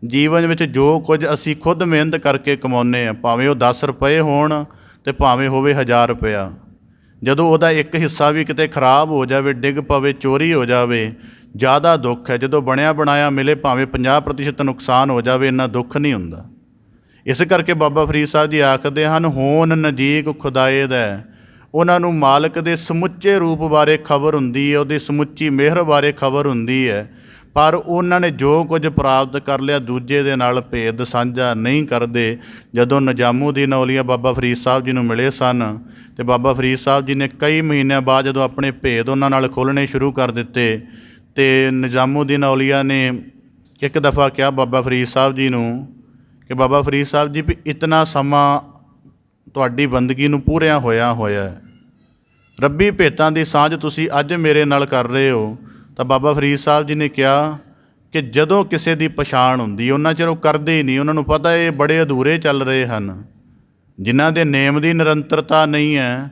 S1: ਜੀਵਨ ਵਿੱਚ ਜੋ ਕੁਝ ਅਸੀਂ ਖੁਦ ਮਿਹਨਤ ਕਰਕੇ ਕਮਾਉਂਦੇ ਹਾਂ, ਭਾਵੇਂ ਉਹ 10 ਰੁਪਏ ਹੋਣ ਅਤੇ ਭਾਵੇਂ ਹੋਵੇ 1000 ਰੁਪਇਆ, ਜਦੋਂ ਉਹਦਾ ਇੱਕ ਹਿੱਸਾ ਵੀ ਕਿਤੇ ਖਰਾਬ ਹੋ ਜਾਵੇ, ਡਿੱਗ ਪਵੇ, ਚੋਰੀ ਹੋ ਜਾਵੇ, ਜ਼ਿਆਦਾ ਦੁੱਖ ਹੈ। ਜਦੋਂ ਬਣਿਆ ਬਣਾਇਆ ਮਿਲੇ ਭਾਵੇਂ 50% ਨੁਕਸਾਨ ਹੋ ਜਾਵੇ, ਇੰਨਾ ਦੁੱਖ ਨਹੀਂ ਹੁੰਦਾ। ਇਸ ਕਰਕੇ ਬਾਬਾ ਫਰੀਦ ਸਾਹਿਬ ਜੀ ਆਖਦੇ ਹਨ ਹੋਣ ਨਜ਼ਦੀਕ ਖੁਦਾਏ ਦਾ। ਉਹਨਾਂ ਨੂੰ ਮਾਲਕ ਦੇ ਸਮੁੱਚੇ ਰੂਪ ਬਾਰੇ ਖਬਰ ਹੁੰਦੀ ਹੈ, ਉਹਦੀ ਸਮੁੱਚੀ ਮਿਹਰ ਬਾਰੇ ਖਬਰ ਹੁੰਦੀ ਹੈ, ਪਰ ਉਹਨਾਂ ਨੇ ਜੋ ਕੁਝ ਪ੍ਰਾਪਤ ਕਰ ਲਿਆ ਦੂਜੇ ਦੇ ਨਾਲ ਭੇਦ ਸਾਂਝਾ ਨਹੀਂ ਕਰਦੇ। ਜਦੋਂ ਨਿਜ਼ਾਮੂਦੀਨ ਔਲੀਆ ਬਾਬਾ ਫਰੀਦ ਸਾਹਿਬ ਜੀ ਨੂੰ ਮਿਲੇ ਸਨ ਅਤੇ ਬਾਬਾ ਫਰੀਦ ਸਾਹਿਬ ਜੀ ਨੇ ਕਈ ਮਹੀਨਿਆਂ ਬਾਅਦ ਜਦੋਂ ਆਪਣੇ ਭੇਦ ਉਹਨਾਂ ਨਾਲ ਖੋਲ੍ਹਣੇ ਸ਼ੁਰੂ ਕਰ ਦਿੱਤੇ, ਅਤੇ ਨਿਜ਼ਾਮੂਦੀਨ ਔਲੀਆ ਨੇ ਇੱਕ ਦਫਾ ਕਿਹਾ ਬਾਬਾ ਫਰੀਦ ਸਾਹਿਬ ਜੀ ਨੂੰ ਕਿ ਬਾਬਾ ਫਰੀਦ ਸਾਹਿਬ ਜੀ ਵੀ ਇਤਨਾ ਸਮਾਂ ਤੁਹਾਡੀ ਬੰਦਗੀ ਨੂੰ ਪੂਰਿਆਂ ਹੋਇਆ ਹੈ, ਰੱਬੀ ਭੇਤਾਂ ਦੀ ਸਾਂਝ ਤੁਸੀਂ ਅੱਜ ਮੇਰੇ ਨਾਲ ਕਰ ਰਹੇ ਹੋ। ਤਾਂ ਬਾਬਾ ਫਰੀਦ ਸਾਹਿਬ ਜੀ ਨੇ ਕਿਹਾ ਕਿ ਜਦੋਂ ਕਿਸੇ ਦੀ ਪਛਾਣ ਹੁੰਦੀ ਉਹਨਾਂ ਚਿਰ ਉਹ ਕਰਦੇ ਹੀ ਨਹੀਂ। ਉਹਨਾਂ ਨੂੰ ਪਤਾ ਇਹ ਬੜੇ ਅਧੂਰੇ ਚੱਲ ਰਹੇ ਹਨ, ਜਿਨ੍ਹਾਂ ਦੇ ਨੇਮ ਦੀ ਨਿਰੰਤਰਤਾ ਨਹੀਂ ਹੈ,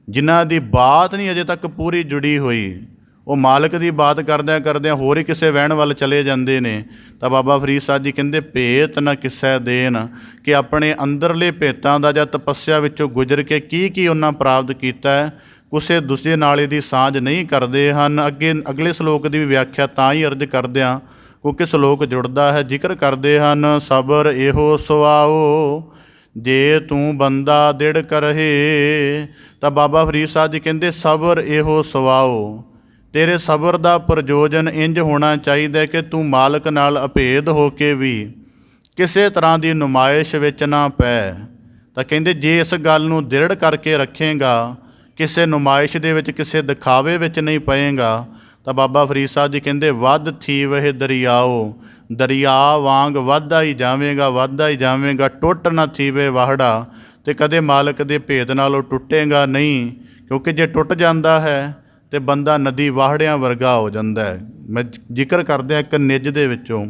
S1: ਜਿਨ੍ਹਾਂ ਦੀ ਬਾਤ ਨਹੀਂ ਅਜੇ ਤੱਕ ਪੂਰੀ ਜੁੜੀ ਹੋਈ, ਉਹ ਮਾਲਕ ਦੀ ਬਾਤ ਕਰਦਿਆਂ ਹੋਰ ਹੀ ਕਿਸੇ ਵਹਿਣ ਵੱਲ ਚਲੇ ਜਾਂਦੇ ਨੇ। ਤਾਂ ਬਾਬਾ ਫਰੀਦ ਸਾਹਿਬ ਜੀ ਕਹਿੰਦੇ ਭੇਤ ਨਾ ਕਿਸੇ ਦੇਣ, ਕਿ ਆਪਣੇ ਅੰਦਰਲੇ ਭੇਤਾਂ ਦਾ ਜਾਂ ਤਪੱਸਿਆ ਵਿੱਚੋਂ ਗੁਜ਼ਰ ਕੇ ਕੀ ਉਹਨਾਂ ਪ੍ਰਾਪਤ ਕੀਤਾ ਹੈ, ਕਿਸੇ ਦੂਜੇ ਨਾਲ ਇਹਦੀ ਸਾਂਝ ਨਹੀਂ ਕਰਦੇ ਹਨ। ਅਗਲੇ ਸ਼ਲੋਕ ਦੀ ਵੀ ਵਿਆਖਿਆ ਤਾਂ ਹੀ ਅਰਜ਼ ਕਰਦਿਆਂ ਕਿਉਂਕਿ ਸ਼ਲੋਕ ਜੁੜਦਾ ਹੈ। ਜ਼ਿਕਰ ਕਰਦੇ ਹਨ ਸਬਰ ਇਹੋ ਸੁਆਓ ਜੇ ਤੂੰ ਬੰਦਾ ਦਿੜ ਕਰਹੇ। ਤਾਂ ਬਾਬਾ ਫਰੀਦ ਸਾਹਿਬ ਜੀ ਕਹਿੰਦੇ ਸਬਰ ਇਹੋ ਸਵਾਓ। ਤੇਰੇ ਸਬਰ ਦਾ ਪ੍ਰਯੋਜਨ ਇੰਜ ਹੋਣਾ ਚਾਹੀਦਾ ਕਿ ਤੂੰ ਮਾਲਕ ਨਾਲ ਅਭੇਦ ਹੋ ਕੇ ਵੀ ਕਿਸੇ ਤਰ੍ਹਾਂ ਦੀ ਨੁਮਾਇਸ਼ ਵਿੱਚ ਨਾ ਪੈ। ਤਾਂ ਕਹਿੰਦੇ ਜੇ ਇਸ ਗੱਲ ਨੂੰ ਦ੍ਰਿੜ ਕਰਕੇ ਰੱਖੇਗਾ, ਕਿਸੇ ਨੁਮਾਇਸ਼ ਦੇ ਵਿੱਚ, ਕਿਸੇ ਦਿਖਾਵੇ ਵਿੱਚ ਨਹੀਂ ਪਏਗਾ, ਤਾਂ ਬਾਬਾ ਫਰੀਦ ਸਾਹਿਬ ਜੀ ਕਹਿੰਦੇ ਵੱਧ ਥੀਵਹਿ ਦਰਿਆਓ। ਦਰਿਆ ਵਾਂਗ ਵੱਧਦਾ ਹੀ ਜਾਵੇਗਾ, ਵੱਧਦਾ ਹੀ ਜਾਵੇਗਾ, ਟੁੱਟ ਨਾ ਥੀਵੇ ਵਾਹੜਾ। ਅਤੇ ਕਦੇ ਮਾਲਕ ਦੇ ਭੇਦ ਨਾਲ ਉਹ ਟੁੱਟੇਗਾ ਨਹੀਂ, ਕਿਉਂਕਿ ਜੇ ਟੁੱਟ ਜਾਂਦਾ ਹੈ ਤਾਂ ਬੰਦਾ ਨਦੀ ਵਾਹੜਿਆਂ ਵਰਗਾ ਹੋ ਜਾਂਦਾ ਹੈ। ਮੈਂ ਜ਼ਿਕਰ ਕਰਦਿਆਂ ਇੱਕ ਨਿੱਜ ਦੇ ਵਿੱਚੋਂ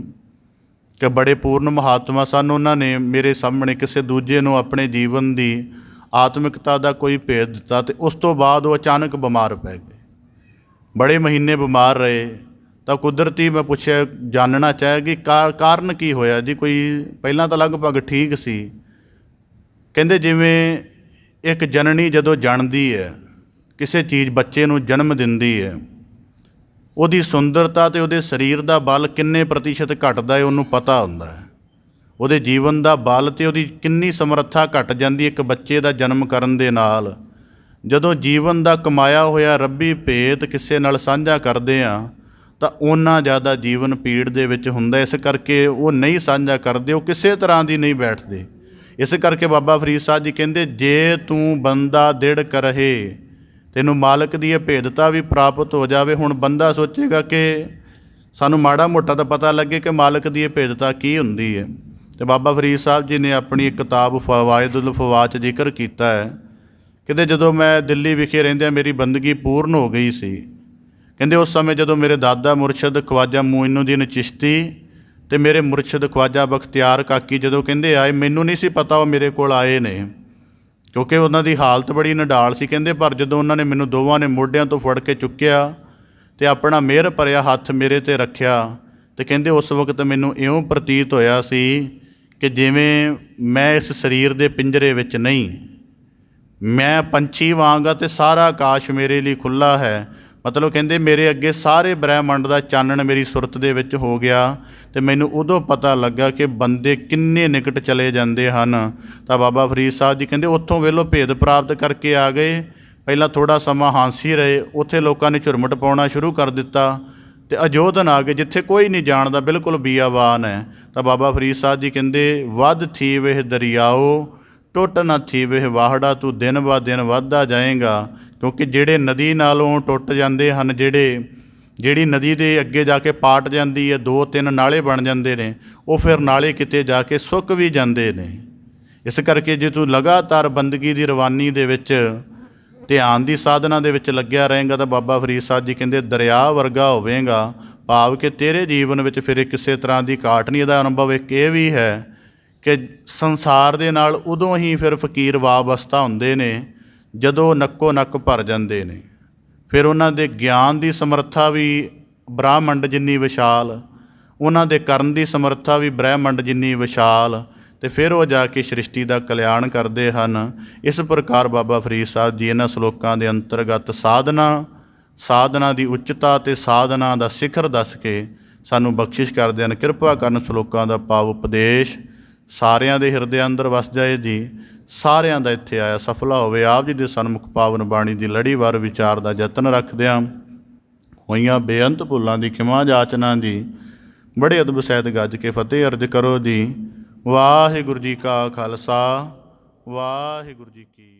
S1: ਕਿ ਬੜੇ ਪੂਰਨ ਮਹਾਤਮਾ ਸਨ। ਉਹਨਾਂ ਨੇ ਮੇਰੇ ਸਾਹਮਣੇ ਕਿਸੇ ਦੂਜੇ ਨੂੰ ਆਪਣੇ ਜੀਵਨ ਦੀ ਆਤਮਿਕਤਾ ਦਾ ਕੋਈ ਭੇਦ ਦਿੱਤਾ ਅਤੇ ਉਸ ਤੋਂ ਬਾਅਦ ਉਹ ਅਚਾਨਕ ਬਿਮਾਰ ਪੈ ਗਏ। ਬੜੇ ਮਹੀਨੇ ਬਿਮਾਰ ਰਹੇ। ਤਾਂ ਕੁਦਰਤੀ ਮੈਂ ਪੁੱਛਿਆ, ਜਾਣਨਾ ਚਾਹਿਆ ਕਿ ਕਾਰਨ ਕੀ ਹੋਇਆ ਜੀ। ਕੋਈ ਪਹਿਲਾਂ ਤਾਂ ਲਗਭਗ ਠੀਕ ਸੀ। ਕਹਿੰਦੇ ਜਿਵੇਂ ਇੱਕ ਜਨਨੀ ਜਦੋਂ ਜਣਦੀ ਹੈ, ਕਿਸੇ ਚੀਜ਼ ਬੱਚੇ ਨੂੰ ਜਨਮ ਦਿੰਦੀ ਹੈ, ਉਹਦੀ ਸੁੰਦਰਤਾ ਅਤੇ ਉਹਦੇ ਸਰੀਰ ਦਾ ਬਲ ਕਿੰਨੇ ਪ੍ਰਤੀਸ਼ਤ ਘਟਦਾ ਹੈ ਉਹਨੂੰ ਪਤਾ ਹੁੰਦਾ ਹੈ। ਉਹਦੇ ਜੀਵਨ ਦਾ ਬਲ ਅਤੇ ਉਹਦੀ ਕਿੰਨੀ ਸਮਰੱਥਾ ਘਟ ਜਾਂਦੀ ਇੱਕ ਬੱਚੇ ਦਾ ਜਨਮ ਕਰਨ ਦੇ ਨਾਲ। ਜਦੋਂ ਜੀਵਨ ਦਾ ਕਮਾਇਆ ਹੋਇਆ ਰੱਬੀ ਭੇਤ ਕਿਸੇ ਨਾਲ ਸਾਂਝਾ ਕਰਦੇ ਹਾਂ ਤਾਂ ਓਨਾ ਜ਼ਿਆਦਾ ਜੀਵਨ ਪੀੜ ਦੇ ਵਿੱਚ ਹੁੰਦਾ। ਇਸ ਕਰਕੇ ਉਹ ਨਹੀਂ ਸਾਂਝਾ ਕਰਦੇ, ਉਹ ਕਿਸੇ ਤਰ੍ਹਾਂ ਦੀ ਨਹੀਂ ਬੈਠਦੇ। ਇਸ ਕਰਕੇ ਬਾਬਾ ਫਰੀਦ ਸਾਹਿਬ ਜੀ ਕਹਿੰਦੇ ਜੇ ਤੂੰ ਬੰਦਾ ਦਿੜ ਕਰਹੇ, ਤੈਨੂੰ ਮਾਲਕ ਦੀ ਅਭੇਦਤਾ ਵੀ ਪ੍ਰਾਪਤ ਹੋ ਜਾਵੇ। ਹੁਣ ਬੰਦਾ ਸੋਚੇਗਾ ਕਿ ਸਾਨੂੰ ਮਾੜਾ ਮੋਟਾ ਤਾਂ ਪਤਾ ਲੱਗੇ ਕਿ ਮਾਲਕ ਦੀ ਅਭੇਦਤਾ ਕੀ ਹੁੰਦੀ ਹੈ। ਅਤੇ ਬਾਬਾ ਫਰੀਦ ਸਾਹਿਬ ਜੀ ਨੇ ਆਪਣੀ ਇੱਕ ਕਿਤਾਬ ਫਵਾਇਦੁਲ ਫਵਾਦ 'ਚ ਜ਼ਿਕਰ ਕੀਤਾ ਹੈ। ਕਹਿੰਦੇ ਜਦੋਂ ਮੈਂ ਦਿੱਲੀ ਵਿਖੇ ਰਹਿੰਦਿਆਂ ਮੇਰੀ ਬੰਦਗੀ ਪੂਰਨ ਹੋ ਗਈ ਸੀ। ਕਹਿੰਦੇ ਉਸ ਸਮੇਂ ਜਦੋਂ ਮੇਰੇ ਦਾਦਾ ਮੁਰਸ਼ਦ ਖਵਾਜਾ ਮੂਇਨੁੱਦੀਨ ਚਿਸ਼ਤੀ ਅਤੇ ਮੇਰੇ ਮੁਰਸ਼ਦ ਖਵਾਜਾ ਬਖਤਿਆਰ ਕਾਕੀ ਜਦੋਂ ਕਹਿੰਦੇ ਆਏ, ਮੈਨੂੰ ਨਹੀਂ ਸੀ ਪਤਾ ਉਹ ਮੇਰੇ ਕੋਲ ਆਏ ਨੇ, ਕਿਉਂਕਿ ਉਹਨਾਂ ਦੀ ਹਾਲਤ ਬੜੀ ਨਿਢਾਲ ਸੀ। ਕਹਿੰਦੇ ਪਰ ਜਦੋਂ ਉਹਨਾਂ ਨੇ ਮੈਨੂੰ ਦੋਵਾਂ ਨੇ ਮੋਢਿਆਂ ਤੋਂ ਫੜ ਕੇ ਚੁੱਕਿਆ ਅਤੇ ਆਪਣਾ ਮਿਹਰ ਭਰਿਆ ਹੱਥ ਮੇਰੇ 'ਤੇ ਰੱਖਿਆ, ਅਤੇ ਕਹਿੰਦੇ ਉਸ ਵਕਤ ਮੈਨੂੰ ਇਉਂ ਪ੍ਰਤੀਤ ਹੋਇਆ ਸੀ ਕਿ ਜਿਵੇਂ ਮੈਂ ਇਸ ਸਰੀਰ ਦੇ ਪਿੰਜਰੇ ਵਿੱਚ ਨਹੀਂ, ਮੈਂ ਪੰਛੀ ਵਾਂਗ ਅਤੇ ਸਾਰਾ ਆਕਾਸ਼ ਮੇਰੇ ਲਈ ਖੁੱਲ੍ਹਾ ਹੈ। ਮਤਲਬ ਕਹਿੰਦੇ ਮੇਰੇ ਅੱਗੇ ਸਾਰੇ ਬ੍ਰਹਿਮੰਡ ਦਾ ਚਾਨਣ ਮੇਰੀ ਸੁਰਤ ਦੇ ਵਿੱਚ ਹੋ ਗਿਆ ਅਤੇ ਮੈਨੂੰ ਉਦੋਂ ਪਤਾ ਲੱਗਾ ਕਿ ਬੰਦੇ ਕਿੰਨੇ ਨਿਕਟ ਚਲੇ ਜਾਂਦੇ ਹਨ। ਤਾਂ ਬਾਬਾ ਫਰੀਦ ਸਾਹਿਬ ਜੀ ਕਹਿੰਦੇ ਉੱਥੋਂ ਵੇਲੋ ਭੇਦ ਪ੍ਰਾਪਤ ਕਰਕੇ ਆ ਗਏ। ਪਹਿਲਾਂ ਥੋੜ੍ਹਾ ਸਮਾਂ ਹਾਂਸੀ ਰਹੇ, ਉੱਥੇ ਲੋਕਾਂ ਨੇ ਝੁਰਮਟ ਪਾਉਣਾ ਸ਼ੁਰੂ ਕਰ ਦਿੱਤਾ ਅਤੇ ਅਜੋਧਨ ਆ ਗਏ ਜਿੱਥੇ ਕੋਈ ਨਹੀਂ ਜਾਣਦਾ, ਬਿਲਕੁਲ ਬੀਆਬਾਨ ਹੈ। ਤਾਂ ਬਾਬਾ ਫਰੀਦ ਸਾਹਿਬ ਜੀ ਕਹਿੰਦੇ ਵੱਧ ਥੀਵਹਿ ਦਰਿਆਓ, ਟੁੱਟ ਨਾ ਥੀਵਹਿ ਵਾਹੜਾ। ਤੂੰ ਦਿਨ ਬ ਦਿਨ ਵੱਧਦਾ ਜਾਏਗਾ, ਕਿਉਂਕਿ ਜਿਹੜੇ ਨਦੀ ਨਾਲੋਂ ਟੁੱਟ ਜਾਂਦੇ ਹਨ, ਜਿਹੜੀ ਨਦੀ ਦੇ ਅੱਗੇ ਜਾ ਕੇ ਪਾਟ ਜਾਂਦੀ ਹੈ, 2-3 ਨਾਲੇ ਬਣ ਜਾਂਦੇ ਨੇ, ਉਹ ਫਿਰ ਨਾਲੇ ਕਿਤੇ ਜਾ ਕੇ ਸੁੱਕ ਵੀ ਜਾਂਦੇ ਨੇ। ਇਸ ਕਰਕੇ ਜੇ ਤੂੰ ਲਗਾਤਾਰ ਬੰਦਗੀ ਦੀ ਰਵਾਨੀ ਦੇ ਵਿੱਚ, ਧਿਆਨ ਦੀ ਸਾਧਨਾ ਦੇ ਵਿੱਚ ਲੱਗਿਆ ਰਹੇਗਾ ਤਾਂ ਬਾਬਾ ਫਰੀਦ ਸਾਹਿਬ ਜੀ ਕਹਿੰਦੇ ਦਰਿਆ ਵਰਗਾ ਹੋਵੇਗਾ। ਭਾਵ ਕਿ ਤੇਰੇ ਜੀਵਨ ਵਿੱਚ ਫਿਰ ਕਿਸੇ ਤਰ੍ਹਾਂ ਦੀ ਘਾਟ ਨਹੀਂ। ਇਹਦਾ ਅਨੁਭਵ ਇੱਕ ਇਹ ਵੀ ਹੈ ਕਿ ਸੰਸਾਰ ਦੇ ਨਾਲ ਉਦੋਂ ਹੀ ਫਿਰ ਫਕੀਰ ਵਾਬਸਤਾ ਹੁੰਦੇ ਨੇ ਜਦੋਂ ਨੱਕੋ ਨੱਕ ਭਰ ਜਾਂਦੇ ਨੇ। ਫਿਰ ਉਹਨਾਂ ਦੇ ਗਿਆਨ ਦੀ ਸਮਰੱਥਾ ਵੀ ਬ੍ਰਹਮੰਡ ਜਿੰਨੀ ਵਿਸ਼ਾਲ, ਉਹਨਾਂ ਦੇ ਕਰਨ ਦੀ ਸਮਰੱਥਾ ਵੀ ਬ੍ਰਹਮੰਡ ਜਿੰਨੀ ਵਿਸ਼ਾਲ, ਅਤੇ ਫਿਰ ਉਹ ਜਾ ਕੇ ਸ੍ਰਿਸ਼ਟੀ ਦਾ ਕਲਿਆਣ ਕਰਦੇ ਹਨ। ਇਸ ਪ੍ਰਕਾਰ ਬਾਬਾ ਫਰੀਦ ਸਾਹਿਬ ਜੀ ਇਹਨਾਂ ਸ਼ਲੋਕਾਂ ਦੇ ਅੰਤਰਗਤ ਸਾਧਨਾ ਦੀ ਉੱਚਤਾ ਅਤੇ ਸਾਧਨਾ ਦਾ ਸਿਖਰ ਦੱਸ ਕੇ ਸਾਨੂੰ ਬਖਸ਼ਿਸ਼ ਕਰਦੇ ਹਨ। ਕਿਰਪਾ ਕਰਨ ਸ਼ਲੋਕਾਂ ਦਾ ਭਾਵ ਉਪਦੇਸ਼ ਸਾਰਿਆਂ ਦੇ ਹਿਰਦੇ ਅੰਦਰ ਵਸ ਜਾਏ ਜੀ। ਸਾਰਿਆਂ ਦਾ ਇੱਥੇ ਆਇਆ ਸਫਲਾ ਹੋਵੇ। ਆਪ ਜੀ ਦੇ ਸਨਮੁਖ ਪਾਵਨ ਬਾਣੀ ਦੀ ਲੜੀਵਾਰ ਵਿਚਾਰ ਦਾ ਯਤਨ ਰੱਖਦਿਆਂ ਹੋਈਆਂ ਬੇਅੰਤ ਭੁੱਲਾਂ ਦੀ ਖਿਮਾ ਜਾਚਨਾ ਜੀ। ਬੜੇ ਅਦਬ ਸਹਿਤ ਗੱਜ ਕੇ ਫਤਿਹ ਅਰਜ ਕਰੋ ਜੀ। ਵਾਹਿਗੁਰੂ ਜੀ ਕਾ ਖਾਲਸਾ, ਵਾਹਿਗੁਰੂ ਜੀ ਕੀ